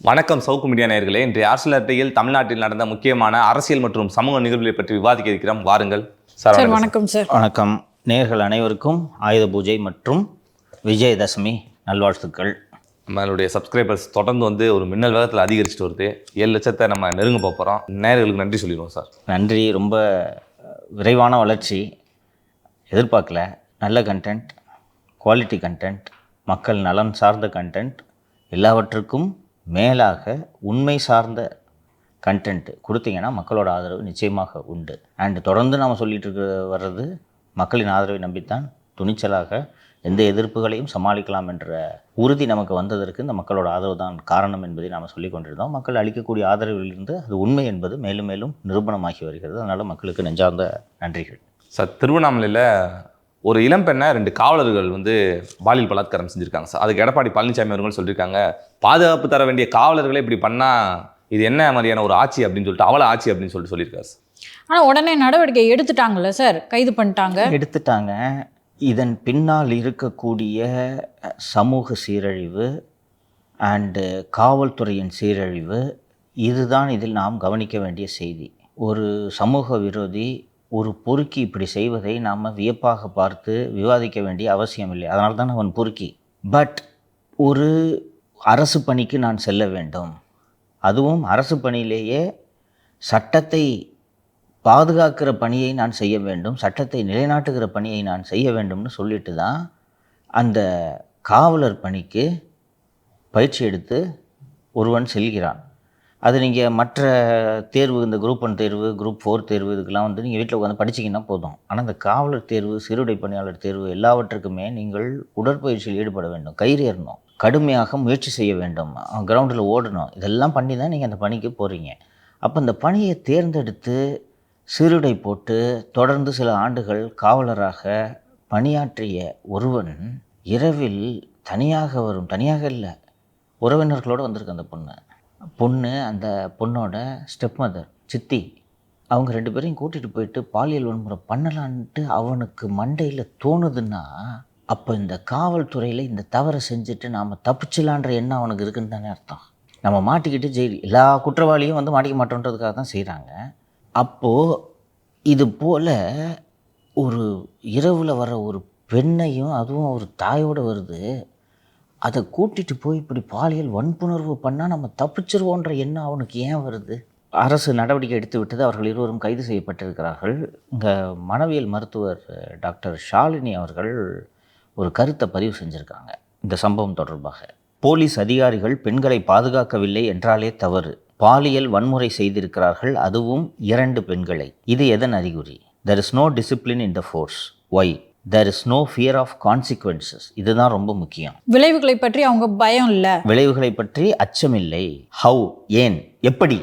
வணக்கம் சவுக்கு மீடியா நேயர்களே. இன்றைய அரசியல் அரட்டையில் தமிழ்நாட்டில் நடந்த முக்கியமான அரசியல் மற்றும் சமூக நிகழ்வுகளை பற்றி விவாதிக்க இருக்கிறோம். வாருங்கள் சார். வணக்கம் சார். வணக்கம். நேயர்கள் அனைவருக்கும் ஆயுத பூஜை மற்றும் விஜயதசமி நல்வாழ்த்துக்கள். நம்மளுடைய சப்ஸ்கிரைபர்ஸ் தொடர்ந்து ஒரு மின்னல் வேகத்தில் அதிகரிச்சுட்டு வருது. 7 லட்சத்தை நம்ம நெருங்க போகிறோம். நேயர்களுக்கு நன்றி சொல்லிடுவோம் சார். நன்றி. ரொம்ப விரைவான வளர்ச்சி எதிர்பார்க்கல. நல்ல கண்டென்ட், குவாலிட்டி கண்டென்ட், மக்கள் நலன் சார்ந்த கண்டென்ட், எல்லாவற்றுக்கும் மேலாக உண்மை சார்ந்த கண்டென்ட் கொடுத்தீங்கன்னா மக்களோட ஆதரவு நிச்சயமாக உண்டு. அண்ட் தொடர்ந்து நாம் சொல்லிட்டு வர்றது மக்களின் ஆதரவை நம்பித்தான் துணிச்சலாக எந்த எதிர்ப்புகளையும் சமாளிக்கலாம் என்ற உறுதி நமக்கு வந்ததற்கு இந்த மக்களோட ஆதரவு தான் காரணம் என்பதை நாம் சொல்லி கொண்டிருந்தோம். மக்கள் அளிக்கக்கூடிய ஆதரவிலிருந்து அது உண்மை என்பது மேலும் மேலும் நிரூபணமாகி வருகிறது. அதனால் மக்களுக்கு நெஞ்சார்ந்த நன்றிகள். சார், திருவண்ணாமலையில் ஒரு இளம்பெண்ணை 2 காவலர்கள் பாலியல் பலாத்காரம் செஞ்சுருக்காங்க சார். அதுக்கு எடப்பாடி பழனிசாமி அவர்கள் சொல்லியிருக்காங்க, பாதுகாப்பு தர வேண்டிய காவலர்களே இப்படி பண்ணால் இது என்ன மாதிரியான ஒரு ஆட்சி அப்படின்னு சொல்லிட்டு, அவளை ஆட்சி அப்படின்னு சொல்லியிருக்காரு சார். ஆனால் உடனே நடவடிக்கை எடுத்துட்டாங்கல்ல சார், கைது எடுத்துட்டாங்க. இதன் பின்னால் இருக்கக்கூடிய சமூக சீரழிவு அண்டு காவல்துறையின் சீரழிவு, இதுதான் இதில் நாம் கவனிக்க வேண்டிய செய்தி. ஒரு சமூக விரோதி, ஒரு பொறுக்கி இப்படி செய்வதை நாம் வியப்பாக பார்த்து விவாதிக்க வேண்டிய அவசியம் இல்லை. அதனால தான் அவன் பொறுக்கி. பட் ஒரு அரசு பணிக்கு நான் செல்ல வேண்டும், அதுவும் அரசு பணியிலேயே சட்டத்தை பாதுகாக்கிற பணியை நான் செய்ய வேண்டும், சட்டத்தை நிலைநாட்டுகிற பணியை நான் செய்ய வேண்டும்னு சொல்லிட்டு தான் அந்த காவலர் பணிக்கு பயிற்சி எடுத்து ஒருவன் செல்கிறான். அது நீங்கள் மற்ற தேர்வு, இந்த குரூப் 1 தேர்வு, குரூப் 4 தேர்வு, இதுக்கெல்லாம் நீங்கள் வீட்டில் உட்காந்து படிச்சிங்கன்னா போதும். ஆனால் இந்த காவலர் தேர்வு, சிறுடை பணியாளர் தேர்வு எல்லாவற்றுக்குமே நீங்கள் உடற்பயிற்சியில் ஈடுபட வேண்டும், கயிறு ஏறணும், கடுமையாக முயற்சி செய்ய வேண்டும், கிரவுண்டில் ஓடணும். இதெல்லாம் பண்ணி தான் நீங்கள் அந்த பணிக்கு போகிறீங்க. அப்போ இந்த பணியை தேர்ந்தெடுத்து சீருடை போட்டு தொடர்ந்து சில ஆண்டுகள் காவலராக பணியாற்றிய ஒருவன் இரவில் தனியாக இல்லை, உறவினர்களோடு வந்திருக்கு அந்த அந்த பொண்ணோட ஸ்டெப் மதர், சித்தி, அவங்க 2 பேரையும் கூட்டிகிட்டு போயிட்டு பாலியல் வன்முறை பண்ணலான்ட்டு அவனுக்கு மண்டையில் தோணுதுன்னா, அப்போ இந்த காவல்துறையில் இந்த தவறை செஞ்சுட்டு நாம் தப்பிச்சலான்ற எண்ணம் அவனுக்கு இருக்குன்னு தானே அர்த்தம். நம்ம மாட்டிக்கிட்டு ஜெயில், எல்லா குற்றவாளியும் மாட்டிக்க மாட்டோன்றதுக்காக தான் செய்கிறாங்க. அப்போது இது போல் ஒரு இரவில் வர ஒரு பெண்ணையும், அதுவும் ஒரு தாயோடு வருது, அதை கூட்டிகிட்டு போய் இப்படி பாலியல் வன்புணர்வு பண்ணால் நம்ம தப்பிச்சிருவோன்ற எண்ணம் அவனுக்கு ஏன் வருது? அரசு நடவடிக்கை எடுத்து விட்டது. அவர்கள் இருவரும் கைது செய்யப்பட்டிருக்கிறார்கள். இங்கே மனவியல் மருத்துவர் டாக்டர் ஷாலினி அவர்கள் ஒரு கருத்தை பதிவு செஞ்சுருக்காங்க இந்த சம்பவம் தொடர்பாக. போலீஸ் அதிகாரிகள் பெண்களை பாதுகாக்கவில்லை என்றாலே தவறு, பாலியல் வன்முறை செய்திருக்கிறார்கள், அதுவும் 2 பெண்களை. இது எதன் அறிகுறி? There is no discipline in the force. Why? There is no fear of consequences. இதுதான் ரொம்ப முக்கியம். விளைவுகளை பற்றி அவங்க பயம் இல்லை, விளைவுகளை பற்றி அச்சமில்லை. ஹவு, ஏன், எப்படி?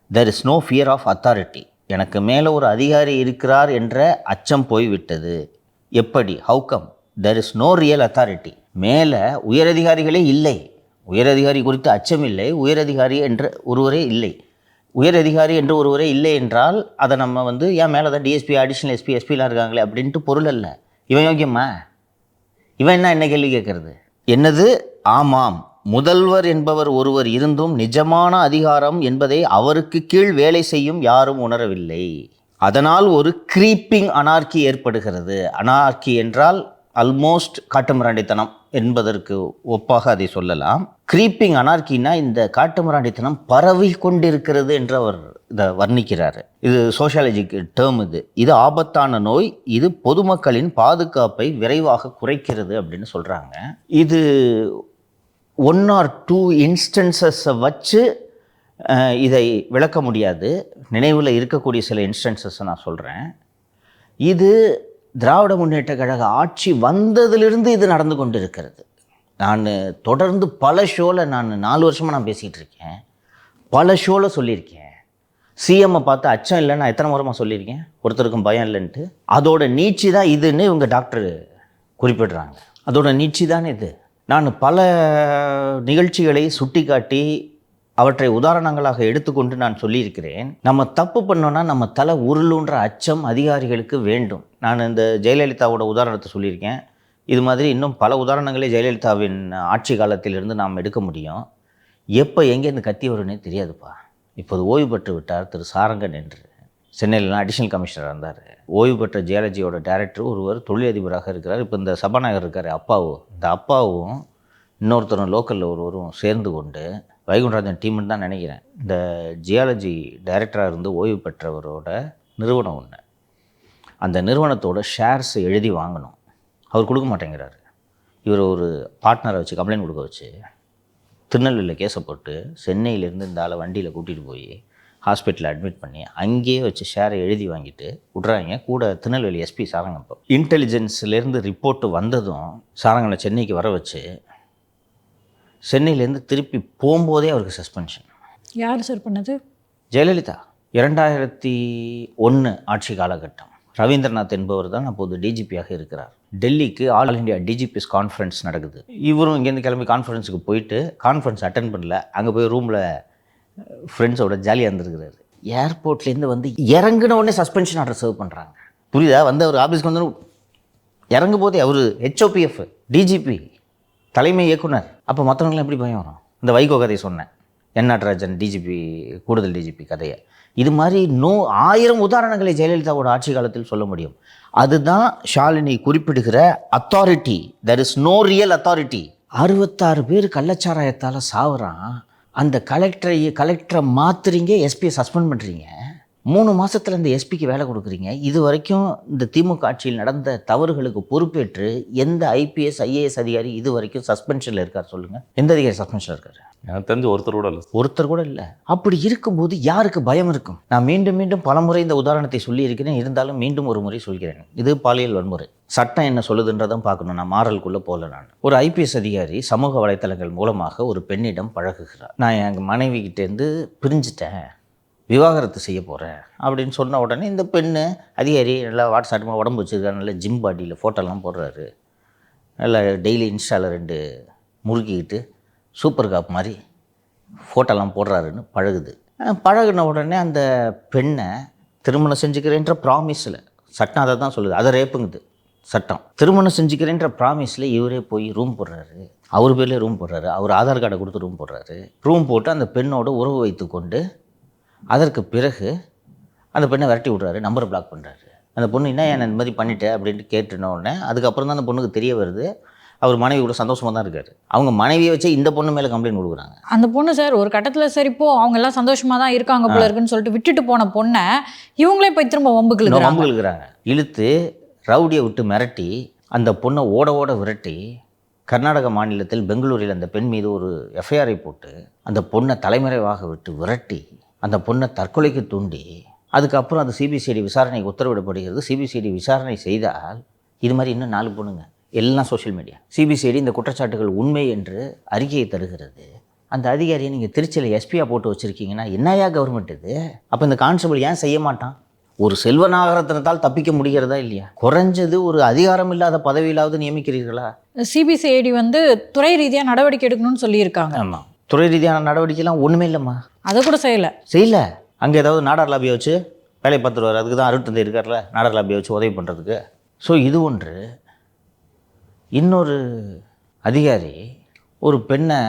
There is no fear of authority. எனக்கு மேலே ஒரு அதிகாரி இருக்கிறார் என்ற அச்சம் போய்விட்டது. எப்படி? How come? There is no real authority. மேலே உயரதிகாரிகளே இல்லை, உயரதிகாரி குறித்து அச்சம் இல்லை, உயரதிகாரி என்ற ஒருவரே இல்லை. உயரதிகாரி என்று ஒருவரே இல்லை என்றால் அதை நம்ம ஏன் மேலே தான் டிஎஸ்பி, அடிஷ்னல் எஸ்பி, எஸ்பிலாம் இருக்காங்களே அப்படின்ட்டு பொருள் அல்ல. இவன் யோக்கியம்மா, இவன் என்ன கேள்வி கேட்கறது? என்னது? ஆமாம், முதல்வர் என்பவர் ஒருவர் இருந்தும் நிஜமான அதிகாரம் என்பதை அவருக்கு கீழ் வேலை செய்யும் யாரும் உணரவில்லை. அதனால் ஒரு க்ரீப்பிங் அனார்கி ஏற்படுகிறது. அனார்கி என்றால் ஆல்மோஸ்ட் காட்டுமிராண்டித்தனம் என்பதற்கு ஒப்பாக அதை சொல்லலாம். க்ரீப்பிங் அனார்கின்னா இந்த காட்டுமிராண்டித்தனம் பரவி கொண்டிருக்கிறது என்று அவர் இதை வர்ணிக்கிறார். இது சோஷியாலஜிக் டேர்ம். இது ஆபத்தான நோய், இது பொதுமக்களின் பாதுகாப்பை விரைவாக குறைக்கிறது அப்படின்னு சொல்கிறாங்க. இது 1 or 2 இன்ஸ்டன்சஸை வச்சு இதை விளக்க முடியாது. நினைவில் இருக்கக்கூடிய சில இன்ஸ்டன்சஸை நான் சொல்கிறேன். இது திராவிட முன்னேற்ற கழக ஆட்சி வந்ததிலிருந்து இது நடந்து கொண்டு இருக்கிறது. நான் தொடர்ந்து பல ஷோவில், நான் 4 வருஷமாக நான் பேசிகிட்டு இருக்கேன், பல ஷோவில் சொல்லியிருக்கேன். சிஎம்மை பார்த்து அச்சம் இல்லைன்னு நான் எத்தனை முறைமா சொல்லியிருக்கேன், ஒருத்தருக்கும் பயம் இல்லைன்ட்டு. அதோட நீட்சி தான் இதுன்னு இவங்க டாக்டர் குறிப்பிடுறாங்க. அதோட நீட்சி தான் இது. நான் பல நிகழ்ச்சிகளை சுட்டி காட்டி அவற்றை உதாரணங்களாக எடுத்துக்கொண்டு நான் சொல்லியிருக்கிறேன். நம்ம தப்பு பண்ணோன்னா நம்ம தலை உருளுன்ற அச்சம் அதிகாரிகளுக்கு வேண்டும். நான் இந்த ஜெயலலிதாவோட உதாரணத்தை சொல்லியிருக்கேன். இது மாதிரி இன்னும் பல உதாரணங்களே ஜெயலலிதாவின் ஆட்சி காலத்திலிருந்து நாம் எடுக்க முடியும். எப்போ எங்கேருந்து கத்தி வரும்னே தெரியாதுப்பா. இப்போது ஓய்வு பெற்று விட்டார் திரு சாரங்கன் என்று. சென்னையிலலாம் அடிஷ்னல் கமிஷனராக இருந்தார். ஓய்வு பெற்ற ஜியாலஜியோட டைரக்டர் ஒருவர் தொழிலதிபராக இருக்கிறார். இப்போ இந்த சபாநாயகர் இருக்கார் அப்பாவும், இந்த அப்பாவும் இன்னொருத்தரும் லோக்கலில் ஒருவரும் சேர்ந்து கொண்டு வைகுண்டராஜன் டீம்னு தான் நினைக்கிறேன், இந்த ஜியாலஜி டைரக்டராக இருந்து ஓய்வு பெற்றவரோட நிறுவனம் ஒன்று, அந்த நிறுவனத்தோட ஷேர்ஸ் எழுதி வாங்கணும். அவர் கொடுக்க மாட்டேங்கிறாரு. இவர் ஒரு பார்ட்னரை வச்சு கம்ப்ளைண்ட் கொடுக்க வச்சு திருநெல்வேலியில் கேஸை போட்டு சென்னையிலேருந்து இந்த ஆளை வண்டியில் கூட்டிகிட்டு போய் ஹாஸ்பிட்டலில் அட்மிட் பண்ணி அங்கேயே வச்சு ஷேரை எழுதி வாங்கிட்டு விட்றாங்க. கூட திருநெல்வேலி எஸ்பி சாரங்கன் இன்டெலிஜென்ஸ்லேருந்து ரிப்போர்ட்டு வந்ததும் சாரங்கனை சென்னைக்கு வர வச்சு சென்னையிலேருந்து திருப்பி போகும்போதே அவருக்கு சஸ்பென்ஷன். யார் சார் பண்ணது? ஜெயலலிதா 2001 ஆட்சி காலகட்டம். ரவீந்திரநாத் என்பவர் தான் அப்போது டிஜிபியாக இருக்கிறார். டெல்லிக்கு ஆல் இண்டியா டிஜிபிஸ் கான்ஃபரன்ஸ் நடக்குது. இவரும் இங்கேருந்து கிளம்பி கான்ஃபரன்ஸுக்கு போயிட்டு கான்ஃபரன்ஸ் அட்டன் பண்ணல, அங்கே போய் ரூமில் ஃப்ரெண்ட்ஸோட ஜாலியாக இருந்துருக்கிறாரு. ஏர்போர்ட்லேருந்து வந்து இறங்கின உடனே சஸ்பென்ஷன் ஆர்டர் சர்வ் பண்ணுறாங்க. புரியுதா? வந்து அவர் ஆஃபீஸ்க்கு வந்து இறங்கும் போதே அவர் HOPF டிஜிபி தலைமை இயக்குனர். அப்போ மற்றவங்களாம் எப்படி பயம் வரும்? இந்த வைகோ கதையை சொன்னேன், என் நடராஜன் டிஜிபி கூடுதல் டிஜிபி கதையை. இது மாதிரி 1000 உதாரணங்களை ஜெயலலிதாவோட ஆட்சி காலத்தில் சொல்ல முடியும். அதுதான் ஷாலினி குறிப்பிடுகிற authority. There is no real authority. 66 பேர் கள்ளச்சாராயத்தால் சாவுறான். அந்த கலெக்டரை மாற்றுறீங்க, எஸ்பியை சஸ்பெண்ட் பண்ணுறீங்க. 3 மாதத்தில் இந்த எஸ்பிக்கு வேலை கொடுக்குறீங்க. இது வரைக்கும் இந்த திமுக ஆட்சியில் நடந்த தவறுகளுக்கு பொறுப்பேற்று எந்த IPS IAS அதிகாரி இது வரைக்கும் சஸ்பென்ஷனில் இருக்கார் சொல்லுங்கள்? எந்த அதிகாரி சஸ்பென்ஷனில் இருக்கார்? எனக்கு தெரிஞ்சு ஒருத்தர் கூட இல்லை. அப்படி இருக்கும்போது யாருக்கு பயம் இருக்கும்? நான் மீண்டும் மீண்டும் பலமுறை இந்த உதாரணத்தை சொல்லியிருக்கிறேன், இருந்தாலும் மீண்டும் ஒரு முறை சொல்கிறேன். இது பாலியல் வன்முறை. சட்டம் என்ன சொல்லுதுன்றதான் பார்க்கணும். நான் மாறலுக்குள்ளே போகல. நான் ஒரு IPS அதிகாரி சமூக வலைத்தளங்கள் மூலமாக ஒரு பெண்ணிடம் பழகுகிறார். நான் எங்கள் மனைவிக்கிட்டேருந்து பிரிஞ்சுட்டேன், விவாகரத்து செய்ய போகிறேன் அப்படின்னு சொன்ன உடனே இந்த பெண்ணு அதிகாரி நல்லா வாட்ஸ்அப்பில் உடம்பு வச்சுருக்காரு, நல்லா ஜிம் பாடியில் ஃபோட்டோலாம் போடுறாரு, நல்லா டெய்லி இன்ஸ்டாவில் 2 முறுக்கிக்கிட்டு சூப்பர் காப் மாதிரி ஃபோட்டோலாம் போடுறாருன்னு பழகுது. பழகின உடனே அந்த பெண்ணை திருமணம் செஞ்சுக்கிறேன்ற ப்ராமிஸில், சட்டம் அதை தான் சொல்லுது, அதை ரேப்புங்குது சட்டம். திருமணம் செஞ்சுக்கிறேன்ற ப்ராமிஸில் இவரே போய் ரூம் போடுறாரு, அவர் பேர்லேயே ரூம் போடுறாரு, அவர் ஆதார் கார்டை கொடுத்து ரூம் போடுறாரு. ரூம் போட்டு அந்த பெண்ணோட உறவு வைத்து கொண்டு அதற்கு பிறகு அந்த பெண்ணை விரட்டி விட்றாரு, நம்பரை பிளாக் பண்ணுறாரு. அந்த பொண்ணு என்ன ஏன் இந்த மாதிரி பண்ணிட்டேன் அப்படின்ட்டு கேட்டுனோடனே அதுக்கப்புறம் தான் அந்த பொண்ணுக்கு தெரிய வருது அவர் மனைவி கூட சந்தோஷமாக தான் இருக்கார். அவங்க மனைவியை வச்சு இந்த பொண்ணு மேலே கம்ப்ளைண்ட் கொடுக்குறாங்க. அந்த பொண்ணு சார் ஒரு கட்டத்தில் சரி போ அவங்க எல்லாம் சந்தோஷமாக தான் இருக்காங்க போல இருக்குன்னு சொல்லிட்டு விட்டுட்டு போன பொண்ணை இவங்களே போய் திரும்ப வம்புக்கு இழுக்கிறாங்க. இழுத்து ரவுடியை விட்டு மிரட்டி அந்த பொண்ணை ஓட விரட்டி கர்நாடக மாநிலத்தில் பெங்களூரில் அந்த பெண் மீது ஒரு FIR போட்டு அந்த பொண்ணை தலைமறைவாக விட்டு விரட்டி அந்த பொண்ணை தற்கொலைக்கு தூண்டி அதுக்கப்புறம் அந்த CBCID விசாரணைக்கு உத்தரவிடப்படுகிறது. CBCID விசாரணை செய்தால் இது மாதிரி இன்னும் 4 பொண்ணுங்க, எல்லாம் சோஷியல் மீடியா. CBCID இந்த குற்றச்சாட்டுகள் உண்மை என்று அறிக்கையை தருகிறது. அந்த அதிகாரியை நீங்கள் திருச்சியில் எஸ்பியாக போட்டு வச்சுருக்கீங்கன்னா என்னையா கவர்மெண்ட் இது? அப்போ இந்த கான்ஸ்டபிள் ஏன் செய்ய மாட்டான்? ஒரு செல்வநாகரத்தினத்தால் தப்பிக்க முடிகிறதா இல்லையா? குறைஞ்சது ஒரு அதிகாரம் இல்லாத பதவியிலாவது நியமிக்கிறீர்களா? CBCID வந்து துறை ரீதியாக நடவடிக்கை எடுக்கணும்னு சொல்லியிருக்காங்க. ஆமாம், துறை ரீதியான நடவடிக்கைலாம் ஒன்றுமே இல்லைம்மா, அதை கூட செய்யல. அங்கே ஏதாவது நாடார் லாபியை வச்சு வேலையை பார்த்துருவார். அதுக்கு தான் அருட்தந்தை இருக்கார்ல, நாடார் லாபியை வச்சு உதவி பண்ணுறதுக்கு. ஸோ இது ஒன்று. இன்னொரு அதிகாரி ஒரு பெண்ணை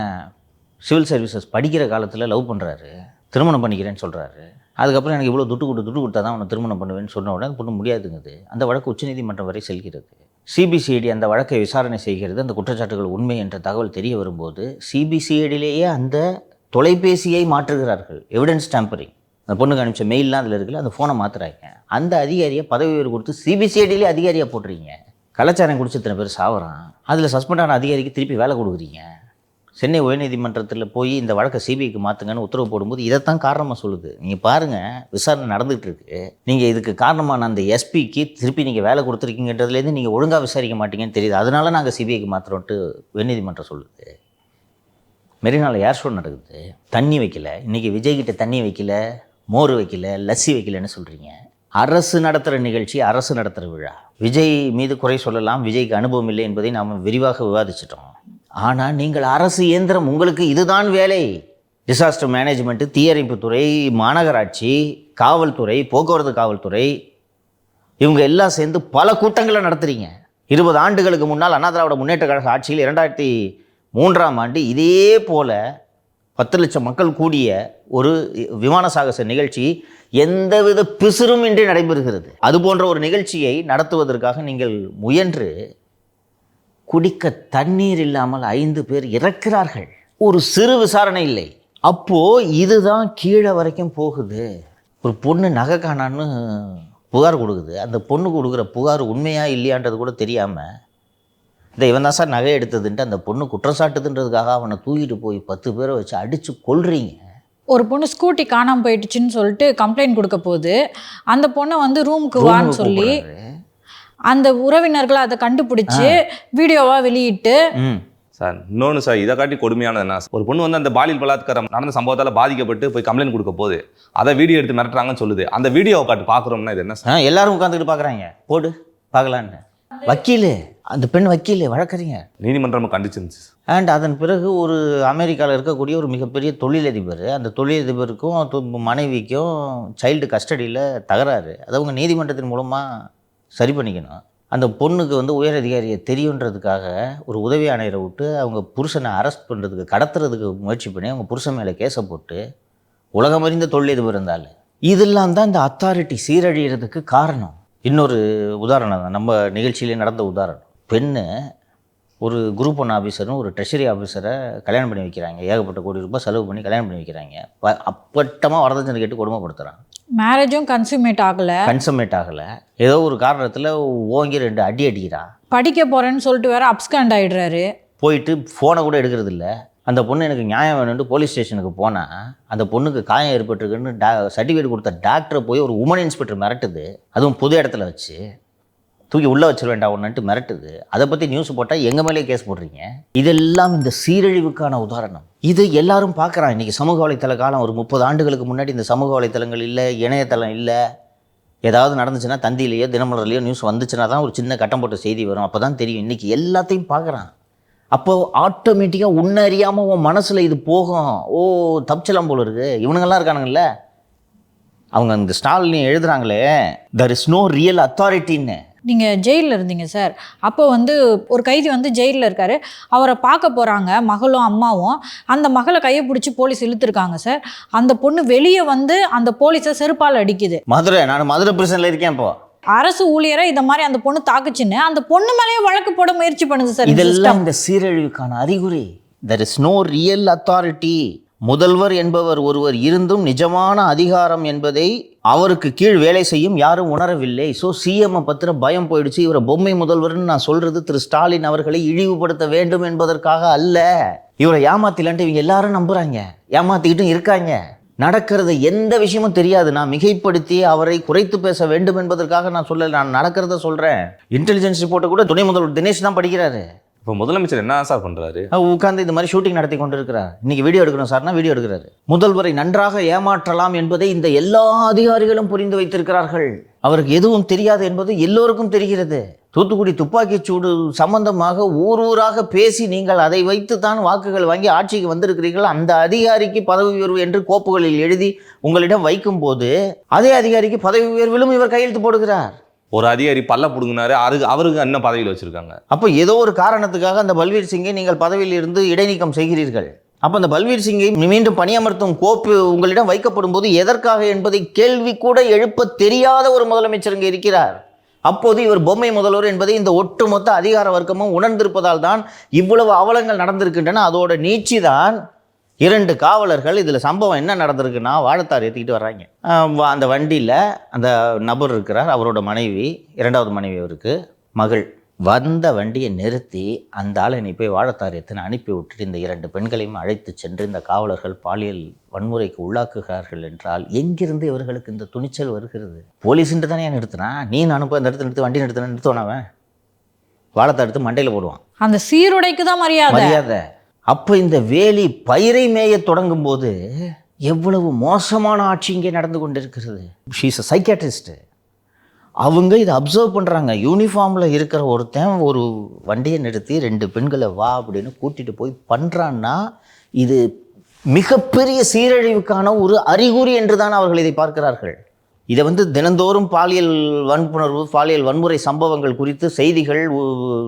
சிவில் சர்வீசஸ் படிக்கிற காலத்தில் லவ் பண்ணுறாரு, திருமணம் பண்ணிக்கிறேன்னு சொல்கிறாரு. அதுக்கப்புறம் எனக்கு இவ்வளோ துட்டு கொடுத்தா தான் அவனை திருமணம் பண்ணுவேன்னு சொன்ன உடனே பொண்ணு முடியாதுங்குது. அந்த வழக்கு உச்சநீதிமன்றம் வரை செல்கிறது. CBCID அந்த வழக்கை விசாரணை செய்கிறது. அந்த குற்றச்சாட்டுகள் உண்மை என்ற தகவல் தெரிய வரும்போது CBCIDலேயே அந்த தொலைபேசியை மாற்றுகிறார்கள். Evidence tampering. அந்த பொண்ணுக்கு அனுப்பிச்ச மெயிலெலாம் அதில் இருக்குல்ல, அந்த ஃபோனை மாற்றுறாங்க. அந்த அதிகாரியை பதவி உயர்வு கொடுத்து CBCIDலே அதிகாரியாக போட்டுறீங்க. கலாச்சாரம் குடிச்சு இத்தனை பேர் சாவறான், அதில் சஸ்பெண்ட் ஆன அதிகாரிக்கு திருப்பி வேலை கொடுக்குறீங்க. சென்னை உயர்நீதிமன்றத்தில் போய் இந்த வழக்கை CBIக்கு மாற்றுங்கன்னு உத்தரவு போடும்போது இதைத்தான் காரணமாக சொல்லுது. நீங்கள் பாருங்கள், விசாரணை நடந்துகிட்டு இருக்கு. நீங்கள் இதுக்கு காரணமான அந்த எஸ்பிக்கு திருப்பி நீங்கள் வேலை கொடுத்துருக்கீங்கன்றதுலேருந்து நீங்கள் ஒழுங்காக விசாரிக்க மாட்டீங்கன்னு தெரியுது. அதனால நாங்கள் CBIக்கு மாற்றுறோன்ட்டு உயர்நீதிமன்றம் சொல்லுது. மெரினாவில் ஏர் ஷோ நடக்குது, தண்ணி வைக்கல. இன்றைக்கி விஜய்கிட்ட தண்ணி வைக்கல, மோர் வைக்கல, லஸ்ஸி வைக்கலன்னு சொல்கிறீங்க. அரசு நடத்துகிற நிகழ்ச்சி, அரசு நடத்துகிற விழா. விஜய் மீது குறை சொல்லலாம், விஜய்க்கு அனுபவம் இல்லை என்பதை நாம் விரிவாக விவாதிச்சிட்டோம். ஆனால் நீங்கள் அரசு இயந்திரம், உங்களுக்கு இதுதான் வேலை. டிசாஸ்டர் மேனேஜ்மெண்ட்டு, தீயணைப்புத்துறை, மாநகராட்சி, காவல்துறை, போக்குவரத்து காவல்துறை, இவங்க எல்லாம் சேர்ந்து பல கூட்டங்களை நடத்துகிறீங்க. 20 ஆண்டுகளுக்கு முன்னால் அண்ணா திராவிட முன்னேற்ற கழக ஆட்சியில் 2003ஆம் ஆண்டு இதே போல் 10 லட்சம் மக்கள் கூடிய ஒரு விமான சாகச நிகழ்ச்சி எந்தவித பிசுறும் இன்றி நடைபெறுகிறது. அது போன்ற ஒரு நிகழ்ச்சியை நடத்துவதற்காக நீங்கள் முயன்று குடிக்க தண்ணீர் இல்லாமல் 5 பேர் இறக்கிறார்கள். ஒரு சிறு விசாரணை இல்லை. அப்போது இதுதான் கீழே வரைக்கும் போகுது. ஒரு பொண்ணு நகை காணான்னு புகார் கொடுக்குது. அந்த பொண்ணு கொடுக்குற புகார் உண்மையா இல்லையான்றது கூட தெரியாமல் இவன் தான் சார் நகை எடுத்ததுன்ட்டு அந்த பொண்ணு குற்றம் சாட்டுதுன்றதுக்காக அவனை தூக்கிட்டு போய் 10 பேரை வச்சு அடித்து கொல்றீங்க. ஒரு பொண்ணு ஸ்கூட்டி காணாமல் போயிடுச்சுன்னு சொல்லிட்டு கம்ப்ளைண்ட் கொடுக்க போகுது. அந்த பொண்ணை வந்து ரூமுக்கு வான்னு சொல்லி அந்த உறவினர்களை அதை கண்டுபிடிச்சு வீடியோவா வெளியிட்டு சார் இன்னொன்று சார் இதை காட்டி கொடுமையானது என்ன, ஒரு பொண்ணு வந்து அந்த பாலியல் பலாத்காரம் நடந்த சம்பவத்தால் பாதிக்கப்பட்டு போய் கம்ப்ளைண்ட் கொடுக்க போகுது, அதை வீடியோ எடுத்து மிரட்டுறாங்கன்னு சொல்லுது. அந்த வீடியோவை காட்டி பார்க்குறோம்னா இது என்ன சார்? எல்லாரும் உட்காந்துக்கிட்டு பார்க்குறாங்க, போடு பார்க்கலான்னு. வக்கீல், அந்த பெண் வக்கீல் வழக்கறிஞ நீதிமன்றம் கண்டிச்சிருந்துச்சு. அண்ட் அதன் பிறகு ஒரு அமெரிக்காவில் இருக்கக்கூடிய ஒரு மிகப்பெரிய தொழிலதிபர், அந்த தொழிலதிபருக்கும் மனைவிக்கும் சைல்டு கஸ்டடியில் தகராறு. அதை அவங்க நீதிமன்றத்தின் மூலமாக சரி பண்ணிக்கணும். அந்த பொண்ணுக்கு வந்து உயர் அதிகாரியை தெரியுன்றதுக்காக ஒரு உதவி ஆணையரை விட்டு அவங்க புருஷனை அரெஸ்ட் பண்ணுறதுக்கு கடத்துறதுக்கு முயற்சி பண்ணி அவங்க புருஷன் மேலே கேஸை போட்டு உலகமறிந்த தொழிலதிபர் இருந்தாலும் இதெல்லாம் தான் இந்த அத்தாரிட்டி சீரழிகிறதுக்கு காரணம். இன்னொரு உதாரணம் தான், நம்ம நிகழ்ச்சியிலே நடந்த உதாரணம். பெண்ணு ஒரு குரூப் 1 ஆஃபீஸரும் ஒரு ட்ரெஷரி ஆஃபீஸரை கல்யாணம் பண்ணி வைக்கிறாங்க. ஏகப்பட்ட கோடி ரூபாய் செலவு பண்ணி கல்யாணம் பண்ணி வைக்கிறாங்க. அப்பட்டமாக வரதட்சணை கேட்டு கொடுமைப்படுத்துகிறாங்க. மேரேஜும் கன்சூமேட் ஆகலை. ஏதோ ஒரு காரணத்தில் ஓங்கி 2 அடி அடிக்கிறா. படிக்க போகிறேன்னு சொல்லிட்டு வேற அப்ஸ்காண்ட் ஆகிடுறாரு. போயிட்டு ஃபோனை கூட எடுக்கிறது இல்லை. அந்த பொண்ணு எனக்கு நியாயம் வேணும்னு போலீஸ் ஸ்டேஷனுக்கு போனால் அந்த பொண்ணுக்கு காயம் ஏற்பட்டிருக்குன்னு சர்டிஃபிகேட் கொடுத்த டாக்டரை போய் ஒரு உமன் இன்ஸ்பெக்டர் மிரட்டுது. அதுவும் பொது இடத்துல வச்சு தூக்கி உள்ளே வச்சிட வேண்டாம் ஒன்றுட்டு மிரட்டுது. அதை பற்றி நியூஸ் போட்டால் எங்கள் மேலே கேஸ் போடுறீங்க. இதெல்லாம் இந்த சீரழிவுக்கான உதாரணம். இது எல்லாரும் பார்க்குறான். இன்றைக்கி சமூக வலைத்தள காலம். ஒரு 30 ஆண்டுகளுக்கு முன்னாடி இந்த சமூக வலைத்தளங்கள் இல்லை, இணையதளம் இல்லை. ஏதாவது நடந்துச்சுன்னா தந்தியிலையோ தினமலர்லையோ நியூஸ் வந்துச்சுன்னா தான் ஒரு சின்ன கட்டம் போட்ட செய்தி வரும். அப்போ தான் தெரியும். இன்றைக்கி எல்லாத்தையும் பார்க்குறான். அப்போது ஆட்டோமேட்டிக்காக உன்னை அறியாமல் உன் மனசில் இது போகும். ஓ, தப்பிச்சலாம் போல இருக்குது. இவனுங்கள்லாம் இருக்கானுங்கள்ல, அவங்க இந்த Stalin எழுதுகிறாங்களே, there is no real authorityன்னு. நீங்கள் ஜெயிலில் இருந்தீங்க சார். அப்போ வந்து ஒரு கைதி வந்து ஜெயிலில் இருக்கார். அவரை பார்க்க போகிறாங்க மகளும் அம்மாவும். அந்த மகளை கையை பிடிச்சி போலீஸ் இழுத்துருக்காங்க சார். அந்த பொண்ணு வெளியே வந்து அந்த போலீஸை செருப்பால் அடிக்குது. நான் மதுரை பிரிசனில் இருக்கேன். இப்போ அரசு ஊழியரை இந்த மாதிரி அந்த பொண்ணு தாக்குச்சுன்னு அந்த பொண்ணு மேலேயே வழக்கு போட முயற்சி பண்ணுது சார். இதெல்லாம் இந்த சீரழிவுக்கான அறிகுறி. there is no real authority. முதல்வர் என்பவர் ஒருவர் இருந்தும் நிஜமான அதிகாரம் என்பதை அவருக்கு கீழ் வேலை செய்யும் யாரும் உணரவில்லை. ஸோ சிஎம் பத்திர பயம் போயிடுச்சு. இவரை பொம்மை முதல்வர்னு நான் சொல்றது திரு ஸ்டாலின் அவர்களை இழிவுபடுத்த வேண்டும் என்பதற்காக அல்ல. இவரை ஏமாத்திலான்ட்டு இவங்க எல்லாரும் நம்புறாங்க, ஏமாத்திக்கிட்டும் இருக்காங்க. நடக்கிறது எந்த விஷயமும் தெரியாது. நான் மிகைப்படுத்தி அவரை குறைத்து பேச வேண்டும் என்பதற்காக நான் சொல்லலை, நான் நடக்கிறத சொல்றேன். இன்டெலிஜென்ஸ் ரிப்போர்ட்டை கூட துணை முதல்வர் தினேஷ் தான் படிக்கிறாரு. இப்போ முதலமைச்சர் என்ன சார் பண்ணுறாரு? உட்காந்து இந்த மாதிரி ஷூட்டிங் நடத்தி கொண்டு இருக்கிறார். இன்னைக்கு வீடியோ எடுக்கணும் சார்னா வீடியோ எடுக்கிறாரு. முதல்வரை நன்றாக ஏமாற்றலாம் என்பதை இந்த எல்லா அதிகாரிகளும் புரிந்து வைத்திருக்கிறார்கள். அவருக்கு எதுவும் தெரியாது என்பது எல்லோருக்கும் தெரிகிறது. தூத்துக்குடி துப்பாக்கிச் சூடு சம்பந்தமாக ஊராக பேசி நீங்கள் அதை வைத்து தான் வாக்குகள் வாங்கி ஆட்சிக்கு வந்திருக்கிறீர்கள். அந்த அதிகாரிக்கு பதவி உயர்வு என்று கோப்புகளில் எழுதி உங்களிடம் வைக்கும் போது அதே அதிகாரிக்கு பதவி உயர்விலும் இவர் கையெழுத்து போடுகிறார். ஒரு அதிகாரி பல்ல புடுங்கினாரு, அவருக்கு என்ன பதவியில் வச்சிருக்காங்க? அப்போ ஏதோ ஒரு காரணத்துக்காக அந்த பல்வீர் சிங்கை நீங்கள் பதவியில் இருந்து இடைநீக்கம் செய்கிறீர்கள். அப்போ அந்த பல்வீர் சிங்கை மீண்டும் பணியமர்த்தும் கோப்பு உங்களிடம் வைக்கப்படும் போது எதற்காக என்பதை கேள்வி கூட எழுப்ப தெரியாத ஒரு முதலமைச்சர் இங்கே இருக்கிறார். அப்போது இவர் பொம்மை முதல்வர் என்பதை இந்த ஒட்டுமொத்த அதிகார வர்க்கமும் உணர்ந்திருப்பதால் தான் இவ்வளவு அவலங்கள் நடந்திருக்கின்றன. அதோட நீட்சி தான் 2 காவலர்கள். இதில் சம்பவம் என்ன நடந்திருக்குன்னா, வாழைத்தார் ஏற்றிக்கிட்டு வர்றாங்க. அந்த வண்டியில் அந்த நபர் இருக்கிறார், அவரோட மனைவி, 2வது மனைவி அவருக்கு மகள். வந்த வண்டியை நிறுத்தி அந்த ஆளை நீ போய் வாழைத்தார் ஏற்றுன்னு அனுப்பி விட்டுட்டு இந்த 2 பெண்களையும் அழைத்து சென்று இந்த காவலர்கள் பாலியல் வன்முறைக்கு உள்ளாக்குகிறார்கள் என்றால் எங்கிருந்து இவர்களுக்கு இந்த துணிச்சல் வருகிறது? போலீஸுன்ட்டு தானே நிறுத்தினான். நீ நானும் அந்த இடத்துல நிறுத்தி வண்டி நிறுத்துவானவன் வாழைத்தார் எடுத்து மண்டையில் போடுவான். அந்த சீருடைக்கு தான் மரியாதை. அப்போ இந்த வேலி பயிரை மேய தொடங்கும் போது எவ்வளவு மோசமான ஆட்சி இங்கே நடந்து கொண்டிருக்கிறது. She is a psychiatrist. அவங்க இதை அப்சர்வ் பண்ணுறாங்க. யூனிஃபார்மில் இருக்கிற ஒருத்தன் ஒரு வண்டியை நிறுத்தி 2 பெண்களை வா அப்படின்னு கூட்டிகிட்டு போய் பண்ணுறான்னா இது மிகப்பெரிய சீரழிவுக்கான ஒரு அறிகுறி என்று தான் அவர்கள் இதை பார்க்கிறார்கள். இதை வந்து தினந்தோறும் பாலியல் வன்புணர்வு, பாலியல் வன்முறை சம்பவங்கள் குறித்து செய்திகள்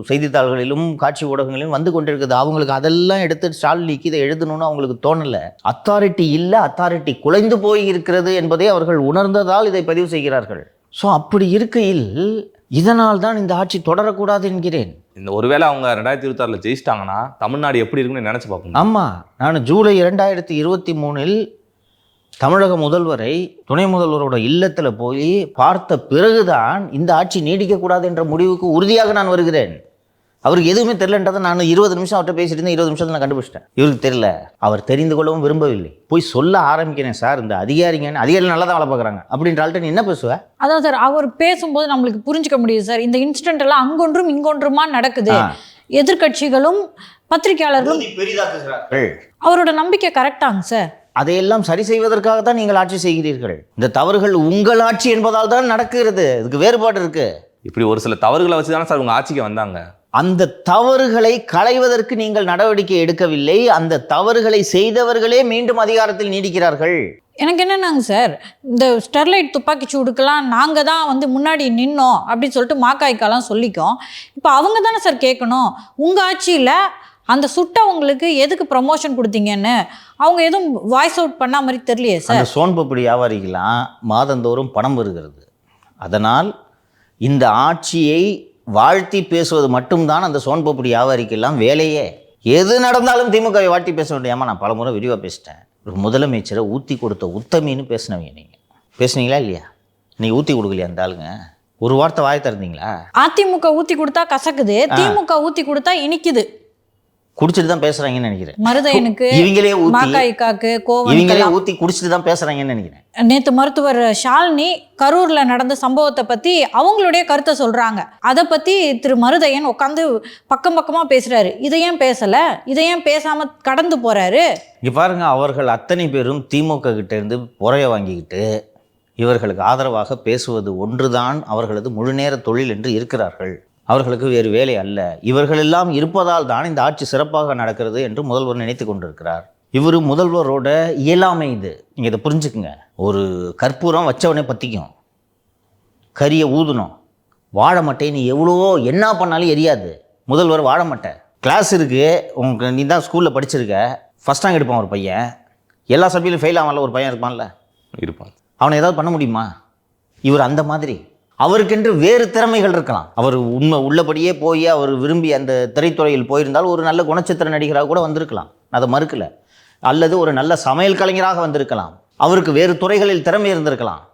செய்தித்தாள்களிலும் காட்சி ஊடகங்களிலும் வந்து கொண்டிருக்குது. அவங்களுக்கு அதெல்லாம் எடுத்து ஸ்டாலினிக்கு இதை எழுதணும்னு அவங்களுக்கு தோணலை. அத்தாரிட்டி இல்லை, அத்தாரிட்டி குலைந்து போய் இருக்கிறது என்பதை அவர்கள் உணர்ந்ததால் இதை பதிவு செய்கிறார்கள். ஸோ அப்படி இருக்கையில் இதனால் தான் இந்த ஆட்சி தொடரக்கூடாது என்கிறேன். இந்த ஒருவேளை அவங்க 2026 ஜெயிச்சிட்டாங்கன்னா தமிழ்நாடு எப்படி இருக்குன்னு நினைச்சு பார்க்கணும். ஆமாம், நான் ஜூலை 2023 தமிழக முதல்வரை துணை முதல்வரோட இல்லத்தில் போய் பார்த்த பிறகுதான் இந்த ஆட்சி நீடிக்கக்கூடாது என்ற முடிவுக்கு உறுதியாக நான் வருகிறேன். அவருக்கு எதுவுமே தெரியலன்றதை நான் 20 நிமிஷம் அவர்கிட்ட பேசிட்டு இருந்தேன். 20 நிமிஷத்தில் நான் கண்டுபிடிச்சிட்டேன் இவருக்கு தெரியல. அவர் தெரிந்து கொள்ளவும் விரும்பவில்லை. போய் சொல்ல ஆரம்பிக்கிறேன், சார் இந்த அதிகாரிகள் நல்லா தான் வேலை பார்க்குறாங்க அப்படின்ற ஆள்கிட்ட நீ என்ன பேசுவ? அதான் சார், அவர் பேசும்போது நம்மளுக்கு புரிஞ்சுக்க முடியுது சார். இந்த இன்சிடென்ட் எல்லாம் அங்கொன்றும் இங்கொன்றுமா நடக்குது. எதிர்கட்சிகளும் பத்திரிகையாளர்களும் பெரிதாக்குகிறார்கள். அவரோட நம்பிக்கை கரெக்டாங்க சார். அதையெல்லாம் சரி செய்வதற்காகத்தான் நீங்கள் ஆட்சி செய்கிறீர்கள். இந்த தவறுகள் உங்கள் ஆட்சி என்பதால் தான் நடக்கிறது. இதுக்கு வேறுபாடு இருக்கு. இப்படி ஒரு சில தவறுகளை வச்சு தானே சார் உங்க ஆட்சிக்கு வந்தாங்க. அந்த தவறுகளை களைவதற்கு நீங்கள் நடவடிக்கை எடுக்கவில்லை. அந்த தவறுகளை செய்தவர்களே மீண்டும் அதிகாரத்தில் நீடிக்கிறார்கள். எனக்கு என்னன்னாங்க சார், இந்த ஸ்டெர்லைட் துப்பாக்கி சூடுக்கெல்லாம் நாங்கள் தான் வந்து முன்னாடி நின்னோம் அப்படின்னு சொல்லிட்டு மாக்காய்க்கெல்லாம் சொல்லிக்கோம். இப்போ அவங்க தானே சார் கேட்கணும், உங்கள் ஆட்சியில் அந்த சுட்டவங்களுக்கு எதுக்கு ப்ரமோஷன் கொடுத்தீங்கன்னு. அவங்க எதுவும் வாய்ஸ் அவுட் பண்ண மாதிரி தெரியலையே சார். அந்த சோன்பப்படி வியாபாரிகளாம் மாதந்தோறும் பணம் வருகிறது. அதனால் இந்த ஆட்சியை வாழ்த்தி பேசுவது மட்டும்தான் அந்த சோன்பப்படி வியாபாரிக்கெல்லாம் வேலையே. எது நடந்தாலும் திமுகவை வாழ்த்தி பேச வேண்டியாமா. நான் பல முறை விரிவாக பேசிட்டேன். ஒரு முதலமைச்சரை ஊற்றி கொடுத்த உத்தமின்னு பேசினவங்க நீங்கள் பேசுனீங்களா இல்லையா? நீங்கள் ஊற்றி கொடுக்கலையா அந்த ஆளுங்க? ஒரு வார்த்தை வாய் திறந்தீங்களா? அதிமுக ஊற்றி கொடுத்தா கசக்குது, திமுக ஊற்றி கொடுத்தா இனிக்குது. குடிச்சிட்டு தான் பேசுறாங்கன்னு நினைக்கிறேன். மருதையனுக்கு, இவங்களே மாக்காய்க்காக்கு, இவங்களே ஊற்றி குடிச்சிட்டு தான் பேசுறாங்கன்னு நினைக்கிறேன். நேற்று மருத்துவர் ஷாலினி கரூர்ல நடந்த சம்பவத்தை பத்தி அவங்களுடைய கருத்தை சொல்றாங்க. அதை பத்தி திரு மருதையன் உட்காந்து பக்கம் பக்கமா பேசுறாரு. இதை ஏன் பேசல, இதை ஏன் பேசாம கடந்து போறாரு? இங்க பாருங்க, அவர்கள் அத்தனை பேரும் திமுக கிட்ட இருந்து புறைய வாங்கிக்கிட்டு இவர்களுக்கு ஆதரவாக பேசுவது ஒன்றுதான் அவர்களது முழுநேர தொழில் என்று இருக்கிறார்கள். அவர்களுக்கு வேறு வேலை அல்ல. இவர்களெல்லாம் இருப்பதால் தான் இந்த ஆட்சி சிறப்பாக நடக்கிறது என்று முதல்வர் நினைத்து கொண்டிருக்கிறார். இவர் முதல்வரோட இயலாமை இது. நீங்கள் இதை புரிஞ்சுக்குங்க. ஒரு கற்பூரம் வச்சவனே பற்றிக்கும், கரியை ஊதணும். வாழை மட்டை நீ எவ்வளவோ என்ன பண்ணாலும் எரியாது. முதல்வர் வாழை மட்டை. கிளாஸ் இருக்குது, உங்களுக்கு நீ தான் ஸ்கூலில் படிச்சிருக்க, ஃபஸ்ட் ரேங்க் எடுப்பான் ஒரு பையன். எல்லா சப்ஜெக்ட்லையும் ஃபெயில் ஆகல ஒரு பையன் இருப்பான்ல, இருப்பான். அவனை ஏதாவது பண்ண முடியுமா? இவர் அந்த மாதிரி. அவருக்கென்று வேறு திறமைகள் இருக்கலாம். அவர் உண்மை உள்ளபடியே போய் அவர் விரும்பி அந்த திரைத்துறையில் போயிருந்தால் ஒரு நல்ல குணச்சித்திர நடிகராக கூட வந்திருக்கலாம், அதை மறுக்கலை. அல்லது ஒரு நல்ல சமையல் கலைஞராக வந்திருக்கலாம். அவருக்கு வேறு துறைகளில் திறமை இருந்திருக்கலாம்.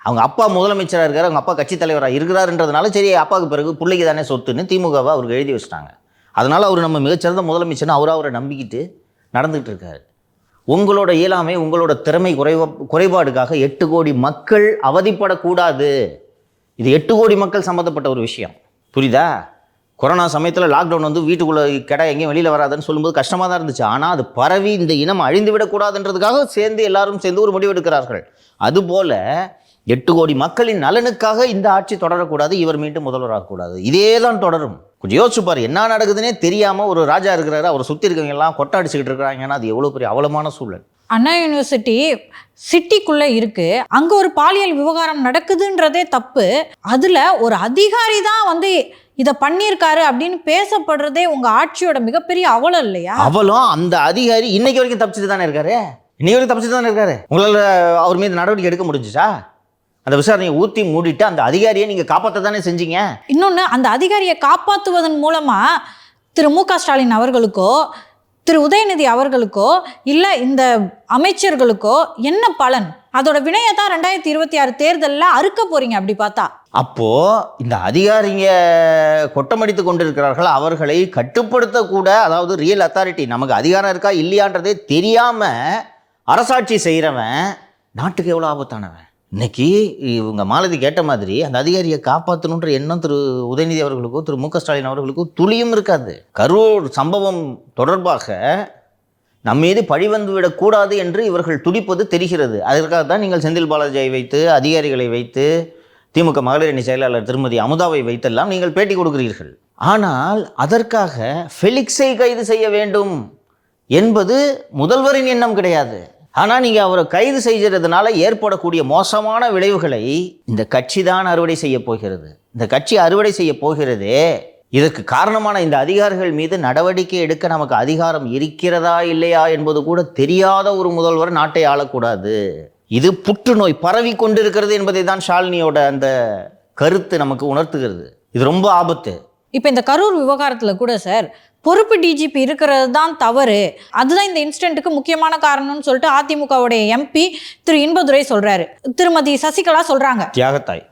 அவங்க அப்பா முதலமைச்சராக இருக்கார், அவங்க அப்பா கட்சித் தலைவராக இருக்கிறாருன்றதுனால சரி அப்பாவுக்கு பிறகு பிள்ளைக்கு தானே சொத்துன்னு திமுகவை அவருக்கு எழுதி வச்சிட்டாங்க. அதனால் அவர் நம்ம மிகச்சிறந்த முதலமைச்சர்னு அவரை நம்பிக்கிட்டு நடந்துகிட்டு இருக்காரு. உங்களோட இயலாமை, உங்களோட திறமை குறைபாடுக்காக 8 கோடி மக்கள் அவதிப்படக்கூடாது. இது 8 கோடி மக்கள் சம்மந்தப்பட்ட ஒரு விஷயம், புரியுதா? கொரோனா சமயத்தில் லாக்டவுன் வந்து வீட்டுக்குள்ளே கடை எங்கேயும் வெளியில் வராதுன்னு சொல்லும்போது கஷ்டமாக தான் இருந்துச்சு. ஆனால் அது பரவி இந்த இனம் அழிந்து விடக்கூடாதுன்றதுக்காக எல்லாரும் சேர்ந்து ஒரு முடிவெடுக்கிறார்கள். அதுபோல் 8 கோடி மக்களின் நலனுக்காக இந்த ஆட்சி தொடரக்கூடாது, இவர் மீண்டும் முதல்வராகக்கூடாது. இதே தான் தொடரும். கொஞ்சம் யோசிச்சு பாரு, என்ன நடக்குதுன்னே தெரியாமல் ஒரு ராஜா இருக்கிறாரு, அவர் சுற்றி இருக்கவங்க எல்லாம் கொட்டாடிச்சுக்கிட்டு இருக்கிறாங்கன்னா அது எவ்வளோ பெரிய அவலமான சூழல். அண்ணா யூனிவர்சிட்டி சிட்டிக்குள்ளே இருக்குது, அங்கே ஒரு பாலியல் விவகாரம் நடக்குதுன்றதே தப்பு. அதில் ஒரு அதிகாரி தான் வந்து இதை பண்ணியிருக்காரு அப்படின்னு பேசப்படுறதே உங்கள் ஆட்சியோட மிகப்பெரிய அவலம் இல்லையா? அவலம். அந்த அதிகாரி இன்னைக்கு வரைக்கும் தப்பிச்சுட்டு தானே இருக்காரு. உங்களால் அவர் மீது நடவடிக்கை எடுக்க முடிஞ்சுச்சா? அந்த விசாரணையை ஊற்றி மூடிட்டு அந்த அதிகாரியை நீங்கள் காப்பாற்ற தானே செஞ்சீங்க. இன்னொன்று, அந்த அதிகாரியை காப்பாற்றுவதன் மூலமாக திரு மு க ஸ்டாலின் அவர்களுக்கோ திரு உதயநிதி அவர்களுக்கோ இல்லை இந்த அமைச்சர்களுக்கோ என்ன பலன்? அதோட வினையை தான் 2026 தேர்தலில் அறுக்க போறீங்க. அப்படி பார்த்தா அப்போது இந்த அதிகாரிங்க கொட்டமடித்து கொண்டிருக்கிறார்கள். அவர்களை கட்டுப்படுத்தக்கூட, அதாவது ரியல் அத்தாரிட்டி, நமக்கு அதிகாரம் இருக்கா இல்லையான்றதே தெரியாமல் அரசாட்சி செய்கிறவன் நாட்டுக்கு எவ்வளோ ஆபத்தானவன். இன்னைக்கு இவங்க மாலதி கேட்ட மாதிரி அந்த அதிகாரியை காப்பாற்றணுன்ற எண்ணம் திரு உதயநிதி அவர்களுக்கோ திரு மு க ஸ்டாலின் அவர்களுக்கோ துளியும் இருக்காது. கரூர் சம்பவம் தொடர்பாக நம்ம மீது பழி வந்து விடக்கூடாது என்று இவர்கள் துடிப்பது தெரிகிறது. அதற்காக தான் நீங்கள் செந்தில் பாலாஜியை வைத்து, அதிகாரிகளை வைத்து, திமுக மகளிர் அணி செயலாளர் திருமதி அமுதாவை வைத்தெல்லாம் நீங்கள் பேட்டி கொடுக்கிறீர்கள். ஆனால் அதற்காக ஃபெலிக்ஸை கைது செய்ய வேண்டும் என்பது முதல்வரின் எண்ணம் கிடையாது. ஆனால் நீங்கள் அவரை கைது செய்கிறதுனால ஏற்படக்கூடிய மோசமான விளைவுகளை இந்த கட்சி தான் அறுவடை செய்ய போகிறது. இந்த கட்சி அறுவடை செய்ய போகிறதே, இதற்கு காரணமான இந்த அதிகாரிகள் மீது நடவடிக்கை எடுக்க நமக்கு அதிகாரம் இருக்கிறதா இல்லையா என்பது கூட தெரியாத ஒரு முதல்வர் நாட்டை ஆளக்கூடாது. இது புற்றுநோய் பரவி கொண்டிருக்கிறது என்பதை தான் ஷாலினியோட அந்த கருத்து நமக்கு உணர்த்துகிறது. இது ரொம்ப ஆபத்து. இப்போ இந்த கரூர் விவகாரத்தில் கூட சார் பொறுப்பு டிஜிபி இருக்கிறது தான் தவறு, அதுதான் இந்த இன்சிடென்ட்டுக்கு முக்கியமான காரணம்னு சொல்லிட்டு அதிமுகவுடைய எம்பி திரு இன்பதுரை சொல்றாரு, திருமதி சசிகலா சொல்றாங்க, தியாகத்தாய்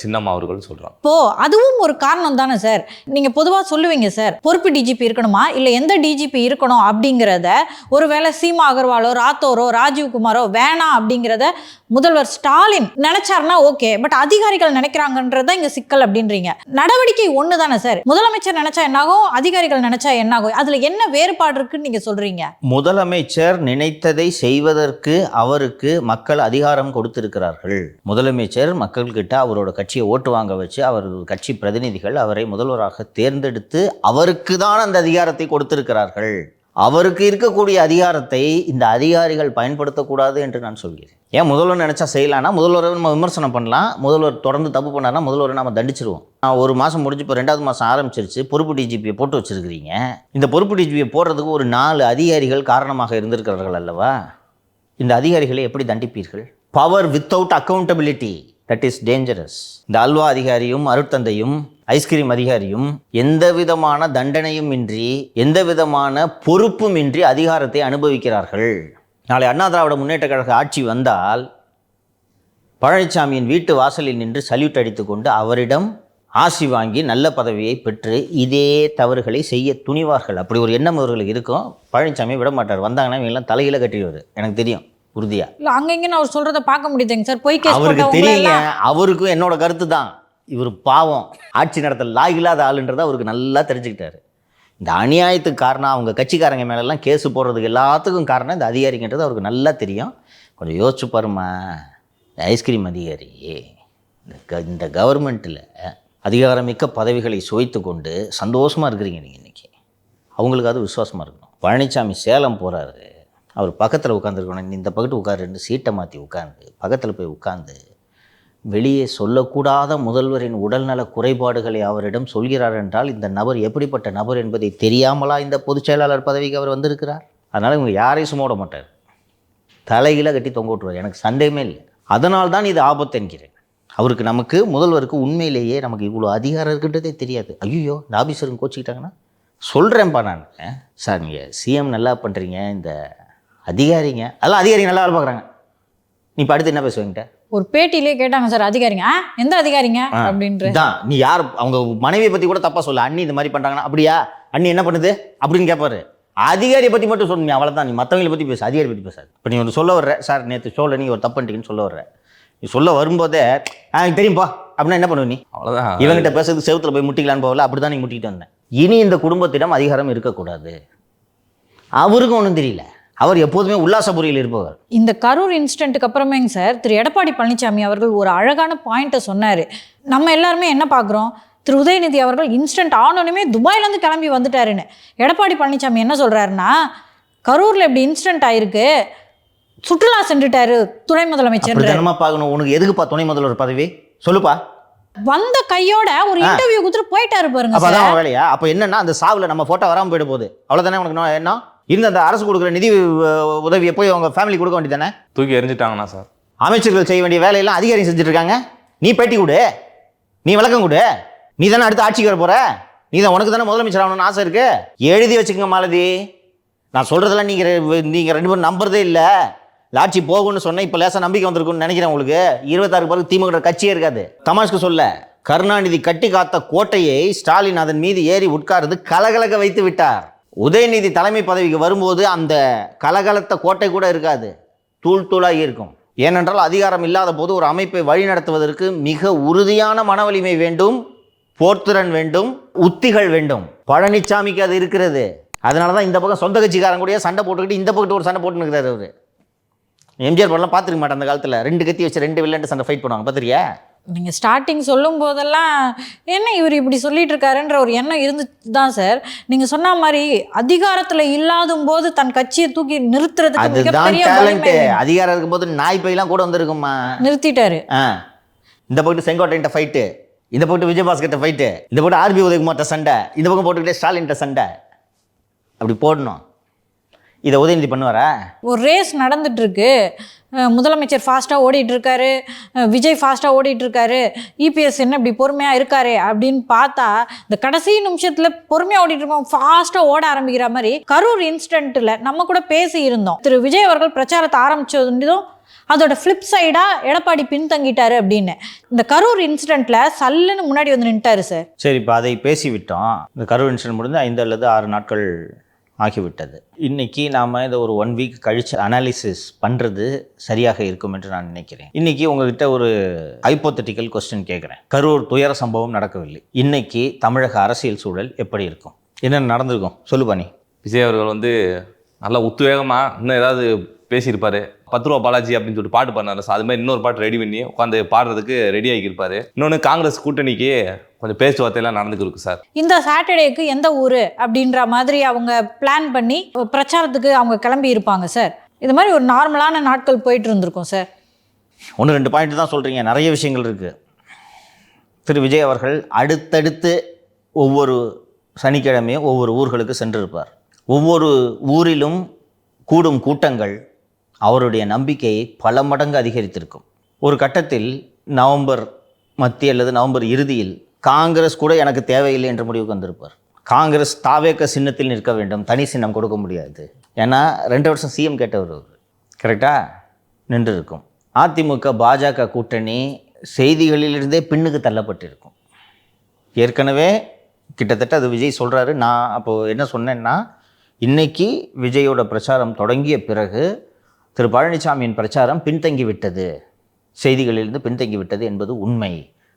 சின்னம்மா அவர்கள் சொல்றாங்க. இப்போ அதுவும் ஒரு காரணம் தானே சார். நீங்க பொதுவா சொல்லுவீங்க சார் பொறுப்பு டிஜிபி இருக்கணுமா இல்ல எந்த டிஜிபி இருக்கணும் அப்படிங்கிறத ஒருவேளை சீமா அகர்வாலோ ராத்தோரோ ராஜீவ்குமாரோ வேணாம் அப்படிங்கிறத முதல்வர் ஸ்டாலின் நினைச்சாருன்னா ஓகே, பட் அதிகாரிகள் நினைக்கிறாங்கன்றத இங்க சிக்கல் அப்படின்றீங்க. நடவடிக்கை ஒண்ணு தானே சார். முதலமைச்சர் நினைச்சா என்னாகும், அதிகாரிகள் நினைச்சா என்னாகும், அதுல என்ன வேறுபாடு இருக்குன்னு நீங்க சொல்றீங்க? முதலமைச்சர் நினைத்ததை செய்வதற்கு அவருக்கு மக்கள் அதிகாரம் கொடுத்திருக்கிறார்கள். முதலமைச்சர் மக்கள்கிட்ட அவரோட கட்சியை ஓட்டு வாங்க வச்சு அவரது கட்சி பிரதிநிதிகள் அவரை முதல்வராக தேர்ந்தெடுத்து அவருக்கு தான் அந்த அதிகாரத்தை கொடுத்திருக்கிறார்கள். அவருக்கு இருக்கக்கூடிய அதிகாரத்தை இந்த அதிகாரிகள் பயன்படுத்தக்கூடாது என்று நான் சொல்கிறேன். ஏன் முதல்வர் நினைச்சா செய்யலாம்னா முதல்வரை நம்ம விமர்சனம் பண்ணலாம், முதல்வர் தொடர்ந்து தப்பு பண்ணார்னா முதல்வரை நம்ம தண்டிச்சிருவோம். ஒரு மாதம் முடிஞ்சு இப்போ 2வது மாதம் ஆரம்பிச்சிருச்சு, பொறுப்பு டிஜிபியை போட்டு வச்சிருக்கிறீங்க. இந்த பொறுப்பு டிஜிபியை போடுறதுக்கு ஒரு 4 அதிகாரிகள் காரணமாக இருந்திருக்கிறார்கள் அல்லவா? இந்த அதிகாரிகளை எப்படி தண்டிப்பீர்கள்? Power without accountability, that is dangerous. இந்த அல்வா அதிகாரியும் அருட்தந்தையும் ஐஸ்கிரீம் அதிகாரியும் எந்த விதமான தண்டனையும் இன்றி எந்த விதமான பொறுப்பும் இன்றி அதிகாரத்தை அனுபவிக்கிறார்கள். நாளை அண்ணா திராவிட முன்னேற்ற கழக ஆட்சி வந்தால் பழனிசாமியின் வீட்டு வாசலில் நின்று சல்யூட் அடித்து கொண்டு அவரிடம் ஆசி வாங்கி நல்ல பதவியை பெற்று இதே தவறுகளை செய்ய துணிவார்கள். அப்படி ஒரு எண்ணம் அவர்களுக்கு இருக்கும். பழனிசாமி விட மாட்டார். வந்தாங்கன்னா இவங்கெல்லாம் தலையில கட்டிடுவார், எனக்கு தெரியும் உறுதியா. இல்ல அங்கங்க அவர் சொல்றத பார்க்க முடியுதுங்க சார். போய் கேஸ் அவருக்கு தெரியுங்க. அவருக்கும் என்னோட கருத்து தான், இவர் பாவம் ஆட்சி நடத்த லாயில்லாத ஆளுன்றதை அவருக்கு நல்லா தெரிஞ்சுக்கிட்டாரு. இந்த அநியாயத்துக்கு காரணம் அவங்க கட்சிக்காரங்க மேலெல்லாம் கேஸு போடுறதுக்கு எல்லாத்துக்கும் காரணம் இந்த அதிகாரிங்கன்றது அவருக்கு நல்லா தெரியும். கொஞ்சம் யோசிச்சு பாருமா, இந்த ஐஸ்கிரீம் அதிகாரி இந்த கவர்மெண்ட்டில் அதிகாரமிக்க பதவிகளை சுவைத்து கொண்டு சந்தோஷமாக இருக்கிறீங்க நீங்கள் இன்றைக்கி. அவங்களுக்கு அது விசுவாசமாக இருக்கணும். பழனிசாமி சேலம் போகிறாரு, அவர் பக்கத்தில் உட்காந்துருக்கணும், இந்த பக்கத்து உட்காரு, 2 சீட்டை மாற்றி உட்காந்து பக்கத்தில் போய் உட்காந்து வெளியே சொல்லக்கூடாத முதல்வரின் உடல்நல குறைபாடுகளை அவரிடம் சொல்கிறார் என்றால் இந்த நபர் எப்படிப்பட்ட நபர் என்பதை தெரியாமலா இந்த பொதுச் செயலாளர் பதவிக்கு அவர் வந்திருக்கிறார்? அதனால் இவங்க யாரையும் சும்மா விட மாட்டார், தலையில கட்டி தொங்க விட்டுருவார், எனக்கு சந்தேகமே இல்லை. அதனால் தான் இது ஆபத்து என்கிறேன். அவருக்கு நமக்கு முதல்வருக்கு உண்மையிலேயே நமக்கு இவ்வளோ அதிகாரம் இருக்குன்றதே தெரியாது. ஐயோ இந்த ஆஃபீஸருங்க கோச்சிக்கிட்டாங்கன்னா சொல்கிறேன்ப்பா நான், சார் நீங்கள் சிஎம் நல்லா பண்ணுறீங்க, இந்த அதிகாரிங்க அதெல்லாம் அதிகாரிங்க நல்லா வேலை பார்க்குறாங்க, நீ இப்போ அடுத்து என்ன பேசுவீங்கிட்ட? ஒரு பேட்டியிலே கேட்டாங்க சார் அதிகாரிங்க, எந்த அதிகாரிங்க அப்படின்ற தான். நீ யார் அவங்க மனைவியை பற்றி கூட தப்பாக சொல்ல, அண்ணி இந்த மாதிரி பண்ணுறாங்கன்னா அப்படியா, அண்ணி என்ன பண்ணுது அப்படின்னு கேட்பாரு. அதிகாரியை பற்றி மட்டும் சொல்லணும், அவ்வளோதான். நீ மற்றவங்களை பற்றி பேசு, அதிகாரி பற்றி பேசாது. இப்போ நீ ஒரு சொல்ல வர்ற, சார் நேற்று ஷோவில் நீங்கள் ஒரு தப்பு பண்ணிட்டீங்கன்னு சொல்ல வர்ற, நீ சொல்ல வரும்போதே எனக்கு தெரியும்பா அப்படின்னா என்ன பண்ணுவ நீ? அவ்வளோதான். இவங்கிட்ட பேசுறதுக்கு செவுத்தில் போய் முட்டிக்கலான்னு போகல, அப்படி தான் நீ முட்டிக்கிட்டு வந்தேன். இனி இந்த குடும்பத்திடம் அதிகாரம் இருக்கக்கூடாது. அவருக்கும் ஒன்றும் தெரியல, அவர் எப்போதுமே உல்லாசபுரியில் இருப்பவர். இந்த கரூர் இன்சிடென்ட்டுக்கு அப்புறமேங்க சார் திரு எடப்பாடி பழனிசாமி அவர்கள் ஒரு அழகான பாயிண்ட்டை சொன்னார். நம்ம எல்லாருமே என்ன பார்க்குறோம், திரு உதயநிதி அவர்கள் இன்சிடென்ட் ஆனோனுமே துபாயிலேருந்து கிளம்பி வந்துட்டாருன்னு. எடப்பாடி பழனிசாமி என்ன சொல்கிறாருன்னா, கரூரில் இப்படி இன்சிடென்ட் ஆயிருக்கு, சுற்றுலா சென்றுட்டாரு துணை முதலமைச்சர். தினமா பார்க்கணும், உனக்கு எதுக்குப்பா துணை முதல்வர் பதவி சொல்லுப்பா. வந்த கையோட ஒரு இன்டர்வியூ கொடுத்துட்டு போயிட்டாரு பாருங்க. அப்போ அதான் வேலையா? அப்போ என்னன்னா அந்த சாவில் நம்ம ஃபோட்டோ வராமல் போயிட போகுது, அவ்வளோதானே. உனக்கு என்ன இருந்த அந்த அரசு கொடுக்குற நிதி உதவியை போய் அவங்க ஃபேமிலி கொடுக்க வேண்டியதானே? தூக்கி எறிஞ்சிட்டாங்கண்ணா சார். அமைச்சர்கள் செய்ய வேண்டிய வேலையெல்லாம் அதிகாரி செஞ்சுட்டு இருக்காங்க. நீ பேட்டி கொடு, நீ விளக்கம் கொடு, நீ தானே அடுத்து ஆட்சிக்கு வர போற, நீ தான், உனக்கு தானே முதலமைச்சர் ஆகணும்னு ஆசை இருக்கு. எழுதி வச்சுக்கோங்க மாலதி, நான் சொல்றதெல்லாம் நீங்கள் 2 பேரும் நம்புறதே இல்லை. ஆட்சி போகும்னு சொன்னால் இப்போ லேசாக நம்பிக்கை வந்திருக்குன்னு நினைக்கிறேன். உங்களுக்கு 26 பிறகு திமுக கட்சியே இருக்காது. தமாஷ்க்கு சொல்ல, கருணாநிதி கட்டி காத்த கோட்டையை ஸ்டாலின் அதன் மீது ஏறி உட்கார்ந்து கலகலக்க வைத்து விட்டார். உதயநிதி தலைமை பதவிக்கு வரும்போது அந்த கலகலத்த கோட்டை கூட இருக்காது, தூள் தூளாகி இருக்கும். ஏனென்றால் அதிகாரம் இல்லாத போது ஒரு அமைப்பை வழிநடத்துவதற்கு மிக உறுதியான மன வலிமை வேண்டும், போர்த்திறன் வேண்டும், உத்திகள் வேண்டும். பழனிசாமிக்கு அது இருக்கிறது. அதனால தான் இந்த பக்கம் சொந்த கட்சிக்காரன் கூட சண்டை போட்டுக்கிட்டு இந்த பக்கத்து ஒரு சண்டை போட்டுன்னு இருக்கிறார். அவர் எம்ஜிஆர் படம்லாம் பார்த்துருக்க மாட்டேன். அந்த காலத்தில் 2 கத்தி வச்சு 2 வில்லன்ட்டு சண்டை ஃபைட் பண்ணுவாங்க, பார்த்துருக்கியா? நீங்கள் ஸ்டார்டிங் சொல்லும் போதெல்லாம் என்ன இவர் இப்படி சொல்லிட்டு இருக்காருன்ற ஒரு எண்ணம் இருந்து தான் சார். நீங்கள் சொன்ன மாதிரி அதிகாரத்தில் இல்லாத போது தன் கட்சியை தூக்கி நிறுத்துறதுக்கு அதுதான் மிகப்பெரிய டேலண்ட். வலிமை. அதிகாரம் இருக்கும்போது நாய் பையெல்லாம் கூட வந்திருக்குமா. நிறுத்திட்டாரு. இந்த போயிட்டு செங்கோட்டையிட்ட ஃபைட்டு, இந்த போட்டு விஜயபாஸ்கர்ட்ட ஃபைட்டு, இந்த போட்டு ஆர்பி உதயகுமார்ட்ட சண்டை, இந்த பக்கம் போட்டுக்கிட்டே ஸ்டாலின்ட்ட சண்டை. அப்படி போடணும். இதை உதயநிதி பண்ணுவாரா? ஒரு ரேஸ் நடந்துட்டு இருக்கு. முதலமைச்சர் ஃபாஸ்ட்டாக ஓடிட்டு இருக்காரு, விஜய் ஃபாஸ்ட்டாக ஓடிட்டு இருக்காரு, இபிஎஸ் என்ன இப்படி பொறுமையாக இருக்காரு அப்படின்னு பார்த்தா இந்த கடைசி நிமிஷத்தில் பொறுமையாக ஓடிட்டு இருக்கோம், ஃபாஸ்ட்டாக ஓட ஆரம்பிக்கிற மாதிரி கரூர் இன்சிடென்ட்டில் நம்ம கூட பேசி இருந்தோம். திரு விஜய் அவர்கள் பிரச்சாரத்தை ஆரம்பிச்சதும் அதோட ஃப்ளிப் சைடாக எடப்பாடி பின்தங்கிட்டாரு அப்படின்னு. இந்த கரூர் இன்சிடென்ட்டில் சல்லுன்னு முன்னாடி வந்து நின்ட்டாரு சார். சரி, இப்போ அதை பேசிவிட்டோம். இந்த கரூர் இன்சிடென்ட் முடிந்து 5 அல்லது 6 நாட்கள் ஆகிவிட்டது. இன்றைக்கி நாம் இதை ஒரு 1 வீக் கழித்து அனாலிசிஸ் பண்ணுறது சரியாக இருக்கும் என்று நான் நினைக்கிறேன். இன்றைக்கி உங்ககிட்ட ஒரு ஹைப்போதெட்டிக்கல் கொஸ்டின் கேட்குறேன். கரூர் துயர சம்பவம் நடக்கவில்லை. இன்றைக்கி தமிழக அரசியல் சூழல் எப்படி இருக்கும்? என்ன நடந்திருக்கும் சொல்லு பண்ணி. விஜய் அவர்கள் வந்து நல்லா உத்வேகமாக இன்னும் ஏதாவது பேசியிருப்பாரு. 10 ரூபா பாலாஜி அப்படின்னு சொல்லிட்டு பாட்டு பாடினாரு. அது மாதிரி இன்னொரு பாட்டு ரெடி பண்ணி உட்காந்து பாடுறதுக்கு ரெடி ஆகியிருப்பாரு. இன்னொன்று காங்கிரஸ் கூட்டணிக்கு கொஞ்சம் பேச்சுவார்த்தையெல்லாம் நடந்துருக்கு சார். இந்த சாட்டர்டேக்கு எந்த ஊர் அப்படின்ற மாதிரி அவங்க பிளான் பண்ணி பிரச்சாரத்துக்கு அவங்க கிளம்பி இருப்பாங்க சார். இது மாதிரி ஒரு நார்மலான நாட்கள் போயிட்டு இருந்திருக்கும் சார். 1-2 பாயிண்ட் தான் சொல்கிறீங்க, நிறைய விஷயங்கள் இருக்குது. திரு விஜய் அவர்கள் அடுத்தடுத்து ஒவ்வொரு சனிக்கிழமையும் ஒவ்வொரு ஊர்களுக்கு சென்றிருப்பார். ஒவ்வொரு ஊரிலும் கூடும் கூட்டங்கள் அவருடைய நம்பிக்கையை பல மடங்கு அதிகரித்திருக்கும். ஒரு கட்டத்தில் நவம்பர் மத்திய அல்லது நவம்பர் இறுதியில் காங்கிரஸ் கூட எனக்கு தேவையில்லை என்ற முடிவுக்கு வந்திருப்பார். காங்கிரஸ் தாவேக சின்னத்தில் நிற்க வேண்டும், தனி சின்னம் கொடுக்க முடியாது. ஏன்னா 2 வருஷம் சிஎம் கேட்டவர் கரெக்டாக நின்று இருக்கும். அதிமுக பாஜக கூட்டணி செய்திகளிலிருந்தே பின்னுக்கு தள்ளப்பட்டிருக்கும். ஏற்கனவே கிட்டத்தட்ட அது விஜய் சொல்கிறாரு. நான் அப்போது என்ன சொன்னேன்னா, இன்றைக்கி விஜயோட பிரச்சாரம் தொடங்கிய பிறகு திரு பழனிசாமியின் பிரச்சாரம் பின்தங்கி விட்டது, செய்திகளிலிருந்து பின்தங்கி விட்டது என்பது உண்மை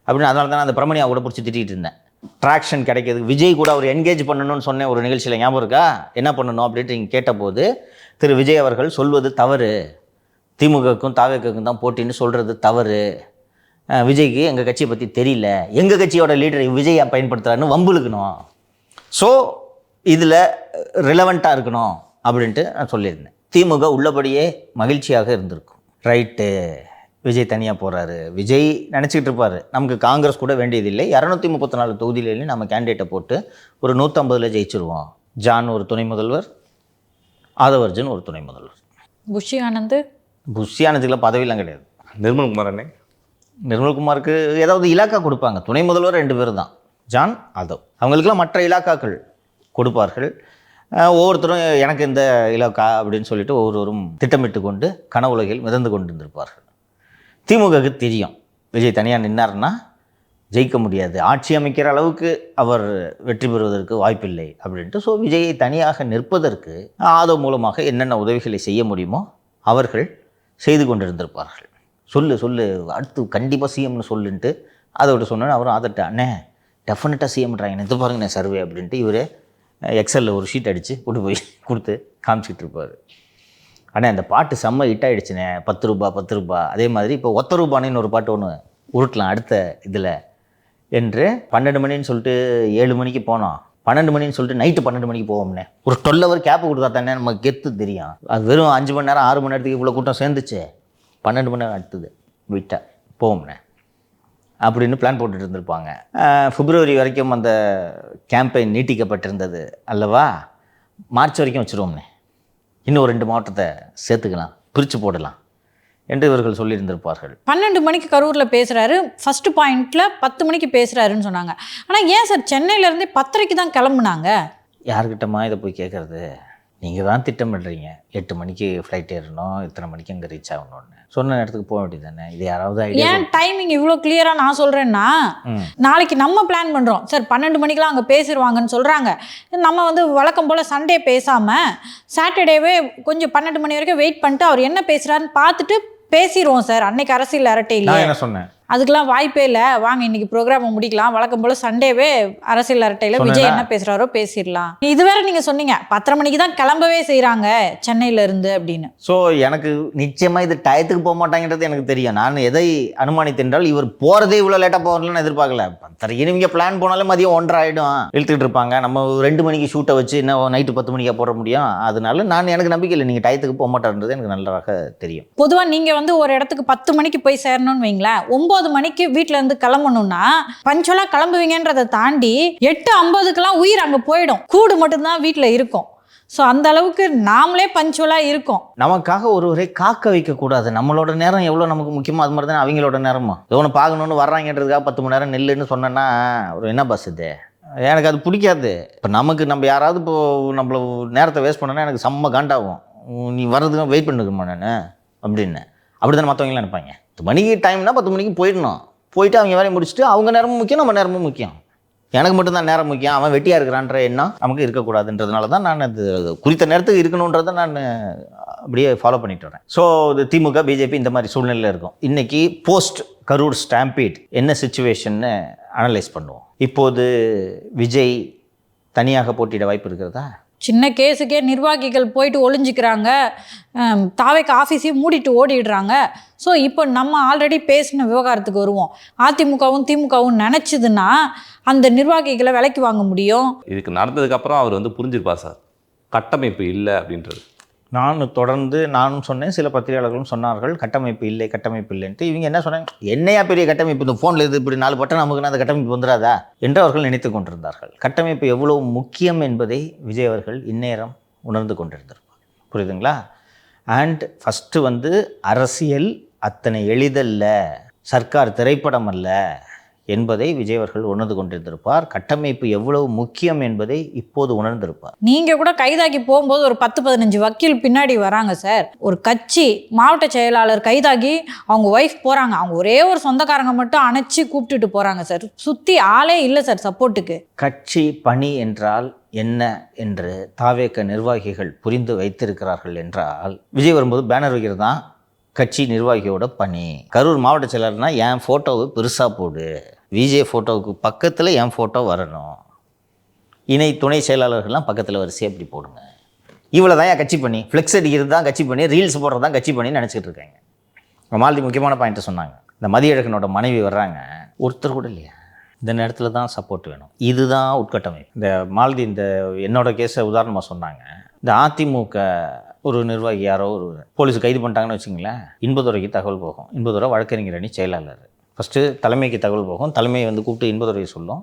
அப்படின்னு. அதனால தான் அந்த பிரமணியா கூட பிடிச்சி திட்டிகிட்டு இருந்தேன். ட்ராக்ஷன் கிடைக்கிறதுக்கு விஜய் கூட அவர் என்கேஜ் பண்ணணும்னு சொன்னேன் ஒரு நிகழ்ச்சியில், ஞாபகம் இருக்கா? என்ன பண்ணணும் அப்படின்ட்டு நீங்கள் கேட்டபோது திரு விஜய் அவர்கள் சொல்வது தவறு, திமுகவுக்கும் தாவேக்கும் தான் போட்டின்னு சொல்கிறது தவறு, விஜய்க்கு எங்கள் கட்சியை பற்றி தெரியல, எங்கள் கட்சியோட லீடரை விஜய் பயன்படுத்துகிறாருன்னு வம்புழுக்கணும், ஸோ இதில் ரிலவெண்ட்டாக இருக்கணும் அப்படின்ட்டு நான் சொல்லியிருந்தேன். திமுக உள்ளபடியே மகிழ்ச்சியாக இருந்திருக்கும். ரைட்டு, விஜய் தனியாக போகிறாரு, விஜய் நினச்சிக்கிட்டு இருப்பார் நமக்கு காங்கிரஸ் கூட வேண்டியதில்லை, 234 தொகுதியிலேயும் நம்ம கேண்டிடேட்டை போட்டு ஒரு 150 ஜெயிச்சிருவோம். ஜான் ஒரு துணை முதல்வர், ஆதவர்ஜன் ஒரு துணை முதல்வர், புஷி ஆனந்துக்கெல்லாம் பதவியெல்லாம் கிடையாது. நிர்மல்குமார் அண்ணே, நிர்மல்குமாருக்கு ஏதாவது இலாக்கா கொடுப்பாங்க. துணை முதல்வர் 2 பேர் தான், ஜான், ஆதவ். அவங்களுக்கெல்லாம் மற்ற இலாக்காக்கள் கொடுப்பார்கள். ஒவ்வொருத்தரும் எனக்கு இந்த இலாக்கா அப்படின்னு சொல்லிட்டு ஒவ்வொருவரும் திட்டமிட்டு கொண்டு கனவுலகில் மிதந்து கொண்டு இருந்திருப்பார்கள். திமுகவுக்கு தெரியும் விஜய் தனியாக நின்னார்னா ஜெயிக்க முடியாது, ஆட்சி அமைக்கிற அளவுக்கு அவர் வெற்றி பெறுவதற்கு வாய்ப்பில்லை அப்படின்ட்டு. ஸோ விஜயை தனியாக நிற்பதற்கு ஆதவ் மூலமாக என்னென்ன உதவிகளை செய்ய முடியுமோ அவர்கள் செய்து கொண்டிருந்திருப்பார்கள். சொல்லு அடுத்து கண்டிப்பாக சிஎம்னு சொல்லுன்ட்டு அதோட சொன்னேன்னு அவரும் ஆதட்ட, அண்ணே டெஃபினட்டாக சிஎம்ன்றாங்க, இது பாருங்கண்ணே சர்வே அப்படின்ட்டு இவர் எக்ஸலில் ஒரு ஷீட் அடித்து கொண்டு போய் கொடுத்து காமிச்சிட்டு இருப்பார். ஆனால் அந்த பாட்டு செம்ம ஹிட் ஆகிடுச்சுண்ணே, 10 ரூபா. அதே மாதிரி இப்போ 1 ரூபான்னு ஒரு பாட்டு ஒன்று உருட்டலாம் அடுத்த இதில் என்று 12 மணின்னு சொல்லிட்டு 7 மணிக்கு போனோம், 12 மணின்னு சொல்லிட்டு நைட்டு 12 மணிக்கு போவோம்னே. ஒரு 12 ஹவர் கேப்பு கொடுத்தா தானே நமக்கு கெத்து தெரியும். அது வெறும் 5 மணி நேரம் 6 மணி நேரத்துக்கு இவ்வளோ கூட்டம் சேர்ந்துச்சு, 12 மணி நேரம் அடுத்தது விட்டா போவோம்ண்ணே அப்படின்னு பிளான் போட்டுட்டு இருந்திருப்பாங்க. பிப்ரவரி வரைக்கும் அந்த கேம்பெயின் நீட்டிக்கப்பட்டிருந்தது அல்லவா, மார்ச் வரைக்கும் வச்சுருவோம்னே, இன்னும் 2 மாவட்டத்தை சேர்த்துக்கலாம், பிரித்து போடலாம் என்று இவர்கள் சொல்லியிருந்திருப்பார்கள். 12 மணிக்கு கரூரில் பேசுகிறாரு, ஃபஸ்ட்டு பாயிண்டில் 10 மணிக்கு பேசுகிறாருன்னு சொன்னாங்க. ஆனால் ஏன் சார் சென்னையிலேருந்தே 10:30 தான் கிளம்புனாங்க? யார்கிட்டமா இதை போய் கேட்குறது? நீங்கள் தான் திட்டமிடுறீங்க, 8 மணிக்கு ஃப்ளைட் ஏறணும், இத்தனை மணிக்கு அங்கே ரீச் ஆகணும்னு சொன்ன இடத்துக்கு போக வேண்டியது தானே. இது யாராவது ஏன் டைமிங் இவ்வளோ கிளியராக நான் சொல்கிறேன்னா, நாளைக்கு நம்ம பிளான் பண்ணுறோம் சார் 12 மணிக்கெலாம் அங்கே பேசிடுவாங்கன்னு சொல்கிறாங்க. நம்ம வந்து வழக்கம் போல் சண்டே பேசாமல் சாட்டர்டேவே கொஞ்சம் 12 மணி வரைக்கும் வெயிட் பண்ணிட்டு அவர் என்ன பேசுகிறாருன்னு பார்த்துட்டு பேசிடுவோம் சார். அன்னைக்கு அரசியல் அரட்டை இல்லை. நான் என்ன சொன்னேன், அதுக்கெல்லாம் வாய்ப்பே இல்லை, வாங்க இன்னைக்கு ப்ரோக்ராமை முடிக்கலாம், வழக்கம் போல் சண்டேவே அரசியல் அரட்டையில் விஜய் என்ன பேசுகிறாரோ பேசிடலாம். இது வேற நீங்கள் சொன்னீங்க 10:30 மணிக்கு தான் கிளம்பவே செய்கிறாங்க சென்னையில இருந்து அப்படின்னு. ஸோ எனக்கு நிச்சயமாக இது டயத்துக்கு போக மாட்டாங்கிறது எனக்கு தெரியும். நான் எதை அனுமானித்தென்றால் இவர் போகிறதே இவ்வளோ லேட்டாக போகணும்னு எதிர்பார்க்கல. 10:30 நீங்கள் பிளான் போனாலே மதியம் 1:30 ஆகிடும், இழுத்துக்கிட்டு இருப்பாங்க. நம்ம 2 மணிக்கு ஷூட்டை வச்சு என்ன நைட்டு 10 மணிக்கா போட முடியும்? அதனால எனக்கு நம்பிக்கை இல்லை நீங்கள் டயத்துக்கு போக மாட்டார்ன்றது எனக்கு நல்லாக தெரியும். பொதுவாக நீங்கள் வந்து ஒரு இடத்துக்கு 10 மணிக்கு போய் சேரணும்னு வைங்களேன், 9 மணிக்கு வீட்டில் இருந்து கிளம்பணும்னா பஞ்சலாக கிளம்புவீங்கன்றதை தாண்டி 8:50க்கெல்லாம் உயிர் அங்கே போயிடும், கூடு மட்டும்தான் வீட்டில் இருக்கும். ஸோ அந்த அளவுக்கு நாமளே பஞ்சுவலாக இருக்கோம். நமக்காக ஒருவரை காக்க வைக்கக்கூடாது. நம்மளோட நேரம் எவ்வளோ நமக்கு முக்கியமோ அது மாதிரி தான் அவங்களோட நேரமா. ஒன்று பார்க்கணுன்னு வர்றாங்கன்றதுக்காக 10 மணி நேரம் நில்லுன்னு சொன்னேன்னா ஒரு என்ன பஸ் இது? எனக்கு அது பிடிக்காது. இப்போ நம்ம யாராவது இப்போ நம்மள நேரத்தை வேஸ்ட் பண்ணோன்னா எனக்கு செம்ம காண்டாகும். நீ வர்றதுக்கு வெயிட் பண்ணிருக்கமா நான் அப்படின்னு. அப்படி தானே மற்றவங்களாம் நினைப்பாங்க. 10 மணிக்கு டைம்னா 10 மணிக்கு போயிடணும். போயிட்டு அவங்க வேலையை முடிச்சுட்டு அவங்க நேரமும் முக்கியம், நம்ம நேரமும் முக்கியம். எனக்கு மட்டும்தான் நேரம் முக்கியம், அவன் வெட்டியாக இருக்கிறான்ற எண்ணம் நமக்கு இருக்கக்கூடாதுன்றதுனால தான் நான் அது குறித்த நேரத்துக்கு இருக்கணுன்றதை நான் அப்படியே ஃபாலோ பண்ணிட்டு வரேன். ஸோ இது திமுக பிஜேபி இந்த மாதிரி சூழ்நிலையில் இருக்கும். இன்றைக்கி போஸ்ட் கரூர் ஸ்டாம்பீட் என்ன சிச்சுவேஷன்னு அனலைஸ் பண்ணுவோம். இப்போது விஜய் தனியாக போட்டியிட வாய்ப்பு இருக்கிறதா? சின்ன கேஸுக்கே நிர்வாகிகள் போயிட்டு ஒளிஞ்சிக்கிறாங்க, தாவேக்கு ஆஃபீஸையும் மூடிட்டு ஓடிடுறாங்க. ஸோ இப்போ நம்ம ஆல்ரெடி பேசின விவகாரத்துக்கு வருவோம். அதிமுகவும் திமுகவும் நினச்சிதுன்னா அந்த நிர்வாகிகளை விலைக்கு வாங்க முடியும். இதுக்கு நடந்ததுக்கப்புறம் அவர் வந்து புரிஞ்சிருப்பார் சார், கட்டமைப்பு இல்லை அப்படின்றது. நானும் சொன்னேன், சில பத்திரிகையாளர்களும் சொன்னார்கள் கட்டமைப்பு இல்லைன்ட்டு. இவங்க என்ன சொன்னாங்க, என்னையா பெரிய கட்டமைப்பு, இந்த ஃபோனில் இது இப்படி 4 பட்டன் நமக்குன்னா அந்த கட்டமைப்பு வந்துடாதா என்று அவர்கள் நினைத்து கொண்டிருந்தார்கள். கட்டமைப்பு எவ்வளவு முக்கியம் என்பதை விஜய் அவர்கள் இந்நேரம் உணர்ந்து கொண்டிருந்திருப்பார். புரியுதுங்களா? அண்ட் ஃபஸ்ட்டு வந்து அரசியல் அத்தனை எளிதல்ல, சர்க்கார் திரைப்படம் அல்ல என்பதை விஜய் அவர்கள் உணர்ந்து கொண்டிருந்திருப்பார். கட்டமைப்பு எவ்வளவு முக்கியம் என்பதை இப்போது உணர்ந்திருப்பார். நீங்கள் கூட கைதாகி போகும்போது ஒரு 10-15 வக்கீல் பின்னாடி வராங்க சார். ஒரு கட்சி மாவட்ட செயலாளர் கைதாகி அவங்க ஒய்ஃப் போகிறாங்க, அவங்க ஒரே ஒரு சொந்தக்காரங்க மட்டும் அணைச்சி கூப்பிட்டுட்டு போகிறாங்க சார். சுற்றி ஆளே இல்லை சார் சப்போர்ட்டுக்கு. கட்சி பணி என்றால் என்ன என்று தாவேக நிர்வாகிகள் புரிந்து வைத்திருக்கிறார்கள் என்றால், விஜய் வரும்போது பேனர் வைக்கிறது தான் கட்சி நிர்வாகியோட பணி. கரூர் மாவட்ட செயலாளர்னா என் ஃபோட்டோவை பெருசாக போடு, விஜய் ஃபோட்டோவுக்கு பக்கத்தில் என் ஃபோட்டோ வரணும், இணை துணை செயலாளர்கள்லாம் பக்கத்தில் வரிசையாக இப்படி போடுங்க. இவ்வளோ தான் என் கட்சி பண்ணி, ஃப்ளெக்ஸ் அடிக்கிறது தான் கட்சி பண்ணி, ரீல்ஸ் போடுறது தான் கட்சி பண்ணின்னு நினச்சிட்டு இருக்காங்க. மாலதி முக்கியமான பாயிண்ட்டை சொன்னாங்க. இந்த மதியழகனோட மனைவி வர்றாங்க, ஒருத்தர் கூட இல்லையா? இந்த நேரத்தில் தான் சப்போர்ட் வேணும். இதுதான் உட்கட்டமைப்பு. இந்த மாலதி இந்த என்னோட கேஸை உதாரணமாக சொன்னாங்க. இந்த அதிமுக ஒரு நிர்வாகி யாரோ ஒரு போலீஸ் கைது பண்ணிட்டாங்கன்னு வச்சுங்களேன், இன்பதுரைக்கு தகவல் போகும். இன்பதுரை வழக்கறிஞர் அணி செயலாளர். ஃபஸ்ட்டு தலைமைக்கு தகவல் போகும். தலைமையை வந்து கூப்பிட்டு இன்பதுரையை சொல்லும்.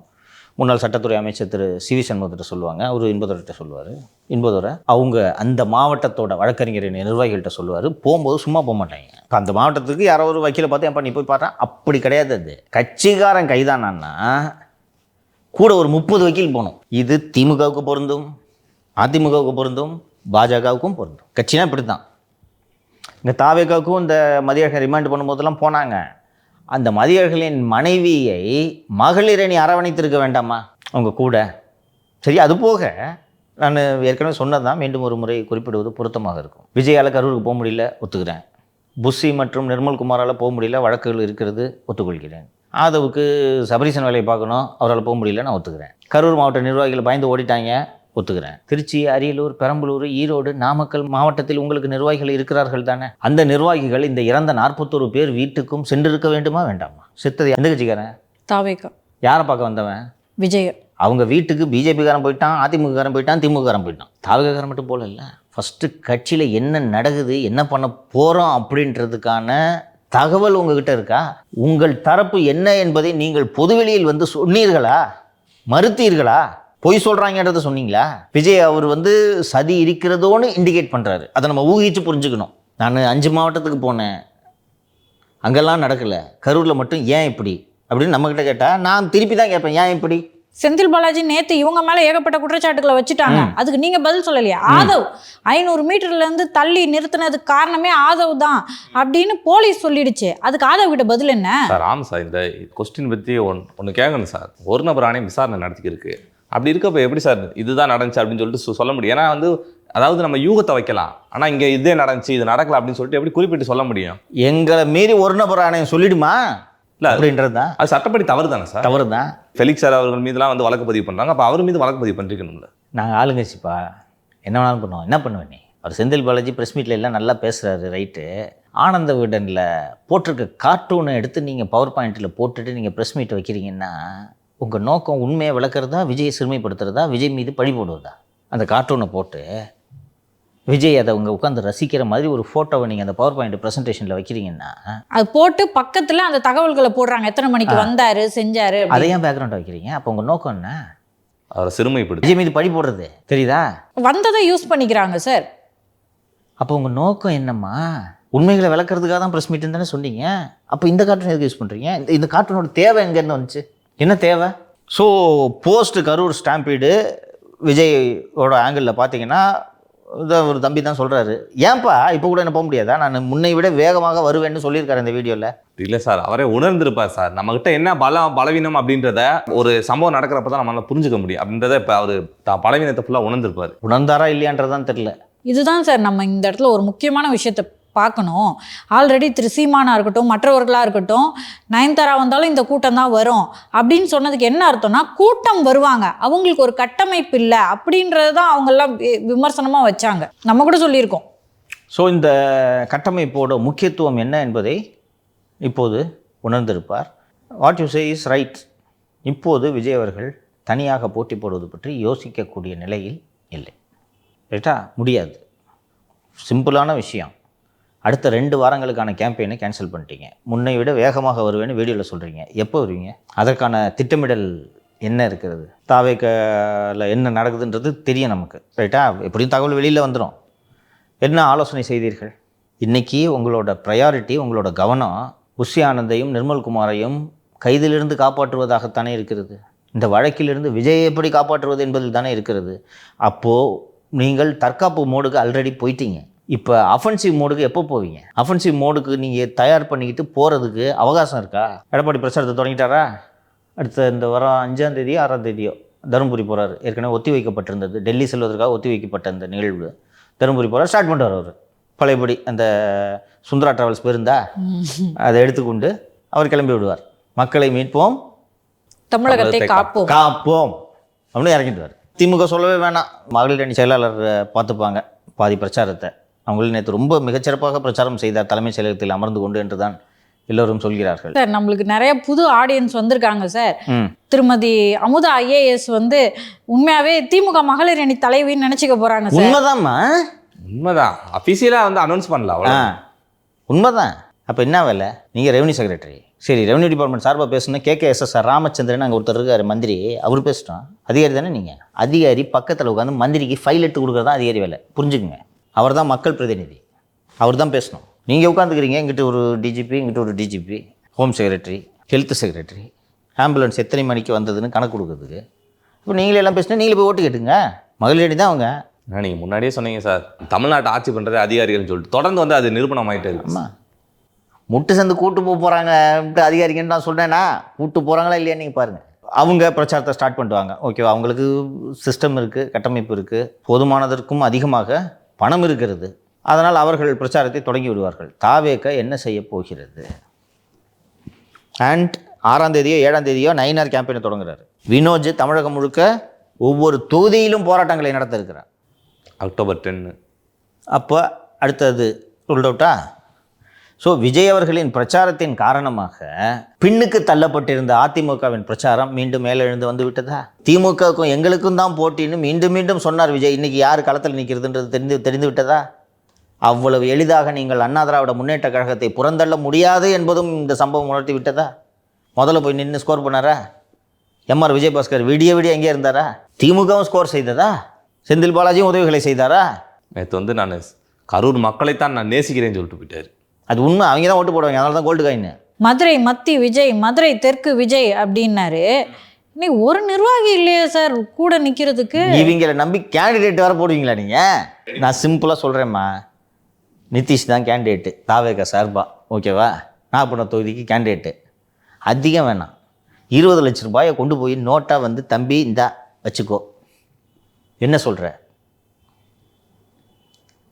முன்னாள் சட்டத்துறை அமைச்சர் திரு சி.வி. சண்முகத்திட்ட சொல்லுவாங்க, அவர் இன்பதுரைகிட்ட சொல்லுவார். இன்பதுரை அவங்க அந்த மாவட்டத்தோட வழக்கறிஞர் நிர்வாகிகள்கிட்ட சொல்லுவார். போகும்போது சும்மா போக மாட்டாங்க. இப்போ அந்த மாவட்டத்துக்கு யாரோ ஒரு வக்கீலை பார்த்து ஏன் பண்ணி போய் பார்த்தேன், அப்படி கிடையாது. அது கட்சிக்காரன் கைதானான்னா கூட ஒரு 30 வக்கீல் போகணும். இது திமுகவுக்கு பொருந்தும், அதிமுகவுக்கு பொருந்தும், பாஜகவுக்கும் பொருந்தும். கட்சினா இப்படி தான். இந்த தாவேகாவுக்கும் இந்த மதியழகன் ரிமாண்ட் பண்ணும்போதெல்லாம் போனாங்க. அந்த மதியழகனின் மனைவியை மகளிரணி அரவணைத்திருக்க வேண்டாமா அவங்க கூட? சரி, அது போக நான் ஏற்கனவே சொன்னது தான், மீண்டும் ஒரு முறை குறிப்பிடுவது பொருத்தமாக இருக்கும். விஜயால் கரூருக்கு போக முடியல, ஒத்துக்கிறேன். புஷி மற்றும் நிர்மல்குமாரால் போக முடியல, வழக்குகள் இருக்கிறது, ஒத்துக்கொள்கிறேன். ஆதவுக்கு சபரீசன் வேலையை பார்க்கணும், அவரால் போக முடியல, நான் ஒத்துக்கிறேன். கரூர் மாவட்ட நிர்வாகிகள் பயந்து ஓடிட்டாங்க, ஒத்துக்கிறேன். திருச்சி, அரியலூர், பெரம்பலூர், ஈரோடு, நாமக்கல் மாவட்டத்தில் உங்களுக்கு நிர்வாகிகள் இருக்கிறார்கள் தானே? அந்த நிர்வாகிகள் இந்த இறந்த 41 பேர் வீட்டுக்கும் சென்றிருக்க வேண்டுமா வேண்டாமா? செத்தது எந்த கட்சிக்காரன்? தாவேகா. யாரை பார்க்க வந்தவன்? விஜய். அவங்க வீட்டுக்கு பிஜேபிக்காரன் போயிட்டான், அதிமுககாரன் போயிட்டான், திமுககாரன் போயிட்டான். தாவேகாரன் மட்டும் போல இல்லை. ஃபஸ்ட்டு கட்சியில் என்ன நடக்குது, என்ன பண்ண போகிறோம் அப்படின்றதுக்கான தகவல் உங்ககிட்ட இருக்கா? உங்கள் தரப்பு என்ன என்பதை நீங்கள் பொதுவெளியில் வந்து சொன்னீர்களா, மறுத்தீர்களா? பொய் சொல்கிறாங்கன்றத சொன்னீங்களா? விஜய் அவர் வந்து சதி இருக்கிறதோன்னு இண்டிகேட் பண்ணுறாரு. அதை நம்ம ஊகிச்சு புரிஞ்சுக்கணும். நான் 5 மாவட்டத்துக்கு போனேன், அங்கெல்லாம் நடக்கலை, கரூரில் மட்டும் ஏன் இப்படி அப்படின்னு நம்மக்கிட்ட கேட்டால் நான் திருப்பி தான் கேட்பேன், ஏன் இப்படி? செந்தில் பாலாஜி நேற்று இவங்க மேலே ஏகப்பட்ட குற்றச்சாட்டுகளை வச்சுட்டாங்க, அதுக்கு நீங்கள் பதில் சொல்லலையா? ஆதவ் 500 மீட்டர்லேருந்து தள்ளி நிறுத்தினதுக்கு காரணமே ஆதவ் தான் அப்படின்னு போலீஸ் சொல்லிடுச்சு. அதுக்கு ஆதவ் கிட்ட பதில் என்ன சார்? ஆமாம் சார், இந்த கொஸ்டின் பற்றி ஒன்று கேட்கணும் சார். ஒரு நபர் ஆணையம் விசாரணை நடத்திக்கிருக்கு. அப்படி இருக்கப்போ எப்படி சார் இதுதான் நடந்துச்சு அப்படின்னு சொல்லிட்டு சொல்ல முடியும்? ஏன்னா வந்து அதாவது நம்ம யூகத்தை வைக்கலாம், ஆனால் இங்கே இதே நடந்துச்சு, இது நடக்கல அப்படின்னு சொல்லிட்டு எப்படி குறிப்பிட்டு சொல்ல முடியும்? எங்களை மீறி ஒரு நபர் ஆணையம் சொல்லிடுமா? இல்ல அப்படின்றது தான் அது சட்டப்படி தவறு தானே சார்? தவறு தான். ஃபெலிக்ஸ் சார் அவர்கள் மீதுலாம் வந்து வழக்கு பதிவு பண்றாங்க. அப்ப அவர் மீது வழக்கு பதிவு பண்ணிருக்கணும்ல. நாங்கள் ஆளுங்கட்சிப்பா, என்ன வேணாலும் பண்ணுவோம். என்ன பண்ணுவேன் நீ? அவர் செந்தில் பாலாஜி ப்ரெஸ் மீட்டில் எல்லாம் நல்லா பேசுகிறாரு, ரைட்டு. ஆனந்த விகடனில் போட்டிருக்க கார்ட்டூனை எடுத்து நீங்கள் பவர் பாயிண்ட்டில் போட்டுட்டு நீங்கள் ப்ரெஸ் மீட் வைக்கிறீங்கன்னா உங்கள் நோக்கம் உண்மையை விளக்குறதா, விஜயை சிறுமைப்படுத்துறதா, விஜய் மீது பழி போடுவதா? அந்த கார்ட்டூனை போட்டு விஜய் அதை உங்க உட்காந்து ரசிக்கிற மாதிரி ஒரு ஃபோட்டோவை நீங்கள் அந்த பவர் பாயிண்ட் ப்ரெசன்டேஷனில் வைக்கிறீங்கன்னா அது போட்டு பக்கத்தில் அந்த தகவல்களை போடுறாங்க, எத்தனை மணிக்கு வந்தாரு செஞ்சாரு. அதை ஏன் பேக்ரவுண்ட் வைக்கிறீங்க? அப்போ உங்கள் நோக்கம் என்ன? அவரை சிறுமைப்படுத்தி விஜய் மீது பழி போடுறது, தெரியுதா? வந்ததை யூஸ் பண்ணிக்கிறாங்க சார். அப்போ உங்கள் நோக்கம் என்னம்மா? உண்மைகளை விளக்குறதுக்காக தான் ப்ரெஸ் மீட்டுன்னு தானே சொன்னீங்க. அப்போ இந்த கார்ட்டூன் எதுக்கு யூஸ் பண்ணுறீங்க? இந்த கார்ட்டூனோட தேவை எங்கேருந்து வந்துச்சு? என்ன தேவை? ஸோ போஸ்ட் கரூர் ஸ்டாம்பீடு விஜயோட ஆங்கிளில் பார்த்தீங்கன்னா இதான் ஒரு தம்பி தான் சொல்கிறாரு, ஏன்பா இப்போ கூட என்ன போக முடியாதா? நான் முன்னை விட வேகமாக வருவேன்னு சொல்லியிருக்காரு இந்த வீடியோவில். இல்லை சார், அவரே உணர்ந்திருப்பார் சார். நம்மகிட்ட என்ன பலவீனம் அப்படின்றத ஒரு சம்பவம் நடக்கிறப்ப தான் நம்மளால புரிஞ்சுக்க முடியும் அப்படின்றத. இப்போ அவர் பலவீனத்தை ஃபுல்லாக உணர்ந்திருப்பார். உணர்ந்தாரா இல்லையான்றதான் தெரியல. இதுதான் சார் நம்ம இந்த இடத்துல ஒரு முக்கியமான விஷயத்தை பார்க்கணும். ஆல்ரெடி திரு சீமானாக இருக்கட்டும், மற்றவர்களாக இருக்கட்டும், நயன்தாரா வந்தாலும் இந்த கூட்டம் தான் வரும் அப்படின்னு சொன்னதுக்கு என்ன அர்த்தம்னா, கூட்டம் வருவாங்க, அவங்களுக்கு ஒரு கட்டமைப்பு இல்லை அப்படின்றது தான் அவங்கெல்லாம் விமர்சனமாக வச்சாங்க. நம்ம கூட சொல்லியிருக்கோம். ஸோ இந்த கட்டமைப்போட முக்கியத்துவம் என்ன என்பதை இப்போது உணர்ந்திருப்பார். What you say is right. இப்போது விஜய் அவர்கள் தனியாக போட்டி போடுவது பற்றி யோசிக்கக்கூடிய நிலையில் இல்லை, ரைட்டா? முடியாது. சிம்பிளான விஷயம். அடுத்த 2 வாரங்களுக்கான கேம்பெயினை கேன்சல் பண்ணிட்டீங்க. முன்னை விட வேகமாக வருவேன்னு வீடியோவில் சொல்கிறீங்க. எப்போ வருவீங்க? அதற்கான திட்டமிடல் என்ன இருக்கிறது? தாவேக்கால என்ன நடக்குதுன்றது தெரியும் நமக்கு, ரைட்டா? எப்படியும் தகவல் வெளியில் வந்துடும். என்ன ஆலோசனை செய்தீர்கள்? இன்றைக்கி உங்களோட ப்ரையாரிட்டி, உங்களோட கவனம் புஷி ஆனந்தையும் நிர்மல்குமாரையும் கைதிலிருந்து காப்பாற்றுவதாகத்தானே இருக்கிறது. இந்த வழக்கிலிருந்து விஜயை எப்படி காப்பாற்றுவது என்பதில் தானே இருக்கிறது. அப்போது நீங்கள் தற்காப்பு மோடுக்கு ஆல்ரெடி போயிட்டீங்க. இப்போ அஃபென்சிவ் மோடுக்கு எப்போ போவீங்க? அஃபென்சிவ் மோடுக்கு நீங்கள் தயார் பண்ணிக்கிட்டு போகிறதுக்கு அவகாசம் இருக்கா? எடப்பாடி பிரச்சாரத்தை தொடங்கிட்டாரா? அடுத்த இந்த வாரம் 5ஆம் தேதியோ 6ஆம் தேதியோ தருமபுரி போகிறார். ஏற்கனவே ஒத்தி வைக்கப்பட்டிருந்தது, டெல்லி செல்வதற்காக ஒத்தி வைக்கப்பட்ட அந்த நிகழ்வு. தருமபுரி போகிறார், ஸ்டார்ட் பண்ணுறார் அவர். பழையபடி அந்த சுந்தரா டிராவல்ஸ் பேருந்தா அதை எடுத்துக்கொண்டு அவர் கிளம்பி விடுவார். மக்களை மீட்போம், தமிழகத்தை காப்போம் காப்போம் அப்படின்னு இறங்கிடுவார். திமுக சொல்லவே வேணாம், மகளிர் அணி செயலாளர் பார்த்துப்பாங்க பாதி பிரச்சாரத்தை. அவங்களும் நேற்று ரொம்ப மிகச்சிறப்பாக பிரச்சாரம் செய்தார் தலைமைச் செயலகத்தில் அமர்ந்து கொண்டு என்று தான் எல்லோரும் சொல்கிறார்கள். சார் நம்மளுக்கு நிறைய புது ஆடியன்ஸ் வந்திருக்காங்க சார். திருமதி அமுதா ஐஏஎஸ் வந்து உண்மையாவே திமுக மகளிர் அணி தலைவின்னு நினைச்சுக்க போறாங்க சார். உண்மைதான்மா, உண்மைதான். அஃபீஷியலாக வந்து அனௌன்ஸ் பண்ணல, அவ்வளோ உண்மைதான். அப்போ என்ன வேலை? நீங்கள் ரெவன்யூ செக்ரட்டரி, சரி ரெவன்யூ டிபார்ட்மெண்ட் சார்பாக பேசணும். KKSSR ராமச்சந்திரன் அங்கே ஒருத்தர் இருக்கார் மந்திரி, அவர் பேசிட்டோம். அதிகாரி தானே நீங்கள்? அதிகாரி பக்கத்தில் உட்காந்து மந்திரிக்கு ஃபைல் எடுத்து கொடுக்குறது தான் அதிகாரி வேலை, புரிஞ்சுக்குங்க. அவர் தான் மக்கள் பிரதிநிதி, அவர் தான் பேசணும். நீங்கள் உட்காந்துக்கிறீங்க, இங்கிட்ட ஒரு டிஜிபி, இங்கிட்ட ஒரு DGP, home secretary, health secretary, ambulance எத்தனை மணிக்கு வந்ததுன்னு கணக்கு கொடுக்குறதுக்கு. இப்போ நீங்களே எல்லாம் பேசினா நீங்களே போய் ஓட்டு கேட்டுங்க. மகளிர் அணி தான் அவங்க. நீங்கள் முன்னாடியே சொன்னீங்க சார், தமிழ்நாட்டை ஆட்சி பண்ணுறது அதிகாரிகள்னு சொல்லிட்டு தொடர்ந்து வந்து அது நிரூபணம் ஆகிட்டே இருக்கு. ஆமாம், முட்டு சந்து கூட்டு போகிறாங்க அதிகாரிங்கன்னு நான் சொல்கிறேன்னா, கூட்டு போகிறாங்களா இல்லையா நீங்கள் பாருங்கள். அவங்க பிரச்சாரத்தை ஸ்டார்ட் பண்ணுவாங்க. ஓகேவா? அவங்களுக்கு சிஸ்டம் இருக்குது, கட்டமைப்பு இருக்குது, போதுமானதற்கும் அதிகமாக பணம் இருக்கிறது. அதனால் அவர்கள் பிரச்சாரத்தை தொடங்கி விடுவார்கள். தாவேக என்ன செய்ய போகிறது? அண்ட் 6ஆம் தேதியோ 7ஆம் தேதியோ நயினார் கேம்பெயினை தொடங்குறாரு. வினோஜ் தமிழகம் முழுக்க ஒவ்வொரு தொகுதியிலும் போராட்டங்களை நடத்த இருக்கிறார். அக்டோபர் 10. அப்போ அடுத்தது ரூல்ட் அவுட்டா? ஸோ விஜய் அவர்களின் பிரச்சாரத்தின் காரணமாக பின்னுக்கு தள்ளப்பட்டிருந்த அதிமுகவின் பிரச்சாரம் மீண்டும் மேலே எழுந்து வந்து விட்டதா? திமுகவுக்கும் எங்களுக்கும் தான் போட்டின்னு மீண்டும் மீண்டும் சொன்னார் விஜய். இன்றைக்கி யார் களத்தில் நிற்கிறதுன்றது தெரிந்து விட்டதா? அவ்வளவு எளிதாக நீங்கள் அண்ணா திராவிட முன்னேற்ற கழகத்தை புறந்தள்ள முடியாது என்பதும் இந்த சம்பவம் உணர்த்தி விட்டதா? முதல்ல போய் நின்று ஸ்கோர் பண்ணாரா? எம்ஆர் விஜயபாஸ்கர் விடிய விடிய எங்கே இருந்தாரா? திமுகவும் ஸ்கோர் செய்ததா? செந்தில் பாலாஜியும் உதவிகளை செய்தாரா? நேற்று வந்து நான் கரூர் மக்களைத்தான் நான் நேசிக்கிறேன்னு சொல்லிட்டு போயிட்டார். அது உண்மை, அவங்க தான் ஓட்டு போடுவாங்க, அதனால தான் கோல்டு காயின். மதுரை மத்தி விஜய், மதுரை தெற்கு விஜய் அப்படின்னாரு. இன்னைக்கு ஒரு நிர்வாகி இல்லையா சார் கூட நிற்கிறதுக்கு? இவங்களை நம்பி கேண்டிடேட் வர போடுவீங்களா நீங்கள்? நான் சிம்பிளாக சொல்கிறேம்மா, நிதிஷ் தான் கேண்டிடேட்டு தாவேக சார்பா, ஓகேவா? நாகப்பட்டினம் தொகுதிக்கு கேண்டிடேட்டு. அதிகம் வேணாம், 20 லட்ச ரூபாயை கொண்டு போய் நோட்டாக வந்து தம்பி இந்தா வச்சுக்கோ. என்ன சொல்கிற?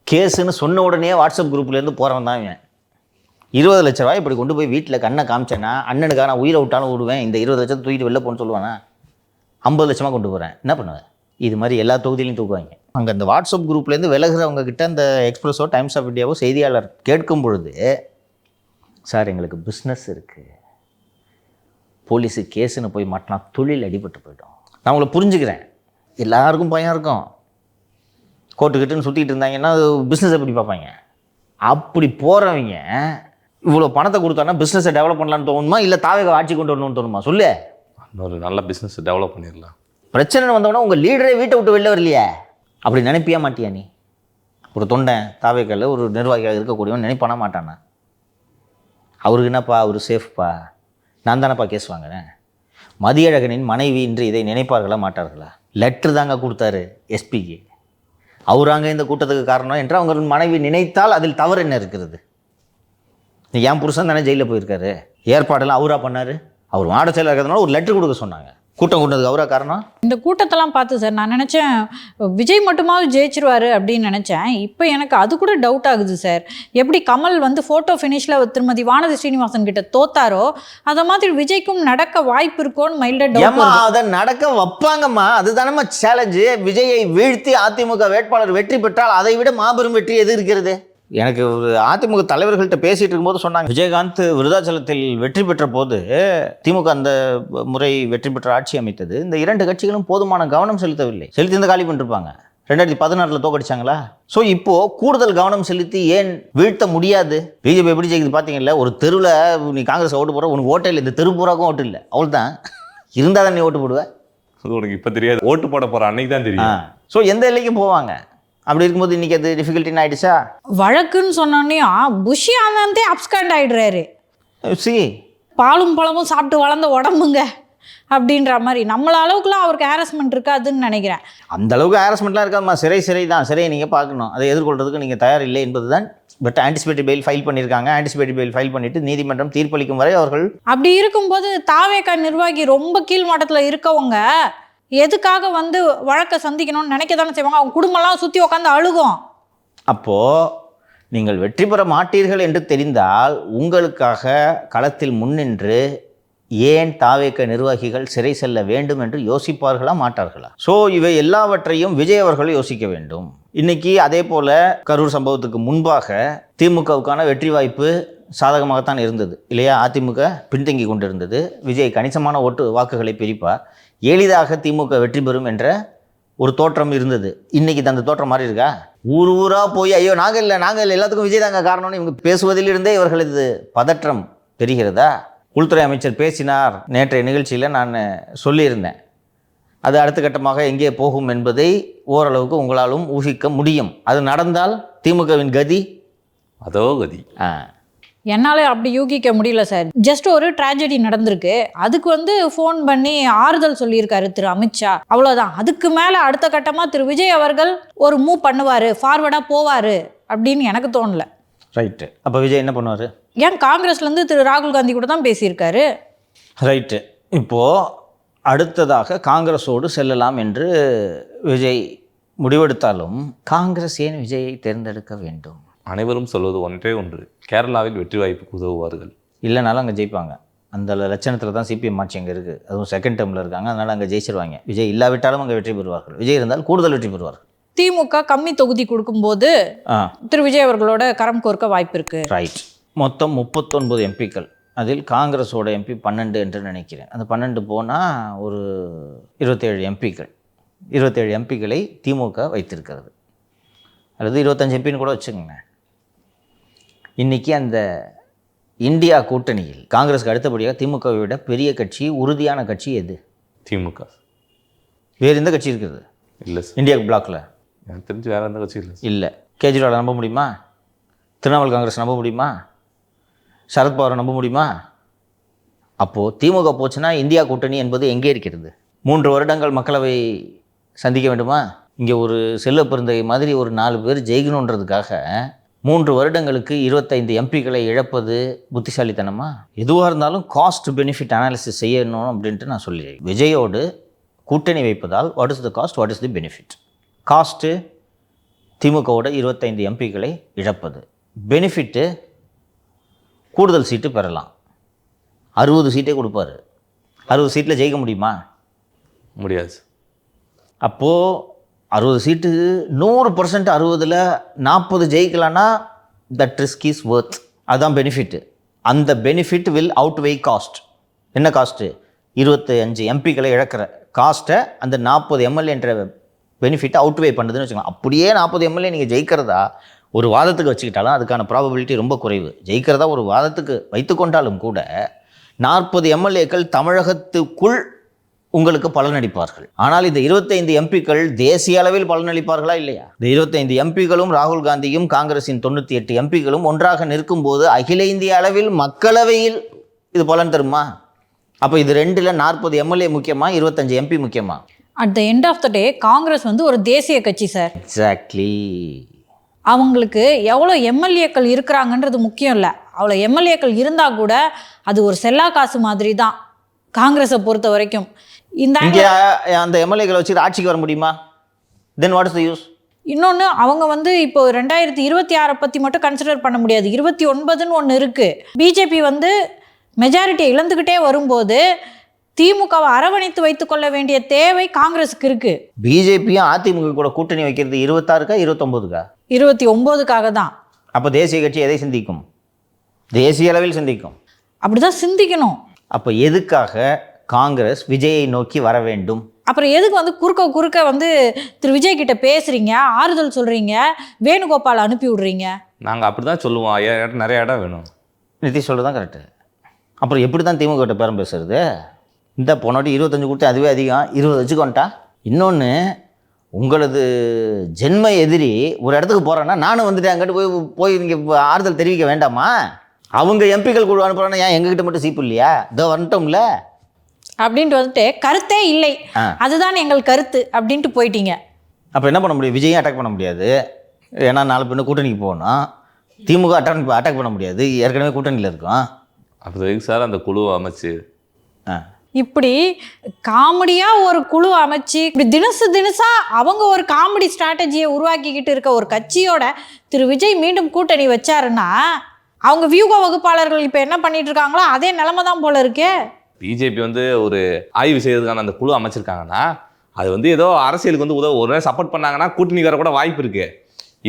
கேஸுன்னு சொன்ன உடனே வாட்ஸ்அப் குரூப்லேருந்து போகிறவன் தான் இவன். 20 லட்ச ரூபாய் இப்படி கொண்டு போய் வீட்டில் கண்ணை காமிச்சேன்னா அண்ணனுக்காக நான் உயிரை விட்டாலும் விடுவேன், இந்த 20 லட்சத்தை தூக்கிட்டு வெளில போன்னு சொல்லுவானா? 50 லட்சமாக கொண்டு போகிறேன், என்ன பண்ணுவேன்? இது மாதிரி எல்லா தொகுதியிலையும் தூக்குவாங்க. அங்கே அந்த வாட்ஸ்அப் குரூப்லேருந்து விலகுறவங்க கிட்ட அந்த எக்ஸ்பிரஸோ டைம்ஸ் ஆஃப் இந்தியாவோ செய்தியாளர் கேட்கும் பொழுது, சார் எங்களுக்கு பிஸ்னஸ் இருக்குது, போலீஸு கேஸுன்னு போய் மாட்டினா தொழில் அடிபட்டு போய்டும். நான் உங்களை புரிஞ்சுக்கிறேன், எல்லாருக்கும் பயம் இருக்கும். கோட்டுக்கிட்டுன்னு சுற்றிக்கிட்டு இருந்தாங்கன்னா அது பிஸ்னஸ் எப்படி பார்ப்பாங்க? அப்படி போகிறவங்க இவ்வளோ பணத்தை கொடுத்தாங்கன்னா பிஸ்னஸை டெவலப் பண்ணலான்னு தோணுமா, இல்லை தாவேக ஆட்சி கொண்டு வரணும்னு தோணுமா? சொல்லு. ஒரு நல்ல பிஸ்னஸ் டெவலப் பண்ணிடலாம். பிரச்சனை வந்தோன்னா உங்கள் லீடரே வீட்டை விட்டு வெளில வரலையே, அப்படி நினைப்பியா மாட்டியா நீ? ஒரு தொண்டை தாவேக்கல்ல ஒரு நிர்வாகியாக இருக்கக்கூடியவன் நினைப்பானா மாட்டானா? அவருக்கு என்னப்பா, அவர் சேஃப்ப்பா, நான் தானேப்பா கேஸ் வாங்கினேன். மதியழகனின் மனைவி இன்று இதை நினைப்பார்களா மாட்டார்களா? லெட்ரு தாங்க கொடுத்தாரு எஸ்பிக்கு, அவராங்க இந்த கூட்டத்துக்கு காரணம் என்று அவங்க மனைவி நினைத்தால் அதில் தவறு என்ன இருக்கிறது? என் புருஷன் தானே ஜெயிலில் போயிருக்காரு, ஏற்பாடெல்லாம் அவரா பண்ணார், அவர் மாட செயலாக இருக்கிறதுனால ஒரு லெட்ரு கொடுக்க சொன்னாங்க, கூட்டம் கூட்டதுக்கு அவரா காரணம்? இந்த கூட்டத்தெல்லாம் பார்த்து சார் நான் நினச்சேன் விஜய் மட்டுமாவது ஜெயிச்சிருவாரு அப்படின்னு நினச்சேன். இப்போ எனக்கு அது கூட டவுட் ஆகுது சார். எப்படி கமல் வந்து ஃபோட்டோ ஃபினிஷில் திருமதி வானதி ஸ்ரீனிவாசன் கிட்ட தோத்தாரோ அதை மாதிரி விஜய்க்கும் நடக்க வாய்ப்பு இருக்கோன்னு மைல்டாக டவுட். அதை நடக்க வைப்பாங்கம்மா, அதுதானம்மா சேலஞ்சு. விஜயை வீழ்த்தி அதிமுக வேட்பாளர் வெற்றி பெற்றால் அதை விட மாபெரும் வெற்றி எது இருக்கிறது? எனக்கு ஒரு அதிமுக தலைவர்கள்ட்ட பேசிகிட்டு இருக்கும்போது சொன்னாங்க, விஜயகாந்த் விருதாச்சலத்தில் வெற்றி பெற்ற போது திமுக அந்த முறை வெற்றி பெற்ற ஆட்சி அமைத்தது, இந்த 2 கட்சிகளும் போதுமான கவனம் செலுத்தவில்லை, செலுத்தி காலி பண்ணிருப்பாங்க. 2016 தோக்கடிச்சாங்களா? ஸோ இப்போது கூடுதல் கவனம் செலுத்தி ஏன் வீழ்த்த முடியாது? பிஜேபி எப்படி ஜெயிக்குது பார்த்தீங்கல்ல, ஒரு தெருவில் நீ காங்கிரஸ் ஓட்டு போகிற, உனக்கு ஓட்டே இல்லை, இந்த தெரு பூராக்கும் ஓட்டு இல்லை, அவ்வளோதான். இருந்தால் தான் நீ ஓட்டு போடுவேன். உனக்கு இப்போ தெரியாது, ஓட்டு போட போகிற அன்னைக்கு தான் தெரியும். ஸோ எந்த எல்லைக்கும் போவாங்க. அப்படி இருக்கும்போது இன்றைக்கி அது டிஃபிகல்ட்டின்னு ஆகிடுச்சா? வழக்குன்னு சொன்னோன்னே புஷி ஆனந்தே அப்ஸ்காண்ட் ஆகிடுறாரு. சி பாலும் பழமும் சாப்பிட்டு வளர்ந்த உடம்புங்க அப்படின்ற மாதிரி நம்மள அளவுக்குலாம் அவருக்கு ஹாரஸ்மெண்ட் இருக்காதுன்னு நினைக்கிறேன். அந்த அளவுக்கு ஹாரஸ்மெண்ட்லாம் இருக்காதுமா. சிறை தான், சிறையை நீங்கள் பார்க்கணும், அதை எதிர்கொள்றதுக்கு நீங்கள் தயார் இல்லை என்பது தான். பட் ஆன்டிசிபேட்டரி பெயில் ஃபைல் பண்ணியிருக்காங்க. ஆன்டிசிபேட்டரி பெயில் ஃபைல் பண்ணிவிட்டு நீதிமன்றம் தீர்ப்பளிக்கும் வரை அவர்கள். அப்படி இருக்கும்போது தாவேகா நிர்வாகி ரொம்ப கீழ்மட்டத்தில் இருக்கவங்க எதுக்காக வந்து வழக்கை சந்திக்கணும்னு நினைக்க தானே செய்வாங்க. அவங்க குடும்பம்லாம் சுற்றி உட்காந்து அழுகும். அப்போது நீங்கள் வெற்றி பெற மாட்டீர்கள் என்று தெரிந்தால் உங்களுக்காக களத்தில் முன்னின்று ஏன் தாவேக நிர்வாகிகள் சிறை செல்ல வேண்டும் என்று யோசிப்பார்களா மாட்டார்களா? ஸோ இவை எல்லாவற்றையும் விஜய் அவர்கள் யோசிக்க வேண்டும். இன்னைக்கு அதே போல் கரூர் சம்பவத்துக்கு முன்பாக திமுகவுக்கான வெற்றி வாய்ப்பு சாதகமாகத்தான் இருந்தது இல்லையா? அதிமுக பின்தங்கி கொண்டிருந்தது. விஜய் கணிசமான வாக்குகளை பிரிப்பார், எளிதாக திமுக வெற்றி பெறும் என்ற ஒரு தோற்றம் இருந்தது. இன்றைக்கி அந்த தோற்றம் மாறி இருக்கா? ஊராக போய் ஐயோ நாங்கள் இல்லை எல்லாத்துக்கும் விஜய் தாங்க காரணம்னு இவங்க பேசுவதிலிருந்தே இவர்களது பதற்றம் தெரிகிறதா? உள்துறை அமைச்சர் பேசினார் நேற்றைய நிகழ்ச்சியில், நான் சொல்லியிருந்தேன். அது அடுத்த கட்டமாக எங்கே போகும் என்பதை ஓரளவுக்கு உங்களாலும் ஊகிக்க முடியும். அது நடந்தால் திமுகவின் கதி அதோ கதி. என்னால் அப்படி யூகிக்க முடியல சார். ஜஸ்ட் ஒரு ட்ராஜடி நடந்திருக்கு, அதுக்கு வந்து ஃபோன் பண்ணி ஆறுதல் சொல்லியிருக்காரு திரு அமித்ஷா, அவ்வளோதான். அதுக்கு மேலே அடுத்த கட்டமாக திரு விஜய் அவர்கள் ஒரு மூவ் பண்ணுவார், ஃபார்வர்டாக போவார் அப்படின்னு எனக்கு தோணலை. ரைட்டு. அப்போ விஜய் என்ன பண்ணுவார்? ஏன் காங்கிரஸ்லேருந்து திரு ராகுல் காந்தி கூட தான் பேசியிருக்காரு. ரைட்டு. இப்போது அடுத்ததாக காங்கிரஸோடு செல்லலாம் என்று விஜய் முடிவெடுத்தாலும் காங்கிரஸ் ஏன் விஜயை தேர்ந்தெடுக்க வேண்டும்? அனைவரும் சொல்வது ஒன்றே ஒன்று, கேரளாவில் வெற்றி வாய்ப்புக்கு உதவுவார்கள். இல்லைனாலும் அங்கே ஜெயிப்பாங்க. அந்த லட்சணத்தில் தான் சிபிஎம் ஆட்சி அங்கே இருக்குது, அதுவும் செகண்ட் டேர்மில் இருக்காங்க, அதனால் அங்கே ஜெயிச்சிருவாங்க. விஜய் இல்லாவிட்டாலும் அங்கே வெற்றி பெறுவார்கள், விஜய் இருந்தால் கூடுதல் வெற்றி பெறுவார்கள். திமுக கம்மி தொகுதி கொடுக்கும்போது திரு விஜய் அவர்களோட கரம் கோர்க்க வாய்ப்பு இருக்குது. ரைட். மொத்தம் 39 எம்பிக்கள், அதில் காங்கிரஸோட எம்பி 12 என்று நினைக்கிறேன். அந்த 12 போனால் ஒரு 27 எம்பிக்கள். 27 எம்பிக்களை திமுக வைத்திருக்கிறது, அல்லது 25 எம்பின்னு கூட வச்சுக்கோங்க. இன்றைக்கி அந்த இந்தியா கூட்டணியில் காங்கிரஸுக்கு அடுத்தபடியாக திமுகவை விட பெரிய கட்சி, உறுதியான கட்சி எது? திமுக. வேறு எந்த கட்சி இருக்குது? இல்லை சார், இந்தியா பிளாக்ல எனக்கு தெரிஞ்சு வேறு எந்த கட்சி இல்லை. இல்லை. கேஜ்ரிவாலை நம்ப முடியுமா? திரிணாமுல் காங்கிரஸ் நம்ப முடியுமா? சரத்பவாரை நம்ப முடியுமா? அப்போது திமுக போச்சுன்னா இந்தியா கூட்டணி என்பது எங்கே இருக்கிறது? 3 வருடங்கள் மக்களவை சந்திக்க வேண்டுமா? இங்கே ஒரு செல்வ பெருந்தகை மாதிரி ஒரு 4 பேர் ஜெயிக்கணுன்றதுக்காக 3 வருடங்களுக்கு 25 எம்பிக்களை இழப்பது புத்திசாலித்தனமா? எதுவாக இருந்தாலும் காஸ்ட் பெனிஃபிட் அனாலிசிஸ் செய்யணும் அப்படின்ட்டு நான் சொல்லிடுறேன். விஜயோடு கூட்டணி வைப்பதால் what is the cost, what is the benefit? Cost திமுகவோட 25 எம்பிக்களை இழப்பது, பெனிஃபிட்டு கூடுதல் சீட்டு பெறலாம். 60 சீட்டே கொடுப்பாரு. 60 சீட்டில் ஜெயிக்க முடியுமா? முடியாது. அப்போது 60 சீட்டு 100% 60ல் 40 ஜெயிக்கலான்னா தட் ரிஸ்க் இஸ் ஒர்த். அதுதான் பெனிஃபிட்டு. அந்த பெனிஃபிட் வில் அவுட்வெய் காஸ்ட். என்ன காஸ்ட்டு? 25 எம்பிக்களை இழக்கிற காஸ்ட்டை அந்த 40 எம்எல்ஏன்ற பெனிஃபிட்டை அவுட்வே பண்ணுதுன்னு வச்சுக்கோங்க. அப்படியே 40 எம்எல்ஏ நீங்கள் ஜெயிக்கிறதா ஒரு வாதத்துக்கு வச்சுக்கிட்டாலும் அதுக்கான ப்ராபபிலிட்டி ரொம்ப குறைவு. ஜெயிக்கிறதா ஒரு வாதத்துக்கு வைத்துக்கொண்டாலும் கூட 40 எம்எல்ஏக்கள் தமிழகத்துக்குள் உங்களுக்கு பலனளிப்பார்கள். ஆனால் இந்த 25 எம்பிக்கள் தேசிய அளவில் பலனளிப்பார்களா இல்லையா? இந்த 25 எம்பிக்களும் ராகுல் காந்தியும் காங்கிரஸின் 98 எம்பிக்களும் ஒன்றாக நிற்கும் போது அகில இந்திய அளவில் மக்களவையில் இது பலன் தருமா? அப்போ இது 2ல் 40 எம்எல்ஏ முக்கியமா, 25 எம்பி முக்கியமா? At the end of the day Congress வந்து ஒரு தேசிய கட்சி சார். எக்ஸாக்ட்லி. அவங்களுக்கு எவ்வளோ எம்எல்ஏக்கள் இருக்கிறாங்கன்றது முக்கியம் இல்லை. அவ்வளோ எம்எல்ஏக்கள் இருந்தால் கூட அது ஒரு செல்லா காசு மாதிரி தான் காங்கிரஸை பொறுத்த வரைக்கும். இங்கே அந்த எம்எல்ஏக்களை வச்சுட்டு ஆட்சிக்கு வர முடியுமா? Then what is the use? இன்னொன்று, அவங்க வந்து இப்போ 2026 பற்றி மட்டும் கன்சிடர் பண்ண முடியாது. 29ன்னு ஒன்று இருக்குது. பிஜேபி வந்து மெஜாரிட்டியை இழந்துக்கிட்டே வரும்போது திமுகவை அரவணைத்து வைத்துக்கொள்ள வேண்டிய தேவை காங்கிரஸுக்கு இருக்குது. பிஜேபியும் அதிமுக கூட கூட்டணி வைக்கிறது 26க்கா 29க்கா? 29க்காக தான். அப்போ தேசிய கட்சி எதை சிந்திக்கும்? தேசிய அளவில் சிந்திக்கும். அப்படிதான் சிந்திக்கணும். அப்போ எதுக்காக காங்கிரஸ் விஜயை நோக்கி வர வேண்டும்? அப்புறம் எதுக்கு வந்து குறுக்க வந்து திரு விஜய் கிட்ட பேசுறீங்க, ஆறுதல் சொல்றீங்க, வேணுகோபால் அனுப்பி விடுறீங்க? நாங்கள் அப்படி தான் சொல்லுவோம். நிறைய இடம் வேணும். நிதிஷ் சொல்ல தான் கரெக்டு. அப்புறம் எப்படி தான் திமுக கிட்ட பேரம் பேசுறது? இந்த போனோட்டி 25 கொடுத்து அதுவே அதிகம், 20 வச்சுக்கோன்ட்டா. இன்னொன்று, உங்களது ஜென்ம எதிரி ஒரு இடத்துக்கு போகிறேன்னா நானும் வந்துட்டு அங்கிட்டு போய் நீங்கள் ஆறுதல் தெரிவிக்க வேண்டாமா? அவங்க எம்பிக்கள் குழு அனுப்புகிறாங்கன்னா ஏன் எங்ககிட்ட மட்டும் சீப்பு இல்லையா? இதோ வந்துட்டோம்ல அப்படின்ட்டு வந்துட்டு கருத்தே இல்லை, அதுதான் எங்கள் கருத்து அப்படின்ட்டு போயிட்டீங்க. அப்போ என்ன பண்ண முடியும்? விஜயும் அட்டாக் பண்ண முடியாது. ஏன்னா 4 பேர் கூட்டணிக்கு போகணும். திமுக அட்டாக் பண்ண முடியாது, ஏற்கனவே கூட்டணியில் இருக்கும். அப்போ சார் அந்த குழுவை அமைச்சு இப்படி காமெடியாக ஒரு குழு அமைச்சு இப்படி தினசா அவங்க ஒரு காமெடி ஸ்ட்ராட்டஜியை உருவாக்கிக்கிட்டு இருக்க ஒரு கட்சியோட திரு விஜய் மீண்டும் கூட்டணி வச்சாருன்னா அவங்க வியூக வகுப்பாளர்கள் இப்போ என்ன பண்ணிட்டு இருக்காங்களோ அதே நிலைமை தான் போல இருக்கே. பிஜேபி வந்து ஒரு ஆய்வு செய்யறதுக்கான அந்த குழு அமைச்சிருக்காங்கன்னா அது வந்து ஏதோ அரசியலுக்கு வந்து ஒரு நேரம் சப்போர்ட் பண்ணாங்கன்னா கூட்டணி வர கூட வாய்ப்பு இருக்கு.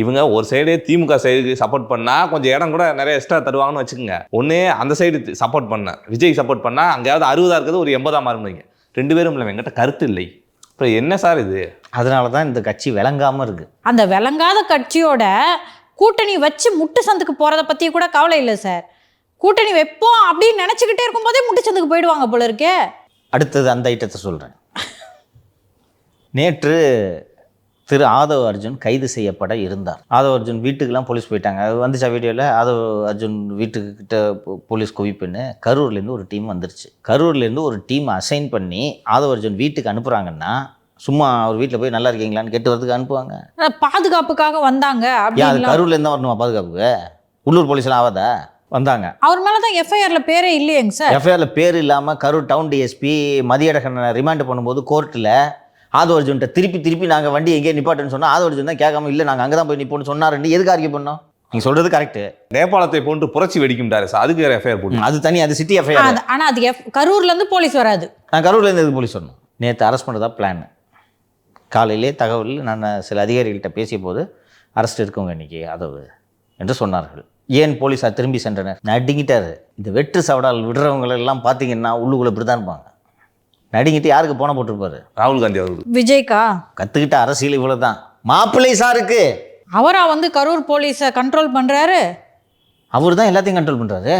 இவங்க ஒரு சைடு திமுக சைடுக்கு சப்போர்ட் பண்ணால் கொஞ்சம் இடம் கூட நிறைய எக்ஸ்ட்ரா தருவாங்கன்னு வச்சுக்கோங்க. ஒன்று அந்த சைடு சப்போர்ட் பண்ண விஜய் சப்போர்ட் பண்ணால் அங்கேயாவது 60 இருக்கிறது ஒரு 80 மாறுங்க. 2 பேரும் இல்லை, என்கிட்ட கருத்து இல்லை. அப்புறம் என்ன சார் இது? அதனால தான் இந்த கட்சி விளங்காமல் இருக்குது. அந்த விளங்காத கட்சியோட கூட்டணி வச்சு முட்டு சந்துக்கு போகிறத பற்றி கூட கவலை இல்லை சார். கூட்டணி வைப்போம் அப்படின்னு நினச்சிக்கிட்டே இருக்கும்போதே முட்டு சந்துக்கு போயிடுவாங்க போல இருக்கே. அடுத்தது அந்த ஐட்டத்தை சொல்கிறேன். நேற்று திரு ஆதவ் அர்ஜுன் கைது செய்யப்பட இருந்தார். ஆதவ் அர்ஜுன் வீட்டுக்கெல்லாம் போலீஸ் போயிட்டாங்க. அது வந்துச்சா வீடியோவில்? ஆதவ் அர்ஜுன் வீட்டுக்கிட்ட போலீஸ் குவிப்புன்னு கரூர்லேருந்து ஒரு டீம் வந்துருச்சு. கரூர்லேருந்து ஒரு டீம் அசைன் பண்ணி ஆதவ் அர்ஜுன் வீட்டுக்கு அனுப்புகிறாங்கன்னா சும்மா அவர் வீட்டில் போய் நல்லா இருக்கீங்களான்னு கேட்டு வரதுக்கு அனுப்புவாங்க. பாதுகாப்புக்காக வந்தாங்க. அது கரூர்லேருந்து தான் வரணுமா பாதுகாப்புக்கு? உள்ளூர் போலீஸ்லாம் ஆகாதா? வந்தாங்க. அவர் மேலே தான் எஃப்ஐஆர்ல பேரே இல்லையேங்க சார். எஃப்ஐஆர்ல பேர் இல்லாமல் கரூர் டவுன் டிஎஸ்பி மதியழகனை ரிமாண்ட் பண்ணும்போது கோர்ட்டில் ஆதவ் அர்ஜுன்ட்ட திருப்பி நாங்கள் வண்டி எங்கேயே நிப்பாட்டுன்னு சொன்னால் ஆதவ் அர்ஜுன் தான் கேட்காம இல்லை நாங்கள் அங்கே தான் போய் நிப்போன்னு சொன்னாருன்னு எதுக்கு அறிக்கை பண்ணோம்? நீங்கள் சொல்கிறது கரெக்டு. நேபாளத்தை போன்று புரட்சி வெடிக்கும்டாரு சார், அதுக்கு எஃப்ஐஆர் போட்டு அது தனி, அது சிட்டி எஃப்ஐஆர். ஆனால் அது கரூர்லேருந்து போலீஸ் வராது. நான் கரூர்லேருந்து எதுக்கு போலீஸ் வரணும்? நேற்று அரெஸ்ட் பண்ணுறதா பிளான். காலையிலே தகவல் நான் சில அதிகாரிகள்கிட்ட பேசிய போது அரெஸ்ட் இருக்குங்க இன்றைக்கி அதவு என்று சொன்னார்கள். ஏன் போலீஸார் திரும்பி சென்றனர்? நடுங்கிட்டார். இந்த வெற்று சவடால் விடுறவங்களெல்லாம் பார்த்தீங்கன்னா உள்ளுக்குள்ளே இப்படி தான் இருப்பாங்க. நடுங்கிட்டு யாருக்கு போன போட்டிருப்பாரு? ராகுல் காந்தி அவர்கள். விஜய்க்கா கற்றுக்கிட்ட அரசியல் இவ்வளோ தான். மாப்பிள்ளை சாருக்கு அவரா வந்து கரூர் போலீஸை கண்ட்ரோல் பண்ணுறாரு. அவர் தான் எல்லாத்தையும் கண்ட்ரோல் பண்ணுறாரு.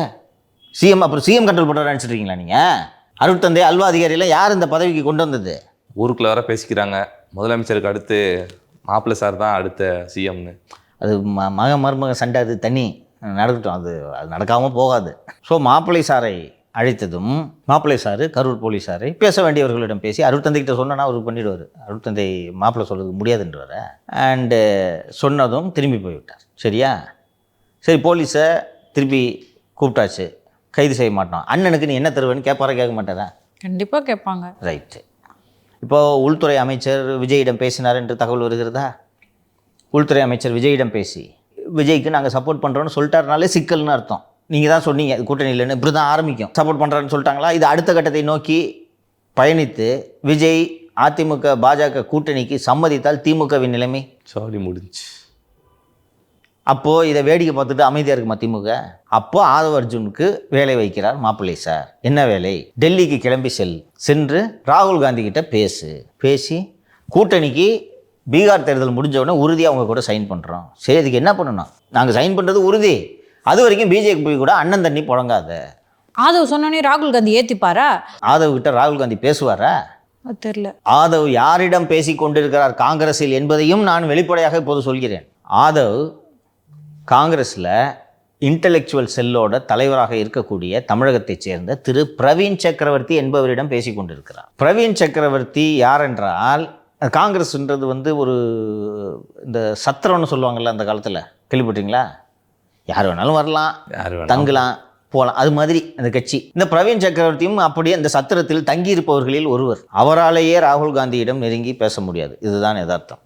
சிஎம் அப்புறம் சிஎம் கண்ட்ரோல் பண்ணுறாரு நினச்சிட்ருக்கீங்களா நீங்கள்? அருட்தந்தை அல்வா அதிகாரியெல்லாம் யார் இந்த பதவிக்கு கொண்டு வந்தது? ஊருக்குள்ள வர பேசிக்கிறாங்க. முதலமைச்சருக்கு அடுத்து மாப்பிள்ளை சார் தான் அடுத்த சிஎம்னு. அது மருமக சண்டை, அது தண்ணி நடக்கட்டும், அது நடக்காமல் போகாது. ஸோ மாப்பிள்ளை சாரை அழைத்ததும் மாப்பிள்ளை சார் கரூர் போலீஸாரை பேச வேண்டியவர்களிடம் பேசி அருட்தந்தைக்கிட்ட சொன்னா அவர் பண்ணிவிடுவார். அருட்தந்தை மாப்பிள்ளை சொல்கிறது முடியாதுன்றவரை அண்டு சொன்னதும் திரும்பி போய்விட்டார். சரியா? சரி, போலீஸை திருப்பி கூப்பிட்டாச்சு, கைது செய்ய மாட்டோம். அண்ணனுக்கு நீ என்ன தருவேன்னு கேட்பாரா கேட்க மாட்டாரா? கண்டிப்பாக கேட்பாங்க. ரைட்டு. இப்போது உள்துறை அமைச்சர் விஜயிடம் பேசினார் என்று தகவல் வருகிறதா? உள்துறை அமைச்சர் விஜயிடம் பேசி விஜய்க்கு நாங்கள் சப்போர்ட் பண்ணுறோன்னு சொல்லிட்டாருனாலே சிக்கல்னு அர்த்தம். நீங்கள் தான் சொன்னீங்க இது கூட்டணி இல்லைன்னு, இப்படி தான் ஆரம்பிக்கும். சப்போர்ட் பண்ணுறான்னு சொல்லிட்டாங்களா? இது அடுத்த கட்டத்தை நோக்கி பயணித்து விஜய் அதிமுக பாஜக கூட்டணிக்கு சம்மதித்தால் திமுகவின் நிலைமை சாரி முடிஞ்சு. அப்போது இதை வேடிக்கை பார்த்துட்டு அமைதியாக இருக்குமா திமுக? அப்போது ஆதவ அர்ஜுனுக்கு வேலை வைக்கிறார் மாப்பிள்ளை சார். என்ன வேலை? டெல்லிக்கு கிளம்பி சென்று ராகுல் காந்தி கிட்ட பேசி கூட்டணிக்கு பீகார் தேர்தல் முடிஞ்ச உடனே உறுதியாக அவங்க கூட சைன் பண்ணுறோம். சரி, அதுக்கு என்ன பண்ணணும்? நாங்கள் சைன் பண்ணுறது உறுதி, அது வரைக்கும் பிஜேபி கூட அண்ணன் தண்ணி புழங்காத. ஆதவ் சொன்னோடனே ராகுல் காந்தி ஏற்றிப்பாரா? ஆதவ் கிட்ட ராகுல் காந்தி பேசுவாரா? அது தெரியல. ஆதவ் யாரிடம் பேசி கொண்டிருக்கிறார் காங்கிரஸில் என்பதையும் நான் வெளிப்படையாக இப்போது சொல்கிறேன். ஆதவ் காங்கிரஸில் இன்டலெக்சுவல் செல்லோட தலைவராக இருக்கக்கூடிய தமிழகத்தைச் சேர்ந்த திரு பிரவீன் சக்கரவர்த்தி என்பவரிடம் பேசி கொண்டிருக்கிறார். பிரவீன் சக்கரவர்த்தி யார் என்றால், காங்கிரஸ்ன்றது வந்து ஒரு இந்த சத்திரம்னு சொல்லுவாங்கள்ல அந்த காலத்தில், கேள்விப்பட்டீங்களா? யார் வேணாலும் வரலாம், தங்கலாம், போகலாம், அது மாதிரி அந்த கட்சி. இந்த பிரவீன் சக்கரவர்த்தியும் அப்படியே அந்த சத்திரத்தில் தங்கியிருப்பவர்களில் ஒருவர். அவராலேயே ராகுல் காந்தியிடம் நெருங்கி பேச முடியாது. இதுதான் யதார்த்தம்.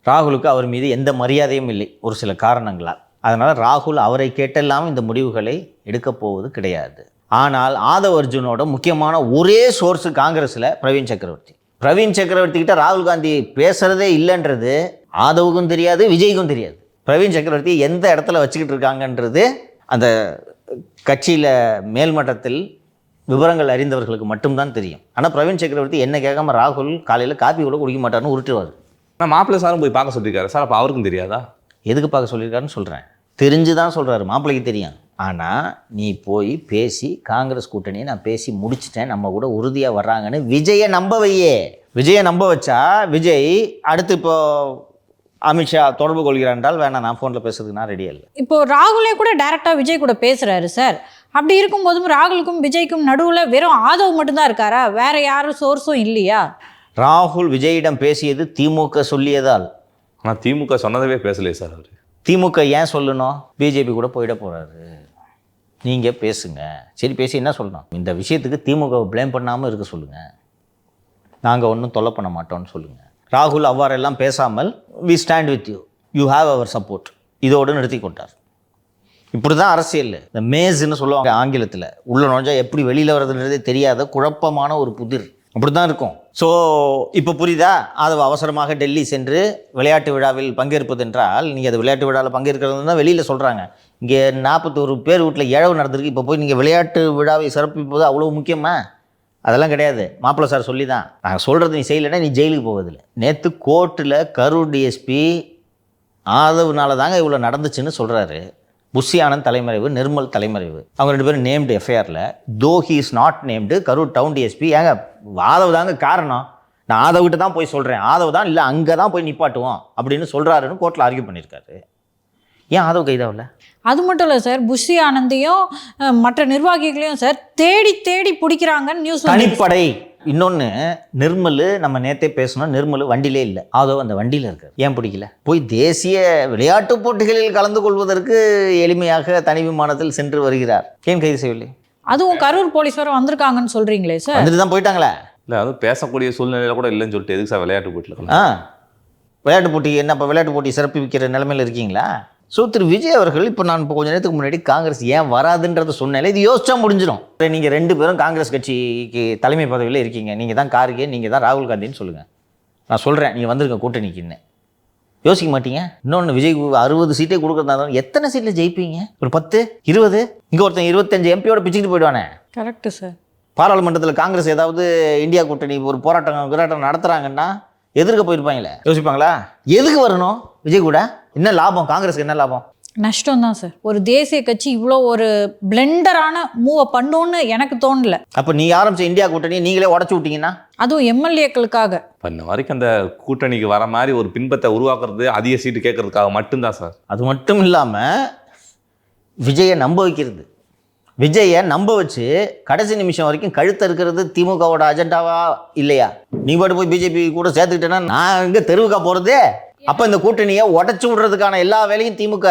ராகுலுக்கு அவர் மீது எந்த மரியாதையும் இல்லை ஒரு சில காரணங்களால். அதனால் ராகுல் அவரை கேட்டெல்லாம் இந்த முடிவுகளை எடுக்கப் போவது கிடையாது. ஆனால் ஆதவ் அர்ஜுனோட முக்கியமான ஒரே சோர்ஸு காங்கிரஸில் பிரவீன் சக்கரவர்த்தி. பிரவீன் சக்கரவர்த்தி கிட்ட ராகுல் காந்தி பேசுகிறதே இல்லைன்றது ஆதவுக்கும் தெரியாது, விஜய்க்கும் தெரியாது. பிரவீன் சக்கரவர்த்தி எந்த இடத்துல வச்சுக்கிட்டு இருக்காங்கன்றது அந்த கட்சியில் மேல்மட்டத்தில் விவரங்கள் அறிந்தவர்களுக்கு மட்டும்தான் தெரியும். ஆனால் பிரவீன் சக்கரவர்த்தி என்ன கேட்காம ராகுல் காலையில் காப்பி கூட குடிக்க மாட்டார்னு உருட்டுவார். ஆனால் மாப்பிள்ளை சாரும் போய் பார்க்க சொல்லியிருக்காரு சார். அப்போ அவருக்கும் தெரியாதா? எதுக்கு பார்க்க சொல்லியிருக்காருன்னு சொல்கிறேன். தெரிஞ்சு தான் சொல்கிறாரு, மாப்பிள்ளைக்கு தெரியும். ஆனால் நீ போய் பேசி காங்கிரஸ் கூட்டணியை நான் பேசி முடிச்சிட்டேன், நம்ம கூட உறுதியாக வர்றாங்கன்னு விஜயை நம்ப வையே. விஜயை நம்ப வச்சா விஜய் அடுத்து இப்போ அமித்ஷா தொடர்பு கொள்கிறார் என்றால் வேணாம், நான் ஃபோனில் பேசுறதுக்கு நான் ரெடியாக இல்லை. இப்போ ராகுலே கூட டைரெக்டாக விஜய் கூட பேசுகிறாரு சார். அப்படி இருக்கும்போதும் ராகுலுக்கும் விஜய்க்கும் நடுவில் வெறும் ஆதவ் மட்டும்தான் இருக்காரா? வேற யாரும் சோர்ஸும் இல்லையா? ராகுல் விஜயிடம் பேசியது திமுக சொல்லியதால். ஆனால் திமுக சொன்னதவே பேசலையே சார் அவர். திமுக ஏன் சொல்லணும்? பிஜேபி கூட போயிட போகிறாரு, நீங்கள் பேசுங்க. சரி, பேசி என்ன சொல்லணும்? இந்த விஷயத்துக்கு திமுகவை ப்ளேம் பண்ணாமல் இருக்க சொல்லுங்கள், நாங்கள் ஒன்றும் தொல்லை பண்ண மாட்டோம்னு சொல்லுங்கள். ராகுல் அவ்வாறெல்லாம் பேசாமல் we stand with you, you have our support, இதோடு நிறுத்தி கொண்டார். இப்படி தான் அரசியல். இந்த மேஸ்ன்னு சொல்லுவாங்க ஆங்கிலத்தில், உள்ள நுழைஞ்சா எப்படி வெளியில் வர்றதுன்றதே தெரியாத குழப்பமான ஒரு புதிர், அப்படி தான் இருக்கும். ஸோ இப்போ புரியுதா? அது அவசரமாக டெல்லி சென்று விளையாட்டு விழாவில் பங்கேற்பது என்றால், நீங்கள் அது விளையாட்டு விழாவில் பங்கேற்கிறது தான் வெளியில் சொல்கிறாங்க. இங்கே 41 பேர் வீட்டில் இழவு நடந்திருக்கு, இப்போ போய் நீங்கள் விளையாட்டு விழாவை சிறப்பிப்பது அவ்வளோ முக்கியமா? அதெல்லாம் கிடையாது. மாப்பிள்ளை சார் சொல்லி தான், நாங்கள் சொல்கிறது நீ செய்யலைன்னா நீ ஜெயிலுக்கு போவதில்லை. நேற்று கோர்ட்டில் கரூர் டிஎஸ்பி ஆதவனால தாங்க இவ்வளோ நடந்துச்சுன்னு சொல்கிறாரு. புஷி ஆனந்த் தலைமறைவு, நிர்மல் தலைமறைவு, அவங்க 2 பேரும் நேம்டு எஃப்ஐஆரில். Though he is not named Karur town DSP. ஏங்க ஆதவ் தாங்க காரணம், நான் ஆதவ்கிட்ட தான் போய் சொல்கிறேன், ஆதவ் தான் இல்லை அங்கே தான் போய் நிப்பாட்டுவோம் அப்படின்னு சொல்கிறாருன்னு கோர்ட்டில் ஆர்கியூ பண்ணியிருக்காரு. ஏன் ஆதவ் கைதாவில்? அது மட்டும் இல்லை சார், புஷி ஆனந்தையும் மற்ற நிர்வாகிகளையும் சார் தேடி தேடி பிடிக்கிறாங்கன்னு நியூஸ். தனிப்படை. இன்னொன்று, நிர்மல் நம்ம நேற்றே பேசணும், நிர்மல் வண்டியிலே இல்லை, ஆதவ் அந்த வண்டியில் இருக்கார். ஏன் பிடிக்கல? போய் தேசிய விளையாட்டுப் போட்டிகளில் கலந்து கொள்வதற்கு எளிமையாக தனி விமானத்தில் சென்று வருகிறார், ஏன் கைது செய்யவில்லை? அதுவும் கரூர் போலீஸ் வர வந்திருக்காங்கன்னு சொல்கிறீங்களே சார். வந்துட்டு தான் போயிட்டாங்களே. இல்லை, அதுவும் பேசக்கூடிய சூழ்நிலையில் கூட இல்லைன்னு சொல்லிட்டு எதுக்கு சார் விளையாட்டு போட்டியில்? விளையாட்டு போட்டி என்ன, இப்போ விளையாட்டு போட்டி சிறப்பிக்கிற நிலைமையில் இருக்கீங்களா? ஸோ திரு விஜய் அவர்கள், இப்போ நான் இப்போ கொஞ்சம் நேரத்துக்கு முன்னாடி காங்கிரஸ் ஏன் வராதுன்றதை சொன்னாலே இது யோசிச்சா முடிஞ்சிடும். நீங்கள் 2 பேரும் காங்கிரஸ் கட்சிக்கு தலைமை பதவியில் இருக்கீங்க, நீங்கள் தான் கார்கே, நீங்கள் தான் ராகுல் காந்தின்னு சொல்லுங்கள். நான் சொல்கிறேன், நீங்கள் வந்திருக்க கூட்டணிக்குன்னு யோசிக்க மாட்டீங்க. இன்னொன்று, விஜய் 60 சீட்டே கொடுக்குறதா எத்தனை சீட்டில் ஜெயிப்பீங்க? ஒரு 10 20? இங்கே ஒருத்தன் 25 எம்பியோட பிச்சுக்கிட்டு போயிடுவானே. Correct sir. பாராளுமன்றத்தில் காங்கிரஸ் ஏதாவது இந்தியா கூட்டணி ஒரு போராட்டம் நடத்துகிறாங்கன்னா எதிர்க்க போயிருப்பாங்களே, யோசிப்பாங்களா? எதுக்கு வரணும் விஜய் கூட? என்ன லாபம்? காங்கிரஸுக்கு என்ன லாபம்? நஷ்டம் தான் சார். ஒரு தேசிய கட்சி இவ்வளோ ஒரு பிளெண்டரான மூவை பண்ணோன்னு எனக்கு தோணல. அப்போ நீ ஆரம்பிச்ச இந்தியா கூட்டணி நீங்களே உடச்சி விட்டீங்கன்னா, அதுவும் எம்எல்ஏக்களுக்காக பண்ண வரைக்கும் அந்த கூட்டணிக்கு வர மாதிரி ஒரு பின்பத்தை உருவாக்குறது, அதிக சீட்டு கேட்கறதுக்காக மட்டும்தான் சார். அது மட்டும் இல்லாமல் விஜயை நம்ப வைக்கிறது, விஜயை நம்ப வச்சு கடைசி நிமிஷம் வரைக்கும் கழுத்த இருக்கிறது திமுகவோட அஜெண்டாவா இல்லையா? நீ பாட்டு போய் பிஜேபி கூட சேர்த்துக்கிட்டேன்னா நான் இங்கே தெருவுக்கா போகிறது? அப்போ இந்த கூட்டணியை உடச்சி விடுறதுக்கான எல்லா வேலையும் திமுக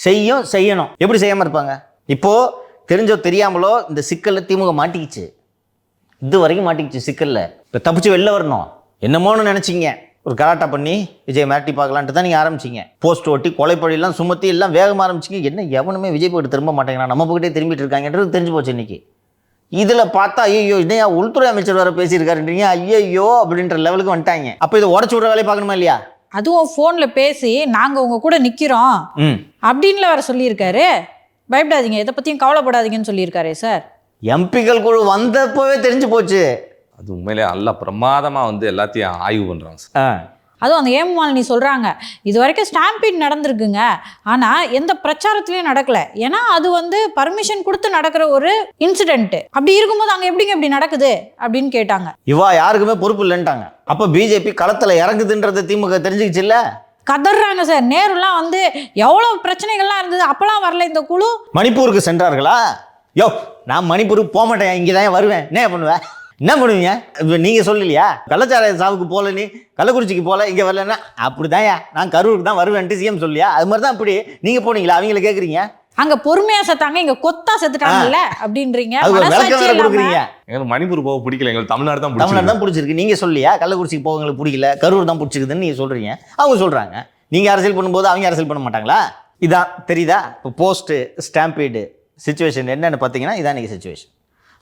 செய்யணும். எப்படி செய்யாமல் இருப்பாங்க? இப்போது தெரிஞ்சோ தெரியாமலோ இந்த சிக்கலில் திமுக மாட்டிக்கிச்சு, இது வரைக்கும் மாட்டிக்கிச்சு சிக்கலில். இப்போ தப்பிச்சு வெளில வரணும், என்னமோன்னு நினச்சிங்க, ஒரு கலாட்டா பண்ணி விஜய் மிரட்டி பார்க்கலான்ட்டு தான் நீங்கள் ஆரம்பிச்சிங்க. போஸ்ட் ஓட்டி கொலைப்பழியெல்லாம் சுமத்தி எல்லாம் வேகமாக ஆரம்பிச்சிங்க. என்ன எவனுமே விஜய் போய்ட்டு திரும்ப மாட்டேங்கிறான், நம்ம போய்கிட்டே திரும்பிட்டு இருக்காங்கன்றது தெரிஞ்சு போச்சு இன்றைக்கி. இதில் பார்த்தா ஐயோ இன்னையா உள்துறை அமைச்சர் வேறு பேசியிருக்காருன்றீங்க, ஐயோ அப்படின்ற லெவலுக்கு வந்துட்டாங்க. அப்போ இதை உடச்சி விட்ற வேலையை பார்க்கணுமா இல்லையா? அதுவும் ஃபோனில் பேசி நாங்கள் உங்கள் கூட நிற்கிறோம் அப்படின்ல வேற சொல்லியிருக்காரு. பயப்படாதீங்க, இதை பற்றியும் கவலைப்படாதீங்கன்னு சொல்லியிருக்காரே சார். எம்பிக்கள் குழு வந்தப்போவே தெரிஞ்சு போச்சு. அது உண்மையிலே நல்லா பிரமாதமாக வந்து எல்லாத்தையும் ஆய்வு பண்ணுறாங்க சார். அதுவும் அந்த ஏமாலினி சொல்கிறாங்க, இது வரைக்கும் ஸ்டாம்பீட் நடந்திருக்குங்க, ஆனால் எந்த பிரச்சாரத்துலையும் நடக்கலை. ஏன்னா அது வந்து பர்மிஷன் கொடுத்து நடக்கிற ஒரு இன்சிடென்ட். அப்படி இருக்கும்போது அங்கே எப்படிங்க இப்படி நடக்குது அப்படின்னு கேட்டாங்க. இவா யாருக்குமே பொறுப்பு இல்லைன்ட்டாங்க. அப்போ பிஜேபி களத்தில் இறங்குதுன்றது திமுக தெரிஞ்சுக்கிச்சு இல்லை? கதறாங்க சார். நேருலாம் வந்து எவ்வளோ பிரச்சனைகள்லாம் இருந்தது, அப்போலாம் வரல இந்த குழு. மணிப்பூருக்கு சென்றார்களா? யோ நான் மணிப்பூருக்கு போக மாட்டேன், இங்கே தான் வருவேன். என்ன பண்ணுவேன்? என்ன பண்ணுவீங்க? இப்போ நீங்கள் சொல்லலையா கள்ளச்சாராய சாவுக்கு போகல, நீ கள்ளக்குறிச்சிக்கு போகல, இங்கே வரலன்னா அப்படிதான்யா நான் கரூருக்கு தான் வருவேன்ட்டு சிஎம் சொல்லியா? அது மாதிரி தான் இப்படி நீங்கள் போனீங்களா? அவங்கள கேட்குறீங்க. அங்க பொறுமையா செத்தாங்க, இங்க கொத்தா செத்துட்டாங்கல்ல அப்படின்றீங்க. எங்களுக்கு மணிப்பூர் போக பிடிக்கல, எங்களுக்கு தமிழ்நாடு தான் பிடிச்சிருக்கு. நீங்க சொல்லியா கள்ளக்குறிச்சிக்கு போக எங்களுக்கு பிடிக்கல, கரூர் தான் பிடிச்சிருக்குதுன்னு நீங்க சொல்றீங்க. அவங்க சொல்றாங்க நீங்க அரசியல் பண்ணும்போது அவங்க அரசியல் பண்ண மாட்டாங்களா? இதான் தெரியுதா? இப்போ போஸ்ட் ஸ்டாம்பீடு சிச்சுவேஷன் என்னன்னு பார்த்தீங்கன்னா இதான் இன்னைக்கு சிச்சுவேஷன்.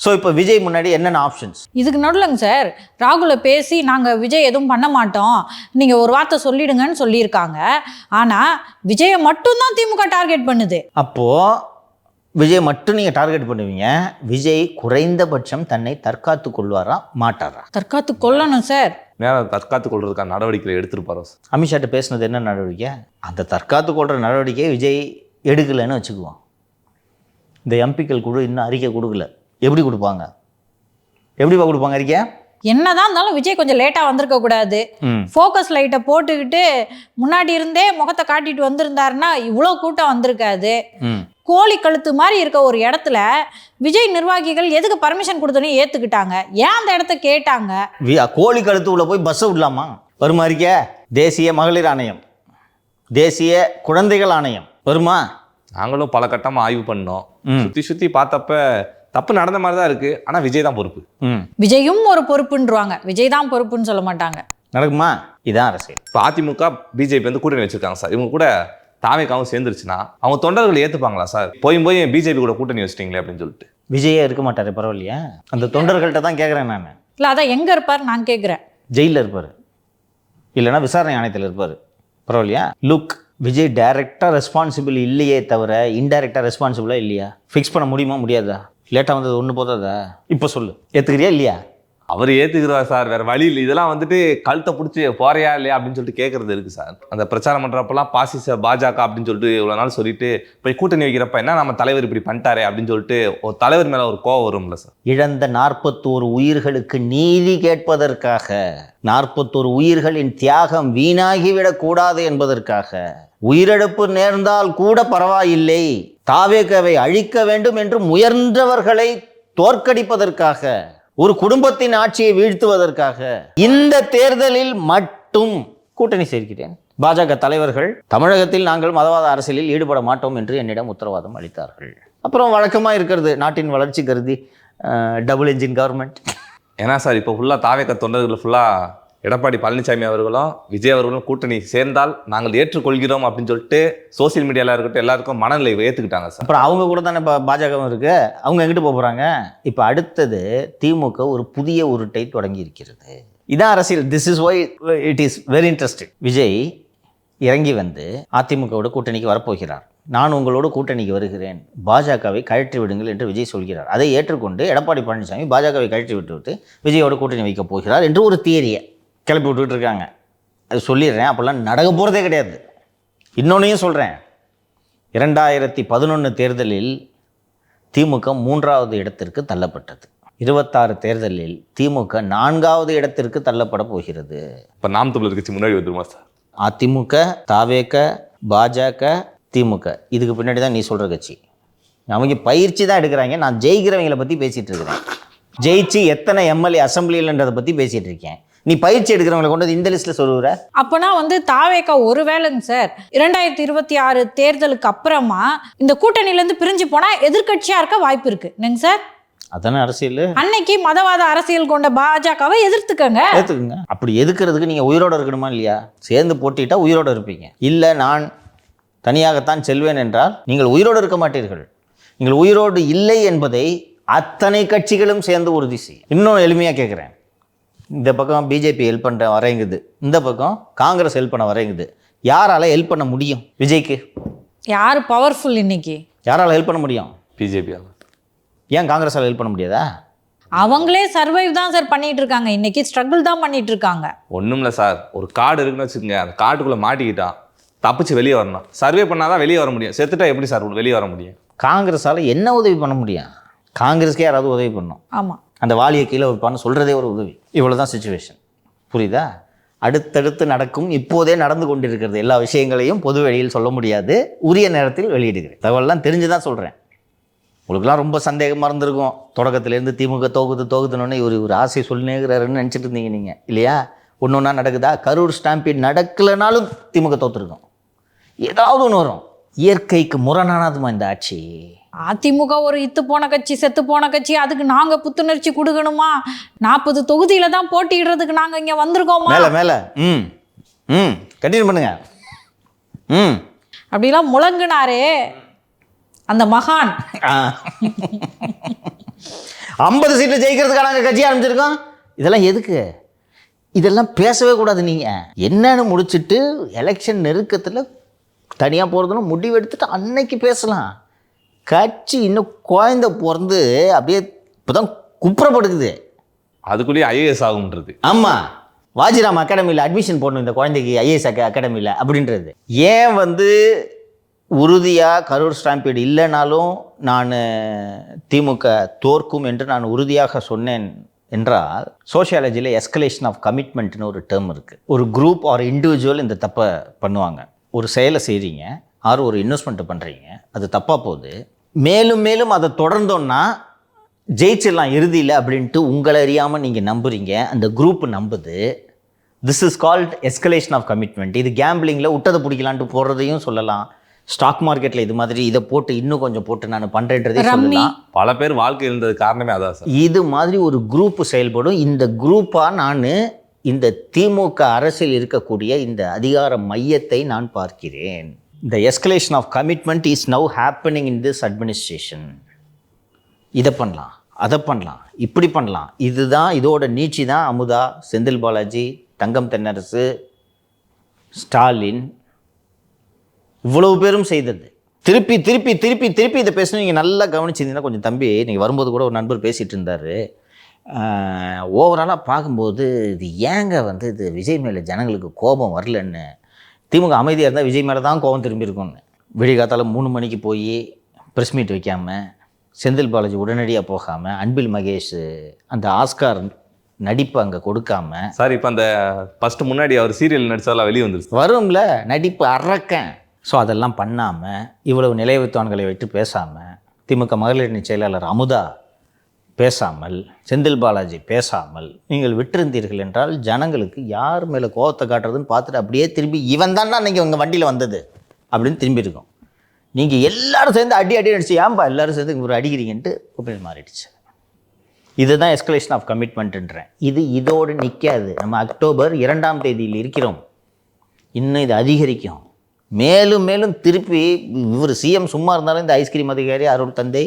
ஸோ இப்போ விஜய் முன்னாடி என்னென்ன ஆப்ஷன்ஸ்? இதுக்கு நடுலங்க சார் ராகுலை பேசி நாங்கள் விஜய் எதுவும் பண்ண மாட்டோம், நீங்கள் ஒரு வார்த்தை சொல்லிடுங்கன்னு சொல்லியிருக்காங்க. ஆனால் விஜயை மட்டும்தான் திமுக டார்கெட் பண்ணுது. அப்போது விஜய் மட்டும் நீங்கள் டார்கெட் பண்ணுவீங்க. விஜய் குறைந்தபட்சம் தன்னை தற்காத்து கொள்வாரா மாட்டாரா? தற்காத்து கொள்ளணும் சார். நேரம் தற்காத்து கொள்றதுக்கான நடவடிக்கைகளை எடுத்துருப்பாரோ? அமித்ஷாட்ட பேசுனது என்ன நடவடிக்கை? அந்த தற்காத்து கொள்கிற நடவடிக்கையை விஜய் எடுக்கலைன்னு வச்சுக்குவோம். இந்த எம்பிக்கள் குழு இன்னும் அறிக்கை கொடுக்கல. எப்படி கொடுப்பாங்க? எப்படிப்பா கொடுப்பாங்க அறிக்கை? என்னதான் இருந்தாலும் விஜய் கொஞ்சம் லேட்டாக வந்திருக்க கூடாது. ஃபோக்கஸ் லைட்டை போட்டுக்கிட்டு முன்னாடி இருந்தே முகத்தை காட்டிட்டு வந்திருந்தாருன்னா இவ்வளோ கூட்டம் வந்திருக்காது. கோழி கழுத்து மாதிரி இருக்க ஒரு இடத்துல விஜய் நிர்வாகிகள் எதுக்கு பர்மிஷன் கொடுத்தோன்னு ஏற்றுக்கிட்டாங்க? ஏன் அந்த இடத்த கேட்டாங்க? கோழி கழுத்து உள்ள போய் பஸ்ஸை விடலாமா? வருமா அறிக்கை? தேசிய மகளிர் ஆணையம், தேசிய குழந்தைகள் ஆணையம் வருமா? நாங்களும் பல கட்டமாக ஆய்வு பண்ணோம். சுற்றி பார்த்தப்ப தப்பு நடந்த மாதிரி தான் இருக்கு. ஆனால் விஜய் தான் பொறுப்பு. விஜயும் ஒரு பொறுப்புன்றாங்க, விஜய் தான் பொறுப்புன்னு சொல்ல மாட்டாங்க. நடக்குமா? இதான் அரசியல். இப்போ அதிமுக பிஜேபி வந்து கூட்டணி வச்சிருக்காங்க சார். இவங்க கூட தாவேக்காவும் சேர்ந்துருச்சுன்னா அவங்க தொண்டர்கள் ஏற்றுப்பாங்களா சார்? போய் பிஜேபி கூட கூட்டணி வச்சிட்டீங்களே அப்படின்னு சொல்லிட்டு. விஜயே இருக்க மாட்டாரு, பரவாயில்லையா? அந்த தொண்டர்கள்ட்ட தான் கேட்குறேன் நான். இல்லை அதான் எங்கே இருப்பார் நான் கேட்குறேன். ஜெயிலில் இருப்பார், இல்லைன்னா விசாரணை ஆணையத்தில் இருப்பார், பரவாயில்லையா? லுக், விஜய் டைரெக்டாக ரெஸ்பான்சிபிள் இல்லையே தவிர இன்டைரக்டாக ரெஸ்பான்சிபிளாக இல்லையா? ஃபிக்ஸ் பண்ண முடியுமா? முடியாதா? லேட்டாக வந்தது ஒன்று போதாதா? இப்போ சொல்லு, ஏற்றுக்கிறியா இல்லையா? அவர் ஏற்றுக்கிறார் சார், வேறு வழி இல்லை. இதெல்லாம் வந்துட்டு கழுத்தை பிடிச்சி போறியா இல்லையா அப்படின்னு சொல்லிட்டு கேட்குறது இருக்குது சார். அந்த பிரச்சாரம் பண்ணுறப்பெல்லாம் பாசிச பாஜக அப்படின்னு சொல்லிட்டு இவ்வளோ நாள் சொல்லிட்டு போய் கூட்டணி வைக்கிறப்ப என்ன நம்ம தலைவர் இப்படி பண்ணிட்டாரே அப்படின்னு சொல்லிட்டு ஒரு தலைவர் மேலே ஒரு கோவம் வரும்ல சார். இழந்த 41 உயிர்களுக்கு நீதி கேட்பதற்காக, 41 உயிர்களின் தியாகம் வீணாகிவிடக்கூடாது என்பதற்காக, உயிரிழப்பு நேர்ந்தால் கூட பரவாயில்லை, தாவேகாவை அழிக்க வேண்டும் என்று முயன்றவர்களை தோற்கடிப்பதற்காக, ஒரு குடும்பத்தின் ஆட்சியை வீழ்த்துவதற்காக இந்த தேர்தலில் மட்டும் கூட்டணி சேர்க்கிறேன். பாஜக தலைவர்கள் தமிழகத்தில் நாங்கள் மதவாத அரசியலில் ஈடுபட மாட்டோம் என்று என்னிடம் உத்தரவாதம் அளித்தார்கள். அப்புறம் வழக்கமாக இருக்கிறது, நாட்டின் வளர்ச்சி கருதி டபுள் என்ஜின் கவர்மெண்ட். ஏன்னா சார் இப்போ ஃபுல்லாக தாவேக தொண்டர்கள் ஃபுல்லாக எடப்பாடி பழனிசாமி அவர்களும் விஜய் அவர்களும் கூட்டணி சேர்ந்தால் நாங்கள் ஏற்றுக்கொள்கிறோம் அப்படின்னு சொல்லிட்டு சோசியல் மீடியாவில் இருக்கட்டும் எல்லாருக்கும் மனநிலை ஏற்றுக்கிட்டாங்க சார். அப்புறம் அவங்க கூட தானே இப்போ பாஜகவும் இருக்கு, அவங்க எங்கிட்டு போக போகிறாங்க? இப்போ அடுத்தது திமுக ஒரு புதிய உருட்டை தொடங்கி இருக்கிறது. இதான் அரசியல். This is why it is very interesting. Vijay இறங்கி வந்து அதிமுகவோட கூட்டணிக்கு வரப்போகிறார். நான் உங்களோட கூட்டணிக்கு வருகிறேன், பாஜகவை கழற்றி விடுங்கள் என்று விஜய் சொல்கிறார். அதை ஏற்றுக்கொண்டு எடப்பாடி பழனிசாமி பாஜகவை கழற்றி விட்டுவிட்டு விஜயோட கூட்டணி வைக்கப் போகிறார் என்று ஒரு தியரியை கிளப்பி விட்டுக்கிட்டு இருக்காங்க. அது சொல்லிடுறேன், அப்போல்லாம் நடக்க போகிறதே கிடையாது. இன்னொன்னையும் சொல்கிறேன், 2011 தேர்தலில் திமுக 3வது இடத்திற்கு தள்ளப்பட்டது. 26 தேர்தலில் திமுக 4வது இடத்திற்கு தள்ளப்பட போகிறது. இப்போ நாம் தமிழர் கட்சி முன்னாடி வந்துருமா சார்? அதிமுக, தாவேக, பாஜக, திமுக, இதுக்கு பின்னாடி தான் நீ சொல்கிற கட்சி. அவங்க பயிற்சி தான் எடுக்கிறாங்க. நான் ஜெயிக்கிறவங்களை பற்றி பேசிகிட்டு இருக்கிறேன். ஜெயிச்சு எத்தனை எம்எல்ஏ அசம்பிளின்றதை பற்றி பேசிகிட்டு இருக்கேன். நீ பயிற்சி எடுக்கிறவங்களை கொண்டு இந்த லிஸ்ட்டில் சொல்லுற. அப்போனா வந்து தாவேக்கா ஒருவேளைங்க சார் 2026 தேர்தலுக்கு அப்புறமா இந்த கூட்டணியிலேருந்து பிரிஞ்சு போனால் எதிர்கட்சியாக இருக்க வாய்ப்பு இருக்குது என்னங்க சார்? அதானே அரசியல். அன்னைக்கு மதவாத அரசியல் கொண்ட பாஜகவை எதிர்த்துக்கங்க. ஏற்றுக்குங்க. அப்படி எதுக்கிறதுக்கு நீங்கள் உயிரோடு இருக்கணுமா இல்லையா? சேர்ந்து போட்டிட்டா உயிரோடு இருப்பீங்க. இல்லை நான் தனியாகத்தான் செல்வேன் என்றால் நீங்கள் உயிரோடு இருக்க மாட்டீர்கள். நீங்கள் உயிரோடு இல்லை என்பதை அத்தனை கட்சிகளும் சேர்ந்து உறுதி செய்யும். இன்னும் எளிமையாக கேட்குறேன், இந்த பக்கம் பிஜேபி ஹெல்ப் பண்ண வரைங்குது, இந்த பக்கம் காங்கிரஸ் ஹெல்ப் பண்ண வரைங்குது. யாரால ஹெல்ப் பண்ண முடியும்? விஜய்க்கு யார் பவர்ஃபுல் இன்னைக்கு? யாரால ஹெல்ப் பண்ண முடியும்? பிஜேபி. ஏன் காங்கிரஸால் ஹெல்ப் பண்ண முடியாதா? அவங்களே சர்வைவ் தான் சார் பண்ணிட்டு இருக்காங்க, இன்னைக்கு ஸ்ட்ரகிள் தான் பண்ணிட்டு இருக்காங்க. ஒன்றும் இல்லை சார், ஒரு காடு இருக்குன்னு வச்சுக்கோங்க, அந்த காட்டுக்குள்ளே மாட்டிக்கிட்டான், தப்பிச்சு வெளியே வரணும். சர்வே பண்ணாதான் வெளியே வர முடியும். செத்துட்டா எப்படி சார் வெளியே வர முடியும்? காங்கிரஸால் என்ன உதவி பண்ண முடியும்? காங்கிரஸ்க்கே யாராவது உதவி பண்ணணும். ஆமாம், அந்த வாலியை கீழே வைப்பான்னு சொல்கிறதே ஒரு உதவி. இவ்வளோ தான் சுச்சுவேஷன். புரியுதா? அடுத்தடுத்து நடக்கும், இப்போதே நடந்து கொண்டிருக்கிறது எல்லா விஷயங்களையும் பொது வெளியில் சொல்ல முடியாது, உரிய நேரத்தில் வெளியிடுகிறேன். தகவல்லாம் தெரிஞ்சு தான் சொல்கிறேன். உங்களுக்குலாம் ரொம்ப சந்தேகமாக இருந்திருக்கும், தொடக்கத்துலேருந்து திமுக தோகுதுன்னு இவர் ஆசை சொல்லினேங்கிறாருன்னு நினச்சிட்டு இருந்தீங்க நீங்கள் இல்லையா? ஒன்று ஒன்றா நடக்குதா? கரூர் ஸ்டாம்பீட் நடக்கலைனாலும் திமுக தோற்றுருக்கும். ஏதாவது ஒன்று வரும். இயற்கைக்கு முரணானதுமா இந்த ஆட்சி? அதிமுக ஒரு இத்து போன கட்சி, செத்து போன கட்சி, அதுக்கு நாங்க புத்துணர்ச்சி கொடுக்கணுமா? 40 தொகுதியில தான் போட்டியிடுறதுக்கு நாங்க இங்க வந்திருக்கோமா? மேலே மேலே கண்டினியூ பண்ணுங்க. அப்படிலாம் முழங்குனாரே அந்த மகான். 50 சீட்டு ஜெயிக்கிறதுக்காக நாங்கள் கட்சி ஆரம்பிச்சிருக்கோம். இதெல்லாம் எதுக்கு? இதெல்லாம் பேசவே கூடாது. நீங்கள் என்னன்னு முடிச்சுட்டு எலெக்ஷன் நெருக்கத்தில் தனியாக போகிறதுன்னு முடிவு எடுத்துட்டு அன்னைக்கு பேசலாம். கட்சி இன்னும் குழந்த பிறந்து அப்படியே இப்போ தான் குப்புறப்படுக்குது. அதுக்குள்ளேயே ஐஏஎஸ் ஆகும்ன்றது. ஆமாம், வாஜிராம் அகாடமியில் அட்மிஷன் போடணும் இந்த குழந்தைக்கு, ஐஏஎஸ் அகாடமியில் அப்படின்றது. ஏன் உறுதியாக கரூர் ஸ்டாம்பீடு இல்லைனாலும் நான் திமுக தோற்கும் என்று நான் உறுதியாக சொன்னேன் என்றால், சோஷியாலஜியில் எஸ்கலேஷன் ஆஃப் கமிட்மெண்ட்னு ஒரு டேர்ம் இருக்குது. ஒரு குரூப் ஆர் இண்டிவிஜுவல் இந்த தப்பை பண்ணுவாங்க. ஒரு செயலை செய்கிறீங்க ஆர் ஒரு இன்வெஸ்ட்மெண்ட்டை பண்ணுறீங்க, அது தப்பாக போகுது, மேலும் மேலும் அதை தொடர்ந்தோன்னா ஜெயிச்சிடலாம் இறுதியில் அப்படின்ட்டு உங்களை அறியாமல் நீங்கள் நம்புறீங்க, அந்த குரூப் நம்புது. This is called escalation of commitment. இது கேம்பிளிங்கில் விட்டதை பிடிக்கலான்ட்டு போடுறதையும் சொல்லலாம். ஸ்டாக் மார்க்கெட்டில் இது மாதிரி இதை போட்டு இன்னும் கொஞ்சம் போட்டு நான் பண்ணுறேன்றதே சொல்லலாம். பல பேர் வாழ்க்கை இருந்தது காரணமே அதான் சார். இது மாதிரி ஒரு குரூப் செயல்படும். இந்த குரூப்பாக நான் இந்த திமுக அரசில் இருக்கக்கூடிய இந்த அதிகார மையத்தை நான் பார்க்கிறேன். இந்த escalation of commitment is now happening in this administration. இதை பண்ணலாம், அதை பண்ணலாம், இப்படி பண்ணலாம். இதுதான் இதோட நீட்சி தான் அமுதா, செந்தில் பாலாஜி, தங்கம் தென்னரசு, ஸ்டாலின், இவ்வளவு பேரும் செய்தது. திருப்பி திருப்பி திருப்பி திருப்பி இதை பேசணும். நீங்கள் நல்லா கவனிச்சிருந்தீங்கன்னா கொஞ்சம் தம்பி, நீங்கள் வரும்போது கூட ஒரு நண்பர் பேசிகிட்டு இருந்தார். ஓவராலாக பார்க்கும்போது இது ஏங்க இது விஜய் மேலே ஜனங்களுக்கு கோபம் வரலன்னு. திமுக அமைதியாக இருந்தால் விஜய் மேலே தான் கோபம் திரும்பியிருக்கும்னு. விடிகாத்தால 3 மணிக்கு போய் ப்ரெஸ் மீட் வைக்காமல், செந்தில் பாலாஜி உடனடியாக போகாமல், அன்பில் மகேஷ் அந்த ஆஸ்கார் நடிப்பு அங்கே கொடுக்காம. சார் இப்போ அந்த ஃபஸ்ட்டு முன்னாடி அவர் சீரியல் நடிச்சதெல்லாம் வெளியே வந்துருச்சு, வரும்ல நடிப்பு அறக்கேன். ஸோ அதெல்லாம் பண்ணாமல், இவ்வளவு நிலையத்துவான்களை வைத்து பேசாமல், திமுக மகளிர் அணி செயலாளர் அமுதா பேசாமல், செந்தில் பாலாஜி பேசாமல் நீங்கள் விட்டிருந்தீர்கள் என்றால் ஜனங்களுக்கு யார் மேலே கோபத்தை காட்டுறதுன்னு பார்த்துட்டு அப்படியே திரும்பி இவன் தான்டா நீங்கள் உங்கள் வண்டியில் வந்தது அப்படின்னு திரும்பி இருக்கும். நீங்கள் எல்லாரும் சேர்ந்து அடி அடிச்சு ஏன்பா எல்லோரும் சேர்ந்து ஒரு அடிக்கிறீங்கன்ட்டு ஒப்பீனியன் மாறிடுச்சு. இதுதான் எஸ்கலேஷன் ஆஃப் கமிட்மெண்ட்டுன்றேன். இது இதோடு நிற்காது. நம்ம அக்டோபர் 2ஆம் தேதியில் இருக்கிறோம். இன்னும் இது அதிகரிக்கும். மேலும் மேலும் திருப்பி இவர் சிஎம் சும்மா இருந்தாலும் இந்த ஐஸ்கிரீம் அதிகாரி, அருள் தந்தை,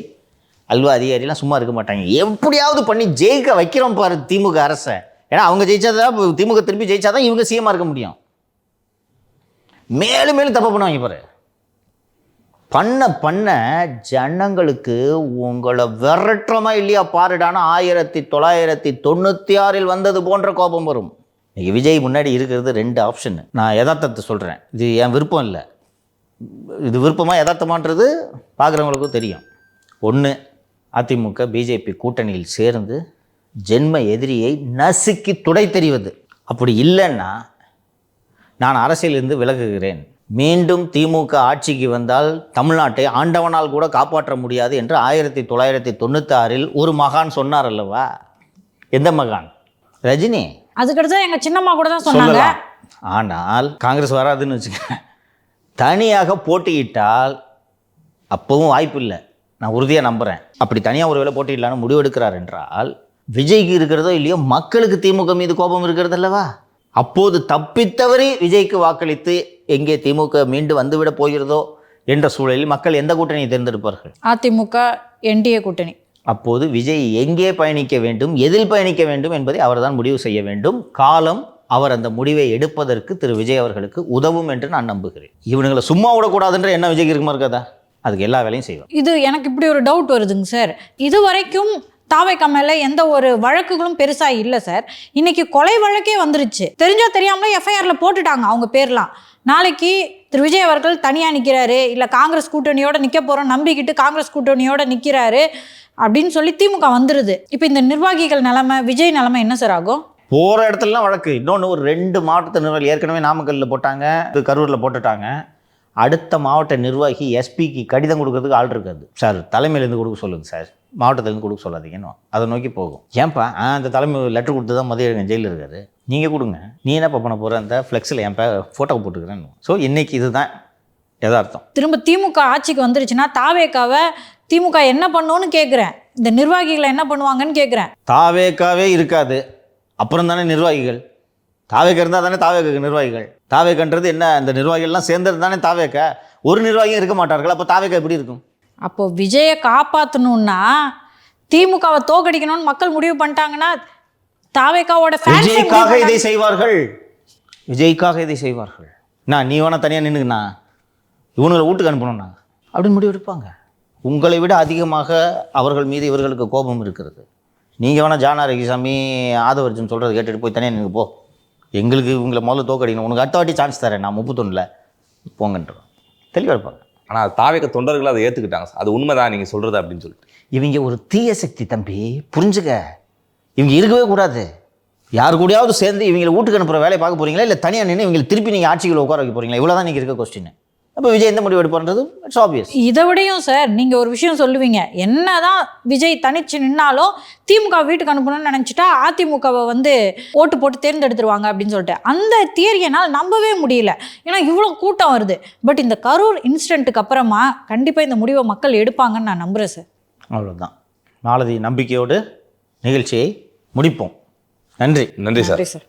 அல்வா அதிகாரிலாம் சும்மா இருக்க மாட்டாங்க. எப்படியாவது பண்ணி ஜெயிக்க வைக்கிறோம் பாரு திமுக அரசை. ஏன்னா அவங்க ஜெயிச்சாதான், திமுக திருப்பி ஜெயிச்சாதான் இவங்க சிஎம்மாக இருக்க முடியும். மேலும் மேலும் தப்பு பண்ணுவாங்க பாரு. பண்ண பண்ண ஜனங்களுக்கு உங்களை விரட்டுறமா இல்லையா பாருடானா 1996 வந்தது போன்ற கோபம் வரும். இன்னைக்கு விஜய் முன்னாடி இருக்கிறது 2 ஆப்ஷன். நான் யதார்த்தத்தை சொல்கிறேன், இது என் விருப்பம் இல்லை. இது விருப்பமாக யதார்த்தமான்றது பார்க்குறவங்களுக்கும் தெரியும். 1, அதிமுக பிஜேபி கூட்டணியில் சேர்ந்து ஜென்ம எதிரியை நசுக்கி துடை தெரிவது. அப்படி இல்லைன்னா நான் அரசியலிருந்து விலகுகிறேன். மீண்டும் திமுக ஆட்சிக்கு வந்தால் தமிழ்நாட்டை ஆண்டவனால் கூட காப்பாற்ற முடியாது என்று 1996 ஒரு மகான் சொன்னார் அல்லவா? எந்த மகான்? ரஜினி. அதுக்கடுத்து எங்க சின்னம்மா கூட தான் சொன்னாங்க. ஆனால் காங்கிரஸ் வராதுன்னு வச்சுக்க, தனியாக போட்டியிட்டால் அப்பவும் வாய்ப்பு இல்லை. நான் உறுதியாக நம்புகிறேன். அப்படி தனியாக ஒரு வேளை போட்டியிடலான்னு முடிவெடுக்கிறார் என்றால் விஜய்க்கு இருக்கிறதோ இல்லையோ மக்களுக்கு திமுக மீது கோபம் இருக்கிறது அல்லவா? அப்போது தப்பித்தவறி விஜய்க்கு வாக்களித்து எங்கே திமுக மீண்டு வந்துவிட போகிறதோ என்ற சூழலில் மக்கள் எந்த கூட்டணியை தேர்ந்தெடுப்பார்கள்? அதிமுக என்டிஏ கூட்டணி. அப்போது விஜய் எங்கே பயணிக்க வேண்டும், எதில் பயணிக்க வேண்டும் என்பதை அவர்தான் முடிவு செய்ய வேண்டும். காலம் அவர் அந்த முடிவை எடுப்பதற்கு திரு விஜய் அவர்களுக்கு உதவும் என்று நான் நம்புகிறேன். இவனுங்களை சும்மா விடக்கூடாதுன்ற என்ன விஜய்க்கு இருக்குமா இருக்காதா? அதுக்கு எல்லா வேலையும் செய்வோம். இது எனக்கு இப்படி ஒரு டவுட் வருதுங்க சார். இது வரைக்கும் தாவேக்கா மேல எந்த ஒரு வழக்குகளும் பெருசா இல்லை சார். இன்னைக்கு கொலை வழக்கே வந்துருச்சு. தெரிஞ்சோ தெரியாமலே எஃப்ஐஆர்ல போட்டுட்டாங்க அவங்க பேர்லாம். நாளைக்கு திரு விஜய் அவர்கள் தனியாக நிற்கிறாரு, இல்லை காங்கிரஸ் கூட்டணியோட நிற்க போகிறோம் நம்பிக்கிட்டு காங்கிரஸ் கூட்டணியோட நிற்கிறாரு அப்படின்னு சொல்லி திமுக வந்துடுது. இப்போ இந்த நிர்வாகிகள் நிலைமை, விஜய் நிலைமை என்ன சார் ஆகும்? போகிற இடத்துலலாம் வழக்கு. இன்னொன்று, ஒரு 2 மாவட்ட நிர்வாகி ஏற்கனவே நாமக்கல்லில் போட்டாங்க, இது கரூரில் போட்டுட்டாங்க. அடுத்த மாவட்ட நிர்வாகி எஸ்பிக்கு கடிதம் கொடுக்கறதுக்கு ஆள் இருக்காது. சார் தலைமையிலேருந்து கொடுக்க சொல்லுங்கள் சார், மாவட்டத்துலேருந்து கொடுக்க சொல்லாதீங்கன்னு அதை நோக்கி போகும். ஏன்ப்பா அந்த தலைமை லெட்டர் கொடுத்து தான் மதியம் ஜெயிலில் இருக்காரு, நீங்கள் கொடுங்க, நீ என்னப்பா பண்ண போகிற, அந்த ஃப்ளெக்ஸில் என் ஃபோட்டோ போட்டுக்கிறேன்னு. ஸோ இன்றைக்கி இதுதான் யதார்த்தம். திரும்ப திமுக ஆட்சிக்கு வந்துருச்சுன்னா தாவேக்காவை திமுக என்ன பண்ணுன்னு கேட்குறேன், இந்த நிர்வாகிகளை என்ன பண்ணுவாங்கன்னு கேட்குறேன். தாவேக்காவே இருக்காது, அப்புறம் தானே நிர்வாகிகள். தாவேக்கா இருந்தால் தானே தாவேக்கு நிர்வாகிகள். தாவேக்கன்றது என்ன, அந்த நிர்வாகிகள்லாம் சேர்ந்தது தானே தாவேக்கா. ஒரு நிர்வாகியும் இருக்க மாட்டார்கள். அப்போ தாவேக்கா எப்படி இருக்கும்? அப்போ விஜயை காப்பாற்றணும்னா திமுகவை தோக்கடிக்கணும்னு மக்கள் முடிவு பண்ணிட்டாங்கன்னா தாவேக்காவோட விஜய்க்காக இதை செய்வார்கள். விஜய்க்காக இதை செய்வார்கள். நான் நீ வேணா தனியாக நின்றுக்குண்ணா, இவனுங்களை வீட்டுக்கு அனுப்பணும்னா அப்படின்னு முடிவு எடுப்பாங்க. உங்களை விட அதிகமாக அவர்கள் மீது இவர்களுக்கு கோபம் இருக்கிறது. நீங்கள் வேணால் ஜானா ரகிசாமி ஆதவர்ஜன் சொல்கிறத கேட்டுட்டு போய் தனியாக நின்று போ, எங்களுக்கு இவங்களை முதல்ல தோக்கடிக்கணும், உனக்கு அடுத்த வாட்டி சான்ஸ் தரேன், நான் 31 போங்கன்றோம். தெளிவாக இருப்பாங்க. ஆனால் தாவேக்க தொண்டர்கள் அதை ஏற்றுக்கிட்டாங்க சார். அது உண்மைதான் நீங்கள் சொல்கிறது அப்படின்னு சொல்லிட்டு. இவங்க ஒரு தீய சக்தி தம்பி, புரிஞ்சுக்க. இவங்க இருக்கவே கூடாது. யார் கூடயாவது சேர்ந்து இவங்களை வீட்டுக்கு அனுப்புகிற வேலையை பார்க்க போகிறீங்களா, இல்லை தனியாக நின்று இவங்களை திருப்பி நீங்கள் ஆட்சிகளை உட்கார வைக்க போகிறீங்களா? இவ்வளோ தான் நீங்கள் இருக்க கொஸ்டின். அப்போ விஜய் எந்த முடிவு எடுப்பார்ன்றது இட்ஸ் ஆப்வியஸ். இதை விடையும் சார் நீங்கள் ஒரு விஷயம் சொல்லுவீங்க, என்னதான் விஜய் தனிச்சு நின்னாலும் திமுக வீட்டுக்கு அனுப்பணும்னு நினச்சிட்டா அதிமுகவை வந்து ஓட்டு போட்டு தேர்ந்தெடுத்துருவாங்க அப்படின்னு சொல்லிட்டு. அந்த தியரியை என்னால் நம்பவே முடியல. ஏன்னா இவ்வளோ கூட்டம் வருது. பட் இந்த கரூர் இன்சிடென்ட்டுக்கு அப்புறமா கண்டிப்பாக இந்த முடிவை மக்கள் எடுப்பாங்கன்னு நான் நம்புகிறேன் சார். அவ்வளோதான். நாளை நம்பிக்கையோடு நிகழ்ச்சியை முடிப்போம். நன்றி. நன்றி சார். நன்றி சார்.